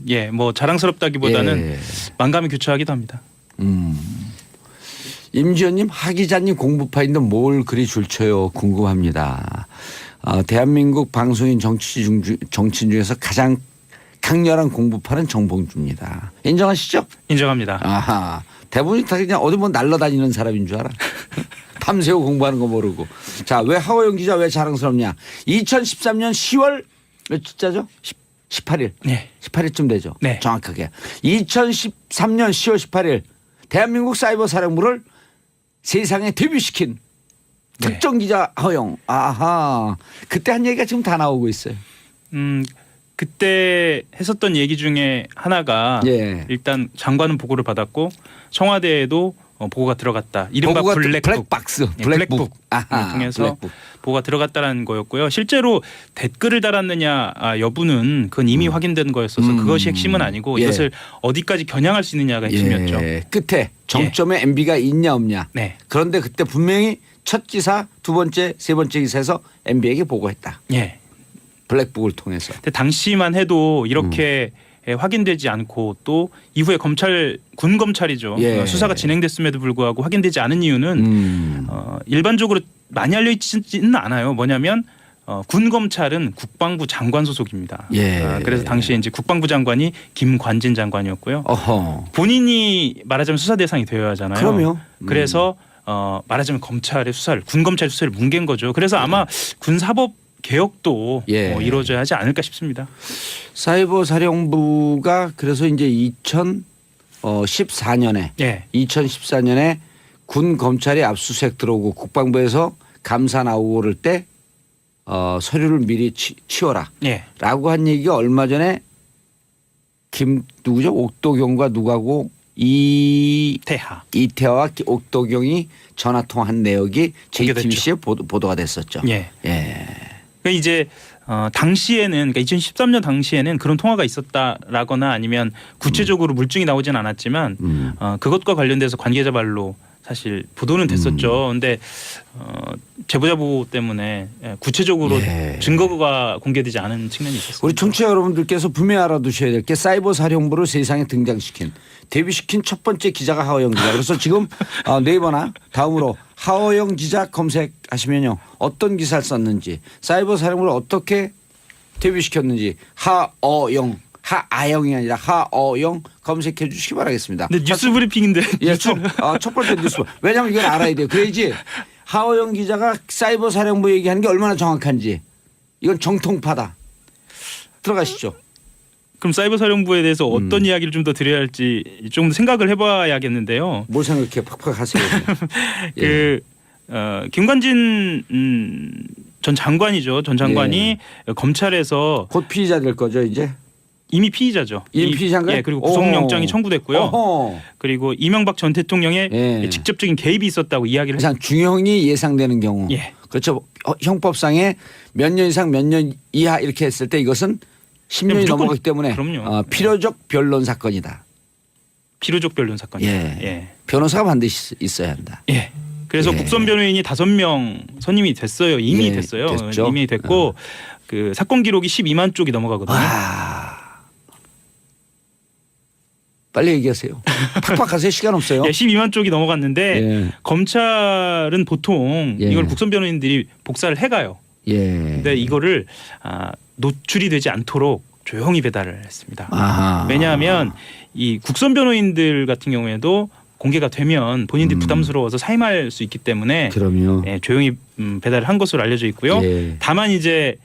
예, 뭐 자랑스럽다기보다는 예. 만감이 교차하기도 합니다. 임지연님, 하 기자님 공부파인데 뭘 그리 줄쳐요? 궁금합니다. 대한민국 방송인 정치인 중에서 가장 강렬한 공부파는 정봉주입니다. 인정하시죠? 인정합니다. 아하. 대부분이 다 그냥 어디 뭐 날라다니는 사람인 줄 알아. 밤새고 공부하는 거 모르고. 자, 왜 하호영 기자 왜 자랑스럽냐? 2013년 10월 몇자죠? 18일. 네. 18일쯤 되죠. 네. 정확하게. 2013년 10월 18일 대한민국 사이버 사령부를 세상에 데뷔시킨 네. 특정 기자 하호영. 아하. 그때 한 얘기가 지금 다 나오고 있어요. 그때 했었던 얘기 중에 하나가 예. 일단 장관은 보고를 받았고 청와대에도 보고가 들어갔다. 이른바 보고가 블랙북. 블랙박스. 예, 블랙북. 통해서 블랙북. 보고가 들어갔다라는 거였고요. 실제로 댓글을 달았느냐 여부는 그건 이미 확인된 거였어서 그것이 핵심은 아니고 예. 이것을 어디까지 겨냥할 수 있느냐가 핵심이었죠. 예. 끝에 정점에 MB가 있냐 없냐. 네. 그런데 그때 분명히 첫 기사, 두 번째, 세 번째 기사에서 MB에게 보고했다. 예. 블랙북을 통해서. 근데 당시만 해도 이렇게 확인되지 않고 또 이후에 군 검찰이죠. 예. 수사가 진행됐음에도 불구하고 확인되지 않은 이유는 일반적으로 많이 알려 있지는 않아요. 뭐냐면 군 검찰은 국방부 장관 소속입니다. 예. 그래서 당시에 이제 국방부 장관이 김관진 장관이었고요. 어허. 본인이 말하자면 수사 대상이 되어야 하잖아요. 그럼요. 그래서 말하자면 군 검찰 수사를 뭉갠 거죠. 그래서 아마 군사법 개혁도 예. 이루어져야 하지 않을까 싶습니다. 사이버 사령부가 그래서 이제 2014년에 예. 2014년에 군 검찰이 압수수색 들어오고 국방부에서 감사 나오고 그럴 때 서류를 미리 치워라. 예. 라고 한 얘기가 얼마 전에 누구죠? 옥도경과 누구하고 이태화와 옥도경이 전화통화한 내역이 JTBC에 보도가 됐었죠. 예. 예. 그러니까 이제 당시에는 그러니까 2013년 당시에는 그런 통화가 있었다라거나 아니면 구체적으로 물증이 나오진 않았지만 그것과 관련돼서 관계자 말로 사실 보도는 됐었죠. 근데 제보자 보호 때문에 구체적으로 예. 증거가 공개되지 않은 측면이 있었습니다. 우리 청취자 여러분들께서 분명히 알아두셔야 될 게 사이버 사령부를 세상에 등장시킨 데뷔시킨 첫 번째 기자가 하호영 기자. 그래서 지금 네이버나 다음으로 하호영 기자 검색하시면요. 어떤 기사를 썼는지 사이버 사령부를 어떻게 데뷔시켰는지 하아영이 아니라 하어영 검색해 주시기 바라겠습니다. 근데 뉴스 브리핑인데. 예, 첫 번째 뉴스. 왜냐하면 이걸 알아야 돼요. 그래야지 하호영 기자가 사이버 사령부 얘기하는 게 얼마나 정확한지. 이건 정통파다. 들어가시죠. 그럼 사이버 사령부에 대해서 어떤 이야기를 좀 더 드려야 할지 좀 생각을 해봐야겠는데요. 뭘 생각해 팍팍 하세요. 예. 김관진 전 장관이죠. 전 장관이 검찰에서 곧 피의자 될 거죠 이제. 이미 피의자죠. 이미 피의자인가요? 예, 그리고 구속영장이 청구됐고요. 어허. 그리고 이명박 전 대통령의 예. 직접적인 개입이 있었다고 이야기를 가장 중형이 예상되는 경우. 예. 그렇죠. 형법상에 몇 년 이상 몇 년 이하 이렇게 했을 때 이것은 10년이 무조건 넘어가기 때문에 그럼요. 필요적 변론 사건이다. 필요적 변론 사건이죠. 예. 예. 변호사가 반드시 있어야 한다. 예. 그래서 예. 국선 변호인이 5명 선임이 됐어요. 이미 예, 됐어요. 됐죠. 이미 됐고 그 사건 기록이 12만 쪽이 넘어가거든요. 빨리 얘기하세요. 팍팍하세요. 시간 없어요. 예, 12만 쪽이 넘어갔는데 예. 검찰은 보통 예. 이걸 국선 변호인들이 복사를 해가요. 예. 근데 이거를 노출이 되지 않도록 조용히 배달을 했습니다. 아하. 왜냐하면 이 국선 변호인들 같은 경우에도 공개가 되면 본인들이 부담스러워서 사임할 수 있기 때문에 그럼요. 예, 조용히 배달을 한 것으로 알려져 있고요. 예. 다만 이제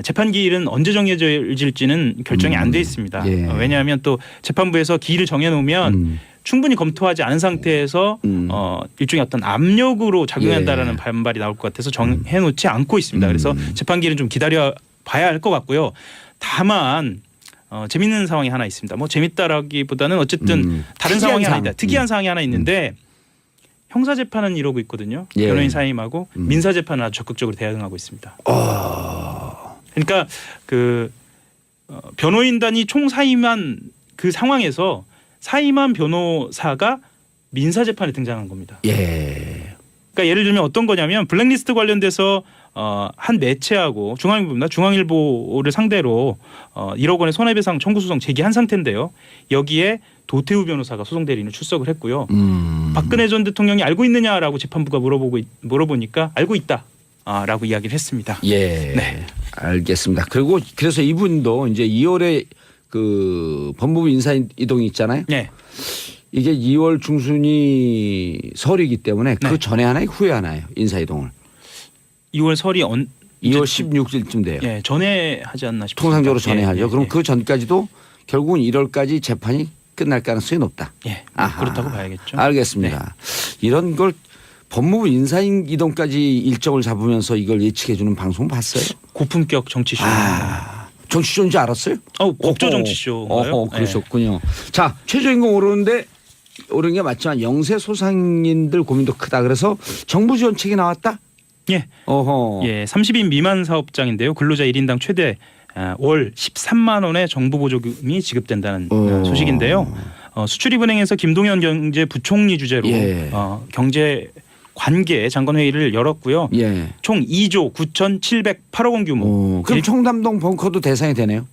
재판 기일은 언제 정해질지는 결정이 안 돼 있습니다. 예. 왜냐하면 또 재판부에서 기일을 정해놓으면 충분히 검토하지 않은 상태에서 일종의 어떤 압력으로 작용한다라는 예. 반발이 나올 것 같아서 정해놓지 않고 있습니다. 그래서 재판 기일은 좀 기다려 봐야 할 것 같고요. 다만 재밌는 상황이 하나 있습니다. 뭐 재밌다라기보다는 어쨌든 다른 상황이 하나 있다. 특이한 상황이 하나 있는데 형사 재판은 이러고 있거든요. 예. 변호인 사임하고 민사 재판은 아주 적극적으로 대응하고 있습니다. 그러니까 그 변호인단이 총 사임한 그 상황에서 사임한 변호사가 민사 재판에 등장한 겁니다. 예. 그러니까 예를 들면 어떤 거냐면 블랙리스트 관련돼서 한 매체하고 중앙일보를 상대로 1억 원의 손해배상 청구 소송 제기한 상태인데요. 여기에 도태우 변호사가 소송 대리인을 출석을 했고요. 박근혜 전 대통령이 알고 있느냐라고 재판부가 물어보니까 알고 있다라고 이야기를 했습니다. 예. 네. 알겠습니다. 그리고 그래서 이분도 이제 2월에 그 법무부 인사 이동이 있잖아요. 네. 이게 2월 중순이 설이기 때문에 그 네. 전에 하나요, 후에 하나요, 인사 이동을. 2월 설이 2월 16일쯤 돼요. 예, 전에 하지 않나 싶습니다. 통상적으로 전에 예, 하죠. 예, 그럼 예. 그 전까지도 결국은 1월까지 재판이 끝날 가능성이 높다. 예, 아하. 그렇다고 봐야겠죠. 알겠습니다. 이런 걸 법무부 인사 이동까지 일정을 잡으면서 이걸 예측해 주는 방송 봤어요? 고품격 정치쇼. 정치쇼인 줄 알았어요? 국조 정치쇼인가요? 그러셨군요. 자, 최저임금 오르는 게 맞지만 영세 소상인들 고민도 크다. 그래서 정부 지원책이 나왔다? 예. 어허. 예, 30인 미만 사업장인데요. 근로자 1인당 최대 월 13만 원의 정부 보조금이 지급된다는 소식인데요. 수출입은행에서 김동연 경제부총리 주재로 예. 경제 관계 장관회의를 열었고요. 예. 총 2조 9,708억 원 규모. 그럼 청담동 벙커도 대상이 되네요.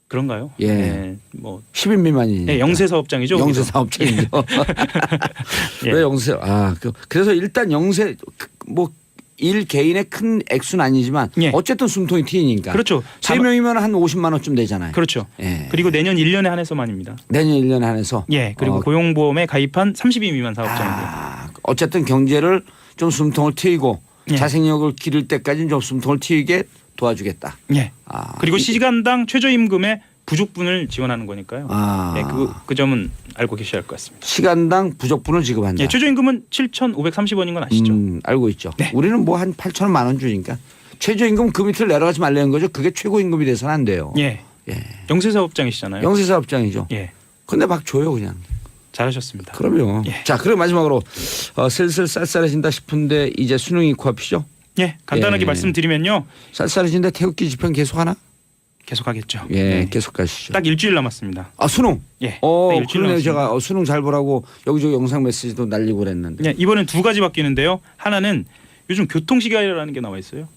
그런가요? 예. 네, 뭐 10인 미만이니까. 네, 영세 사업장이죠. 영세 거기서. 사업장이죠. 예. 왜 영세? 그래서 일단 영세 뭐 일 개인의 큰 액수는 아니지만 예. 어쨌든 숨통이 트이니까. 그렇죠. 세 명이면 한 50만 원쯤 되잖아요. 그렇죠. 예. 그리고 내년 1년에 한해서만입니다. 내년 1년에 한해서. 예. 그리고 고용보험에 가입한 30인 미만 사업장입니다. 어쨌든 경제를 좀 숨통을 트이고 예. 자생력을 기를 때까지는 좀 숨통을 트이게 도와주겠다. 예. 그리고 시간당 최저임금의 부족분을 지원하는 거니까요. 예, 그 점은 알고 계셔야 할 것 같습니다. 시간당 부족분을 지급한다. 예, 최저임금은 7,530원인 건 아시죠? 알고 있죠. 네. 우리는 뭐 한 8,000원 만 원 주니까 최저임금 그 밑을 내려가지 말라는 거죠. 그게 최고임금이 돼서는 안 돼요. 예. 예. 영세 사업장이시잖아요. 영세사업장이죠. 예. 근데 막 줘요 그냥. 잘하셨습니다. 그럼요. 예. 자, 그리고 마지막으로 슬슬 쌀쌀해진다 싶은데 이제 수능이 코앞이죠. 예, 간단하게 예. 말씀드리면요. 쌀쌀해진데 태극기 집행 계속하나? 계속하겠죠. 예, 계속 가시죠. 딱 일주일 남았습니다. 수능. 예. 딱 일주일 그러네요. 남았습니다. 제가 수능 잘 보라고 여기저기 영상 메시지도 날리고 그랬는데. 예, 이번엔 두 가지 바뀌는데요. 하나는 요즘 교통시계라는 게 나와 있어요.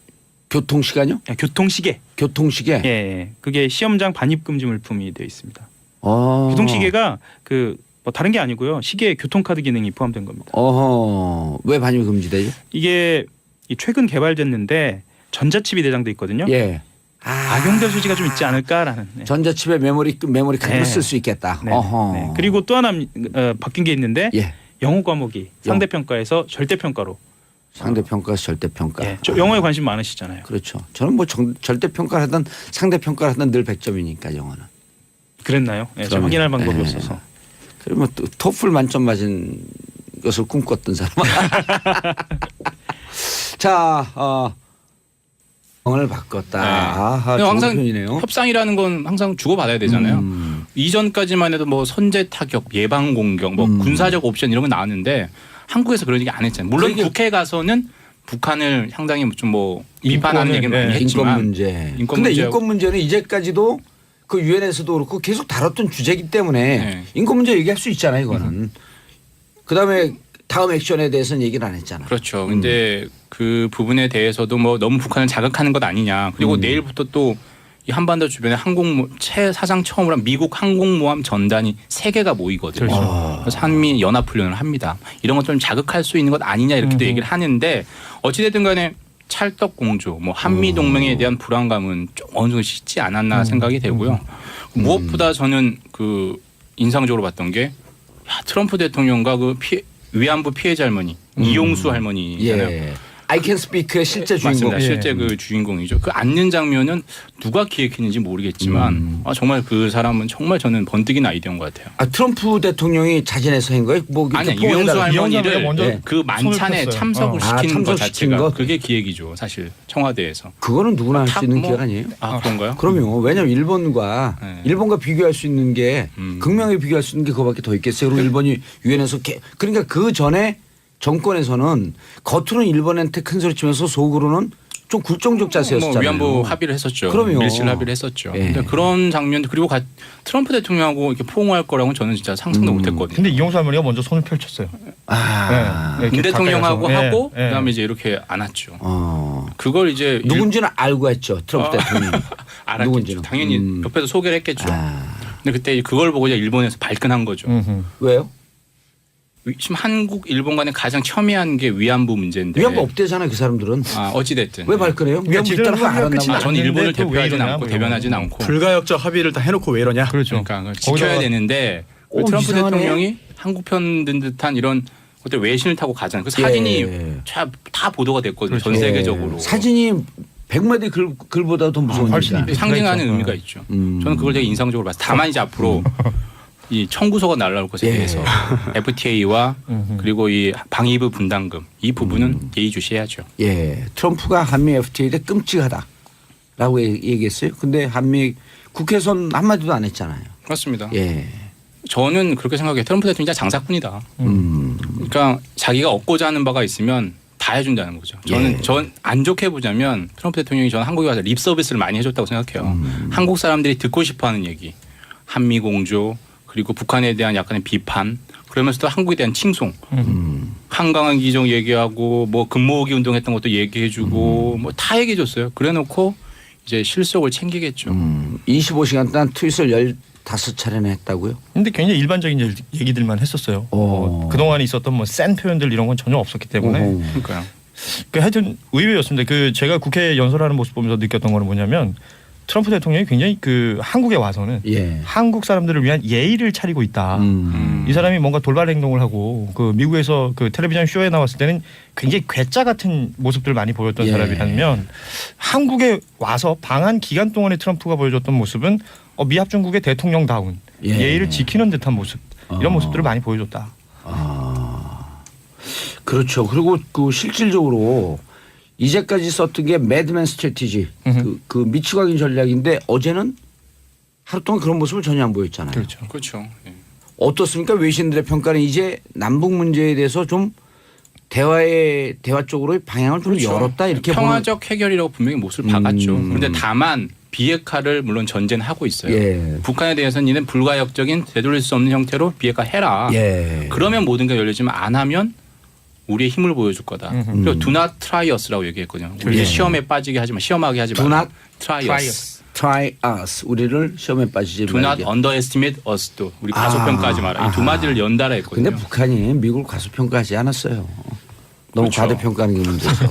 교통시간요? 예, 교통시계. 교통시계. 예, 그게 시험장 반입 금지 물품이 되어 있습니다. 어. 교통시계가 뭐 다른 게 아니고요. 시계에 교통카드 기능이 포함된 겁니다. 왜 반입 금지되죠? 이게 최근 개발됐는데 전자칩이 내장돼 있거든요. 예. 악용될 소지가 좀 있지 않을까라는. 네. 전자칩에 메모리 카드를 네. 쓸 수 있겠다. 네. 어허. 네. 그리고 또 하나 바뀐 게 있는데 예. 영어 과목이 상대평가에서 절대평가로. 상대평가에서 절대평가. 예. 저 영어에 관심 많으시잖아요. 그렇죠. 저는 뭐 절대평가를 하든 상대평가를 하든 늘 100점이니까 영어는. 그랬나요? 예, 제가 그럼요. 확인할 방법이 예. 없어서. 그러면 또 토플 만점 맞은 것을 꿈꿨던 사람. 자, 오늘 바꿨다. 네. 아하, 근데 좋은 항상 표현이네요. 협상이라는 건 항상 주고받아야 되잖아요. 이전까지만 해도 뭐 선제 타격, 예방 공격, 뭐 군사적 옵션 이런 거 나왔는데 한국에서 그런 얘기 안 했잖아요. 물론 그러니까 국회 가서는 북한을 상당히 좀 뭐 비판하는 얘기는 많이 했지만 인권 문제. 인권 근데 문제하고- 인권 문제는 이제까지도 그 유엔에서도 그렇고 계속 다뤘던 주제이기 때문에 네. 인권 문제 얘기할 수 있잖아요, 이거는. 그다음에 다음 액션에 대해서는 얘기를 안 했잖아. 그렇죠. 근데 그 부분에 대해서도 뭐 너무 북한을 자극하는 것 아니냐. 그리고 내일부터 또 이 한반도 주변에 사상 처음으로 미국 항공모함 전단이 3개가 모이거든요. 그래서 한미 연합훈련을 합니다. 이런 것 좀 자극할 수 있는 것 아니냐 이렇게도 얘기를 하는데 어찌됐든 간에 찰떡 공조, 뭐 한미 동맹에 대한 불안감은 좀 어느 정도 식지 않았나 생각이 되고요. 무엇보다 저는 그 인상적으로 봤던 게 트럼프 대통령과 그 위안부 피해자 할머니 이용수 할머니잖아요. 예. I can speak의 실제 주인공. 맞습니다. 실제 그 주인공이죠. 그 앉는 장면은 누가 기획했는지 모르겠지만 정말 그 사람은 정말 저는 번뜩이는 아이디어인 것 같아요. 트럼프 대통령이 자진해서 한 거예요? 뭐 아니 이렇게 이용수 포옹해달라- 할머니를 먼저 그 만찬에 손을 폈어요. 참석을 시키는 것 참석시킨 자체가 거? 그게 기획이죠. 사실 청와대에서. 그거는 누구나 할 수 있는 뭐- 기획 아니에요? 그런가요? 그럼요. 왜냐하면 일본과 네. 일본과 비교할 수 있는 게 극명하게 비교할 수 있는 게 그거밖에 더 있겠어요. 그리고 일본이 유엔에서 그러니까 그 전에 정권에서는 겉으로는 일본한테 큰 소리 치면서 속으로는 좀 굴종적 자세였잖아요. 뭐 위안부 합의를 했었죠. 그럼요. 밀실 합의를 했었죠. 예. 근데 그런 장면도 그리고 트럼프 대통령하고 이렇게 포옹할 거라고는 저는 진짜 상상도 못했거든요. 근데 이용수 할머니가 먼저 손을 펼쳤어요. 네, 문 이렇게 대통령하고 가까이 가서. 하고 네, 그다음에 이제 이렇게 안았죠. 어. 그걸 이제 누군지는 알고 했죠. 트럼프 대통령이. 알았겠죠. 누군지는. 당연히 옆에서 소개를 했겠죠. 근데 그때 그걸 보고 이제 일본에서 발끈한 거죠. 왜요? 지금 한국 일본 간에 가장 첨예한 게 위안부 문제인데. 위안부 없대잖아요. 그 사람들은. 어찌 됐든. 왜 발끈해요? 위안부 있다는 걸 알았나 보다. 저는 일본을 또 왜 대표하진 이러냐, 않고 뭐 대변하진 이런 않고. 불가역적 합의를 다 해놓고 왜 이러냐? 그렇죠. 그러니까 그걸 지켜야 거기다가- 되는데 오, 트럼프 이상하네. 대통령이 한국 편 든 듯한 이런 것들 외신을 타고 가잖아요. 그 사진이 예. 다 보도가 됐거든요. 그렇죠. 전 세계적으로. 사진이 100마디 글보다 더 무서우니까. 훨씬 상징하는 그렇죠. 의미가 있죠. 저는 그걸 되게 인상적으로 봤어요. 다만 이제 앞으로 이 청구서가 날라올 것에 예. 대해서 FTA와 그리고 이 방위부 분담금 이 부분은 예의주시해야죠. 예, 트럼프가 한미 FTA에 대해 끔찍하다라고 얘기했어요. 근데 한미 국회에서는 한마디도 안 했잖아요. 그렇습니다. 예. 저는 그렇게 생각해요. 트럼프 대통령이 진짜 장사꾼이다. 그러니까 자기가 얻고자 하는 바가 있으면 다 해준다는 거죠. 저는 전 안 좋게 보자면 트럼프 대통령이 저는 한국에 와서 립 서비스를 많이 해줬다고 생각해요. 한국 사람들이 듣고 싶어하는 얘기, 한미 공조 그리고 북한에 대한 약간의 비판, 그러면서도 한국에 대한 칭송, 한강한 기정 얘기하고 뭐 금모으기 운동했던 것도 얘기해주고 뭐 다 얘기해줬어요. 그래놓고 이제 실속을 챙기겠죠. 25시간 동안 트윗을 15차례나 했다고요? 근데 굉장히 일반적인 얘기들만 했었어요. 그동안 있었던 뭐 센 표현들 이런 건 전혀 없었기 때문에. 그러니까요. 하여튼 의외였습니다. 그 제가 국회 연설하는 모습 보면서 느꼈던 거는 뭐냐면 트럼프 대통령이 굉장히 그 한국에 와서는 한국 사람들을 위한 예의를 차리고 있다. 이 사람이 뭔가 돌발 행동을 하고 그 미국에서 그 텔레비전 쇼에 나왔을 때는 굉장히 괴짜 같은 모습들을 많이 보였던 사람이라면 한국에 와서 방한 기간 동안에 트럼프가 보여줬던 모습은 미합 중국의 대통령다운 예의를 지키는 듯한 모습 이런 모습들을 많이 보여줬다. 그렇죠. 그리고 그 실질적으로 이제까지 썼던 게 매드맨 스트래티지 그 미치광이 전략인데 어제는 하루 동안 그런 모습을 전혀 안 보였잖아요. 그렇죠. 예. 어떻습니까? 외신들의 평가는 이제 남북 문제에 대해서 좀 대화 쪽으로 방향을 좀 열었다 이렇게 평화적 해결이라고 분명히 못을 박았죠. 그런데 다만 비핵화를 물론 전제는 하고 있어요. 북한에 대해서는 니는 불가역적인 되돌릴 수 없는 형태로 비핵화 해라. 그러면 모든 게 열리지만 안 하면 우리의 힘을 보여줄 거다. 그리고 do not try us라고 얘기했거든요. 우리 시험에 빠지게 하지 마. 시험하게 하지 마. Do not try us. try us. 우리를 시험에 빠지지 do 말게. not underestimate us도 우리 과소평가하지 마라. 이 두 마디를 연달아 했거든요. 근데 북한이 미국을 과소평가하지 않았어요. 너무 그렇죠. 과대평가하는 게 문제죠.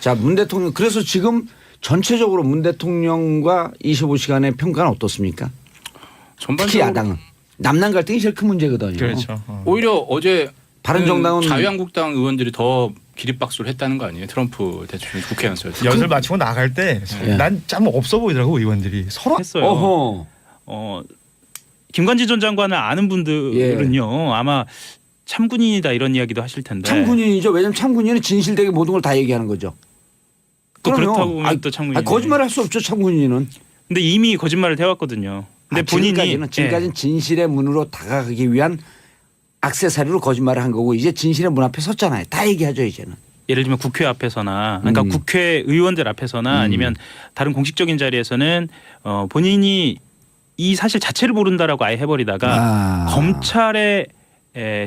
자, 문 대통령 그래서 지금 전체적으로 문 대통령과 25시간의 평가는 어떻습니까? 특히 야당은. 남남 갈등이 제일 큰 문제거든요. 그렇죠. 오히려 어제 바른정당은 자유한국당 의원들이 더 기립박수를 했다는 거 아니에요? 트럼프 대통령 국회 연설에서. 연설 마치고 나갈 때 난 참 없어 보이더라고 의원들이 서로 했어요. 어허. 김관진 전 장관을 아는 분들은요 아마 참군인이다 이런 이야기도 하실 텐데. 참군인이죠. 왜냐하면 참군인은 진실되게 모든 걸 다 얘기하는 거죠. 또 그럼요. 그렇다고 보면 또 참군인. 거짓말할 수 없죠. 참군인은. 근데 이미 거짓말을 해왔거든요. 근데 본인이 지금까지는 진실의 문으로 다가가기 위한 액세서리로 거짓말을 한 거고 이제 진실의 문 앞에 섰잖아요. 다 얘기하죠 이제는. 예를 들면 국회 앞에서나 그러니까 국회의원들 앞에서나 아니면 다른 공식적인 자리에서는 본인이 이 사실 자체를 모른다라고 아예 해버리다가 검찰에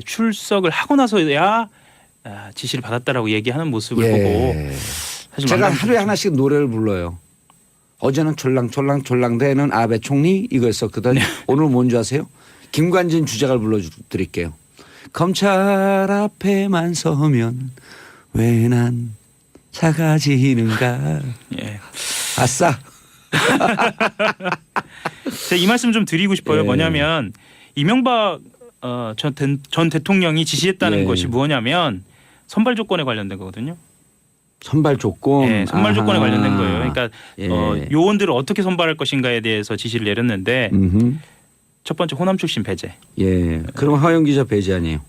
출석을 하고 나서야 지시를 받았다라고 얘기하는 모습을 보고 사실 제가 하루에 하나씩 노래를 불러요. 어제는 졸랑대는 아베 총리 이거였었거든. 오늘 뭔지 아세요? 김관진 주작을 불러드릴게요. 검찰 앞에만 서면 왜 난 작아지는가. 아싸. 제가 이 말씀 좀 드리고 싶어요. 뭐냐면 이명박 전 대통령이 지시했다는 것이 뭐냐면 선발 조건에 관련된 거거든요. 선발 조건. 네, 선발 조건에 관련된 거예요. 그러니까 요원들을 어떻게 선발할 것인가에 대해서 지시를 내렸는데 첫 번째 호남 출신 배제. 그럼 하영 기자 배제 아니에요?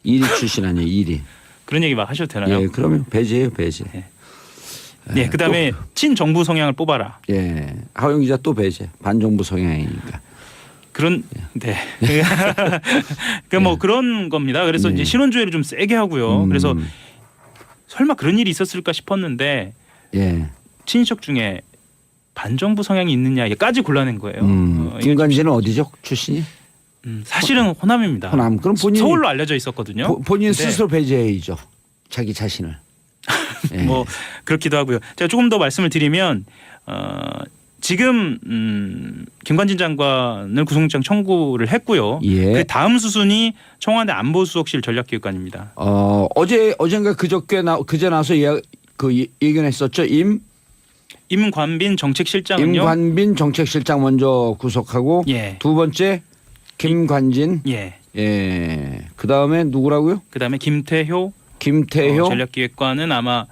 1위 출신 아니에요? 1위. 그런 얘기 막 하셔도 되나요? 그러면 배제예요, 배제. 그다음에 친정부 성향을 뽑아라. 하영 기자 또 배제. 반정부 성향이니까. 그러니까 뭐 그런 겁니다. 그래서 이제 신원조회를 좀 세게 하고요. 그래서 설마 그런 일이 있었을까 싶었는데 친인척 중에 반정부 성향이 있느냐까지 골라낸 거예요. 김관진은 어디죠? 출신이? 사실은 호남입니다. 호남. 그럼 본인 서울로 알려져 있었거든요. 본인 스스로 배제해야죠. 자기 자신을. 뭐 그렇기도 하고요. 제가 조금 더 말씀을 드리면 지금 김관진 장관을 구속영장 청구를 했고요. 그 다음 수순이 청와대 안보수석실 전략기획관입니다. 어젠가 그제 나서 예견했었죠. 임관빈 정책실장은요. 임관빈 정책실장 먼저 구속하고 두 번째 김관진. 그 다음에 누구라고요? 그 다음에 김태효 전략기획관은 아마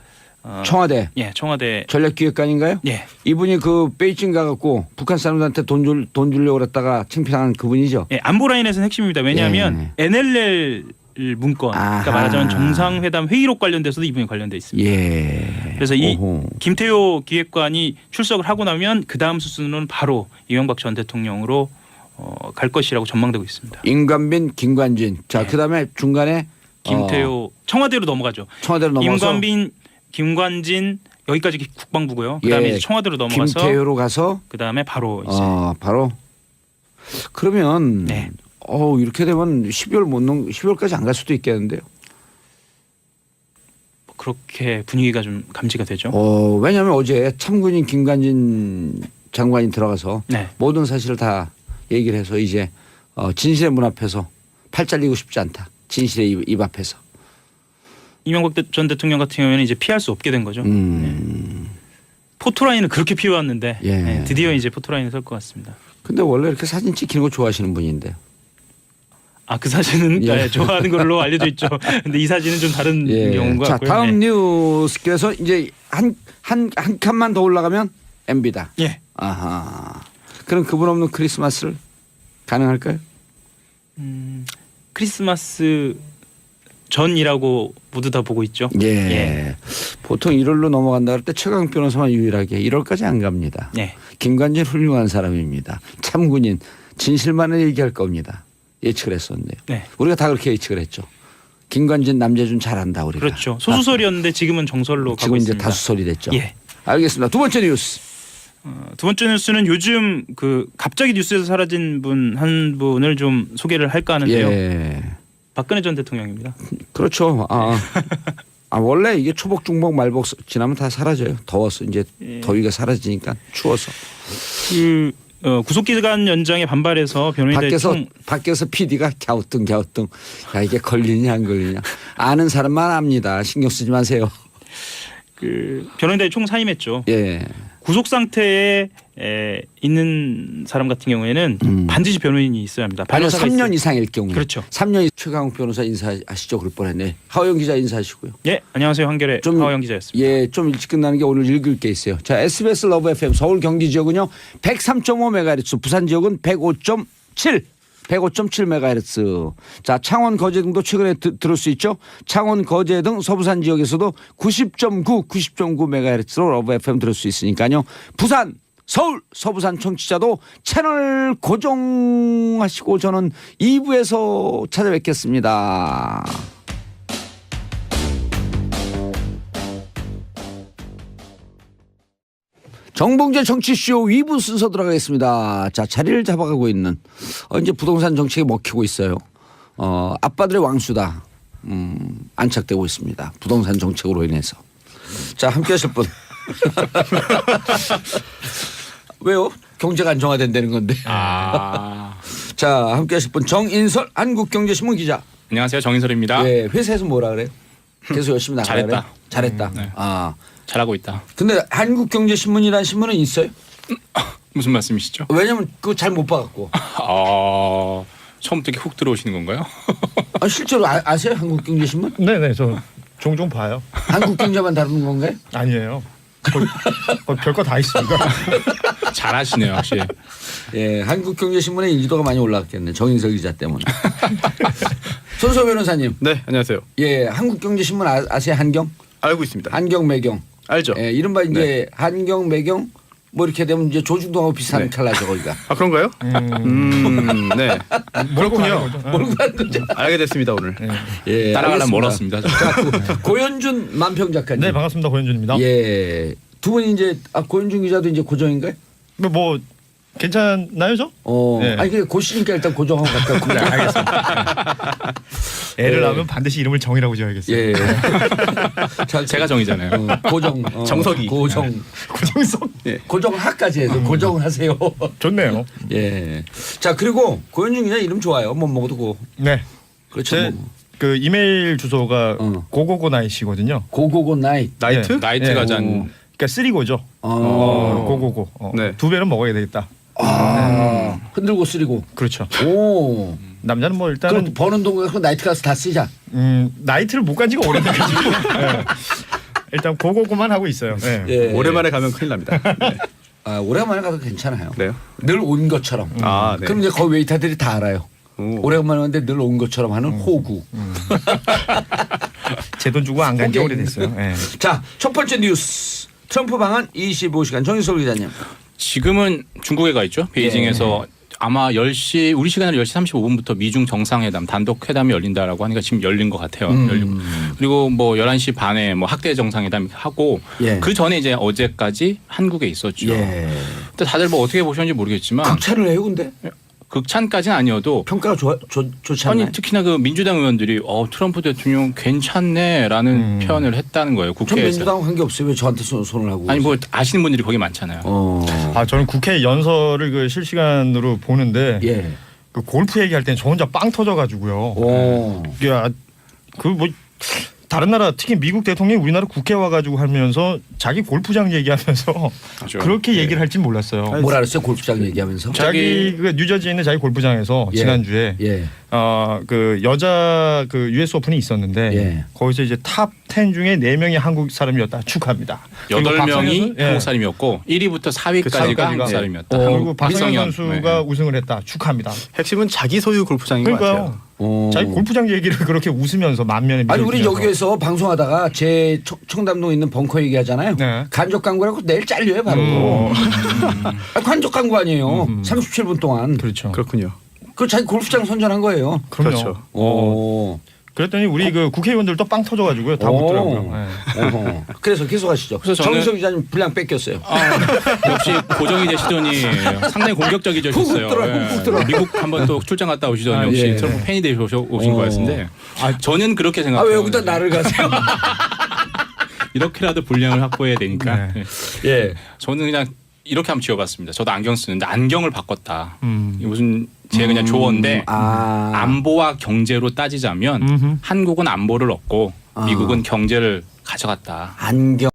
청와대. 청와대 전략기획관인가요? 이분이 그 베이징 가갖고 북한 사람들한테 돈 주려고 그랬다가 창피한 그분이죠. 안보 라인에서는 핵심입니다. 왜냐하면 NLL 문건, 그러니까 말하자면 정상회담 회의록 관련돼서도 이분이 관련돼 있습니다. 그래서 이 김태효 기획관이 출석을 하고 나면 그 다음 수순은 바로 이명박 전 대통령으로 갈 것이라고 전망되고 있습니다. 임관빈, 김관진. 자, 그다음에 중간에 김태효 청와대로 넘어가죠. 청와대로 넘어서 임관빈, 김관진 여기까지 국방부고요. 그다음에 이제 청와대로 넘어가서 김태효로 가서 그다음에 바로 이제 바로 그러면 이렇게 되면 12월까지 안 갈 수도 있겠는데요. 그렇게 분위기가 좀 감지가 되죠. 왜냐하면 어제 참군인 김관진 장관이 들어가서 네. 모든 사실을 다 얘기를 해서 이제 진실의 문 앞에서 팔 잘리고 싶지 않다. 진실의 입 앞에서. 이명박 전 대통령 같은 경우에는 이제 피할 수 없게 된 거죠. 네. 포토라인을 그렇게 피워왔는데 예. 네, 드디어 이제 포토라인을 설 것 같습니다. 근데 원래 이렇게 사진 찍히는 거 좋아하시는 분인데. 아, 그 사진은 예. 네, 좋아하는 걸로 알려져 있죠. 근데 이 사진은 좀 다른 경우인 것 자, 같고요. 다음 네. 뉴스. 그래서 이제 한 칸만 더 올라가면 MB다. 예. 아하. 그럼 그분 없는 크리스마스를 가능할까요? 크리스마스 전이라고 모두 다 보고 있죠. 예. 보통 1월로 넘어간다 그럴 때 최강 변호사만 유일하게 1월까지 안 갑니다. 예. 김관진 훌륭한 사람입니다. 참군인 진실만을 얘기할 겁니다. 예측을 했었는데요. 네. 우리가 다 그렇게 예측을 했죠. 김관진 남재준 잘한다 우리가. 그렇죠. 소수설이었는데 지금은 정설로 가고 지금 이제 있습니다. 다수설이 됐죠. 예. 알겠습니다. 두 번째 뉴스. 두 번째 뉴스는 요즘 그 갑자기 뉴스에서 사라진 분 한 분을 좀 소개를 할까 하는데요. 예. 박근혜 전 대통령입니다. 그렇죠. 원래 이게 초복 중복 말복 지나면 다 사라져요. 더워서 이제 예. 더위가 사라지니까 추워서. 그 구속기간 연장에 반발해서 변호인단이 밖에서 PD가 갸우뚱. 야 이게 걸리냐 안 걸리냐. 아는 사람만 압니다. 신경 쓰지 마세요. 그 변호인단이 총 사임했죠. 예. 구속 상태에 있는 사람 같은 경우에는 반드시 변호인이 있어야 합니다. 아니요, 변호사가 3년 있어요. 이상일 경우에. 그렇죠. 3년 최강욱 변호사 인사하시죠. 그럴 뻔했네. 하호영 기자 인사하시고요. 예, 안녕하세요. 한결의 하호영 기자였습니다. 예, 좀 일찍 끝나는 게 오늘 읽을 게 있어요. 자, SBS 러브 FM 서울 경기 지역은요 103.5MHz, 부산 지역은 105.7MHz. 자, 창원 거제등도 최근에 들을 수 있죠. 창원 거제등 서부산 지역에서도 90.9MHz로 러브 FM 들을 수 있으니까요. 부산 서울 서부산 청취자도 채널 고정하시고 저는 2부에서 찾아뵙겠습니다. 정봉재 정치쇼 2부 순서 들어가겠습니다. 자, 자리를 잡아가고 있는 이제 부동산 정책이 먹히고 있어요. 아빠들의 왕수다. 안착되고 있습니다. 부동산 정책으로 인해서. 자, 함께 하실 분. 왜요? 경제가 안정화된다는 건데. 자, 함께 하실 분 정인설 한국경제신문 기자. 안녕하세요. 정인설입니다. 예, 회사에서 뭐라 그래요? 계속 열심히 나가라 그래요? 잘했다. 잘했다. 잘하고 있다. 근데 한국경제신문이라는 신문은 있어요? 무슨 말씀이시죠? 왜냐면 그거 잘 못 봐갖고. 처음부터 이렇게 훅 들어오시는 건가요? 실제로 아세요? 한국경제신문? 네네 저 종종 봐요. 한국경제만 다루는 건가요? 아니에요. 별거 다 있습니다. 잘하시네요, 확실히. 예, 한국경제신문의 인지도가 많이 올라갔겠네. 정인석 기자 때문에. 손소 변호사님. 네, 안녕하세요. 예, 한국경제신문 아세요? 한경? 알고 있습니다. 한경, 매경. 알죠? 예, 이른바 이제 한경, 매경 뭐 이렇게 되면 이제 조중동하고 비슷한 네. 찰나죠 거기가. 아, 그런가요? 네. 그렇군요. 뭘로 하는 거죠? 알게 됐습니다, 오늘. 예, 따라가려면 알겠습니다. 멀었습니다. 자, 고현준 만평 작가님. 네 반갑습니다 고현준입니다. 예, 두 분이 이제 고현준 기자도 이제 고정인가요? 뭐 괜찮나요 저? 네. 아니 그 고시니까 일단 고정하고 갈까. 네, 알겠습니다. 애를 낳으면 반드시 이름을 정이라고 지어야겠어요. 예. 자, 제가 정이잖아요. 고정. 정석이. 고정. 고정성. 고정학까지 해서 고정하세요. 좋네요. 예. 자, 그리고 고현준 기자 이름 좋아요. 뭐 먹어도 고. 네. 그렇죠. 제 뭐. 그 이메일 주소가 고고고 나이시거든요. 고고고 나이. 나이트? 네. 나이트 네. 가잔. 그러니까 쓰리고죠. 고고고. 네. 두 배는 먹어야 되겠다. 흔들고 쓰리고. 그렇죠. 오. 남자는 뭐 그럼 일단은 버는 돈 갖고 나이트 가서 다 쓰자. 나이트를 못 간 지가 오래돼가지고 네. 일단 고고고만 하고 있어요. 네. 예. 오랜만에 가면 큰일 납니다. 네. 오래간만에 가도 괜찮아요. 그래요? 늘 온 것처럼. 아, 네. 그럼 이제 거기 웨이터들이 다 알아요. 오래간만에 왔는데 늘 온 것처럼 하는 호구. 제 돈 주고 안 간 지 호갱. 오래됐어요. 네. 자, 첫 번째 뉴스. 트럼프 방한 25시간. 정인솔 기자님. 지금은 중국에 가 있죠. 베이징에서 아마 10시 우리 시간으로 10시 35분부터 미중 정상회담 단독 회담이 열린다라고 하니까 지금 열린 것 같아요. 열리고. 그리고 뭐 11시 반에 뭐 학대 정상회담 하고 예. 그 전에 이제 어제까지 한국에 있었죠. 예. 근데 다들 뭐 어떻게 보셨는지 모르겠지만 극찬을 해요, 근데? 극찬까지는 아니어도 평가가 좋지 않나요? 아니 특히나 그 민주당 의원들이 트럼프 대통령 괜찮네라는 표현을 했다는 거예요. 전 국회에서. 민주당 관계 없어요. 왜 저한테 손을 하고? 아니 뭐 아시는 분들이 거기 많잖아요. 저는 국회 연설을 그 실시간으로 보는데 예. 그 골프 얘기할 때는 저 혼자 빵 터져가지고요. 그 뭐 다른 나라 특히 미국 대통령이 우리나라 국회 와가지고 하면서 자기 골프장 얘기하면서 그렇죠. 그렇게 얘기를 할진 몰랐어요. 뭐라 그랬어요? 골프장 얘기하면서? 자기 그 뉴저지에 있는 자기 골프장에서 예. 지난주에 예. 그 여자 그 US 오픈이 있었는데 예. 거기서 이제 탑 10 중에 4명이 한국 사람이었다. 축하합니다. 그리고 8명이 박성현 한국 사람이었고 1위부터 4위까지가 한국 사람이었다. 그리고 박성현 박성현. 선수가 우승을 했다. 축하합니다. 핵심은 자기 소유 골프장인 것 그러니까요. 같아요. 자기 골프장 얘기를 그렇게 웃으면서 만면에 아니 우리 미소를 여기에서 방송하다가 제 청담동에 있는 벙커 얘기하잖아요. 네. 간접 광고라고 내일 잘려요 바로. 간접 광고 아니에요. 37분 동안. 그렇죠. 그렇군요. 그 자기 골프장 선전한 거예요. 그럼요. 그렇죠. 오. 그랬더니 우리 그 국회의원들도 빵 터져가지고요. 다 묻더라고요. 네. 어허. 그래서 계속하시죠. 그래서 저는- 정희석 기자님 분량 뺏겼어요. 역시 고정이 되시더니 상당히 공격적이셨어요. 훅 들어와. 미국 한번 또 출장 갔다 오시더니 아, 역시 예. 트럼프 팬이 되셔 오신 것 같은데 저는 그렇게 아 생각해요. 왜 여기다 나를 가세요? 이렇게라도 분량을 확보해야 되니까 네. 예. 저는 그냥 이렇게 한번 지어봤습니다. 저도 안경 쓰는데 안경을 바꿨다. 이게 무슨 제 그냥 조언인데 안보와 경제로 따지자면 한국은 안보를 얻고 미국은 경제를 가져갔다. 안경.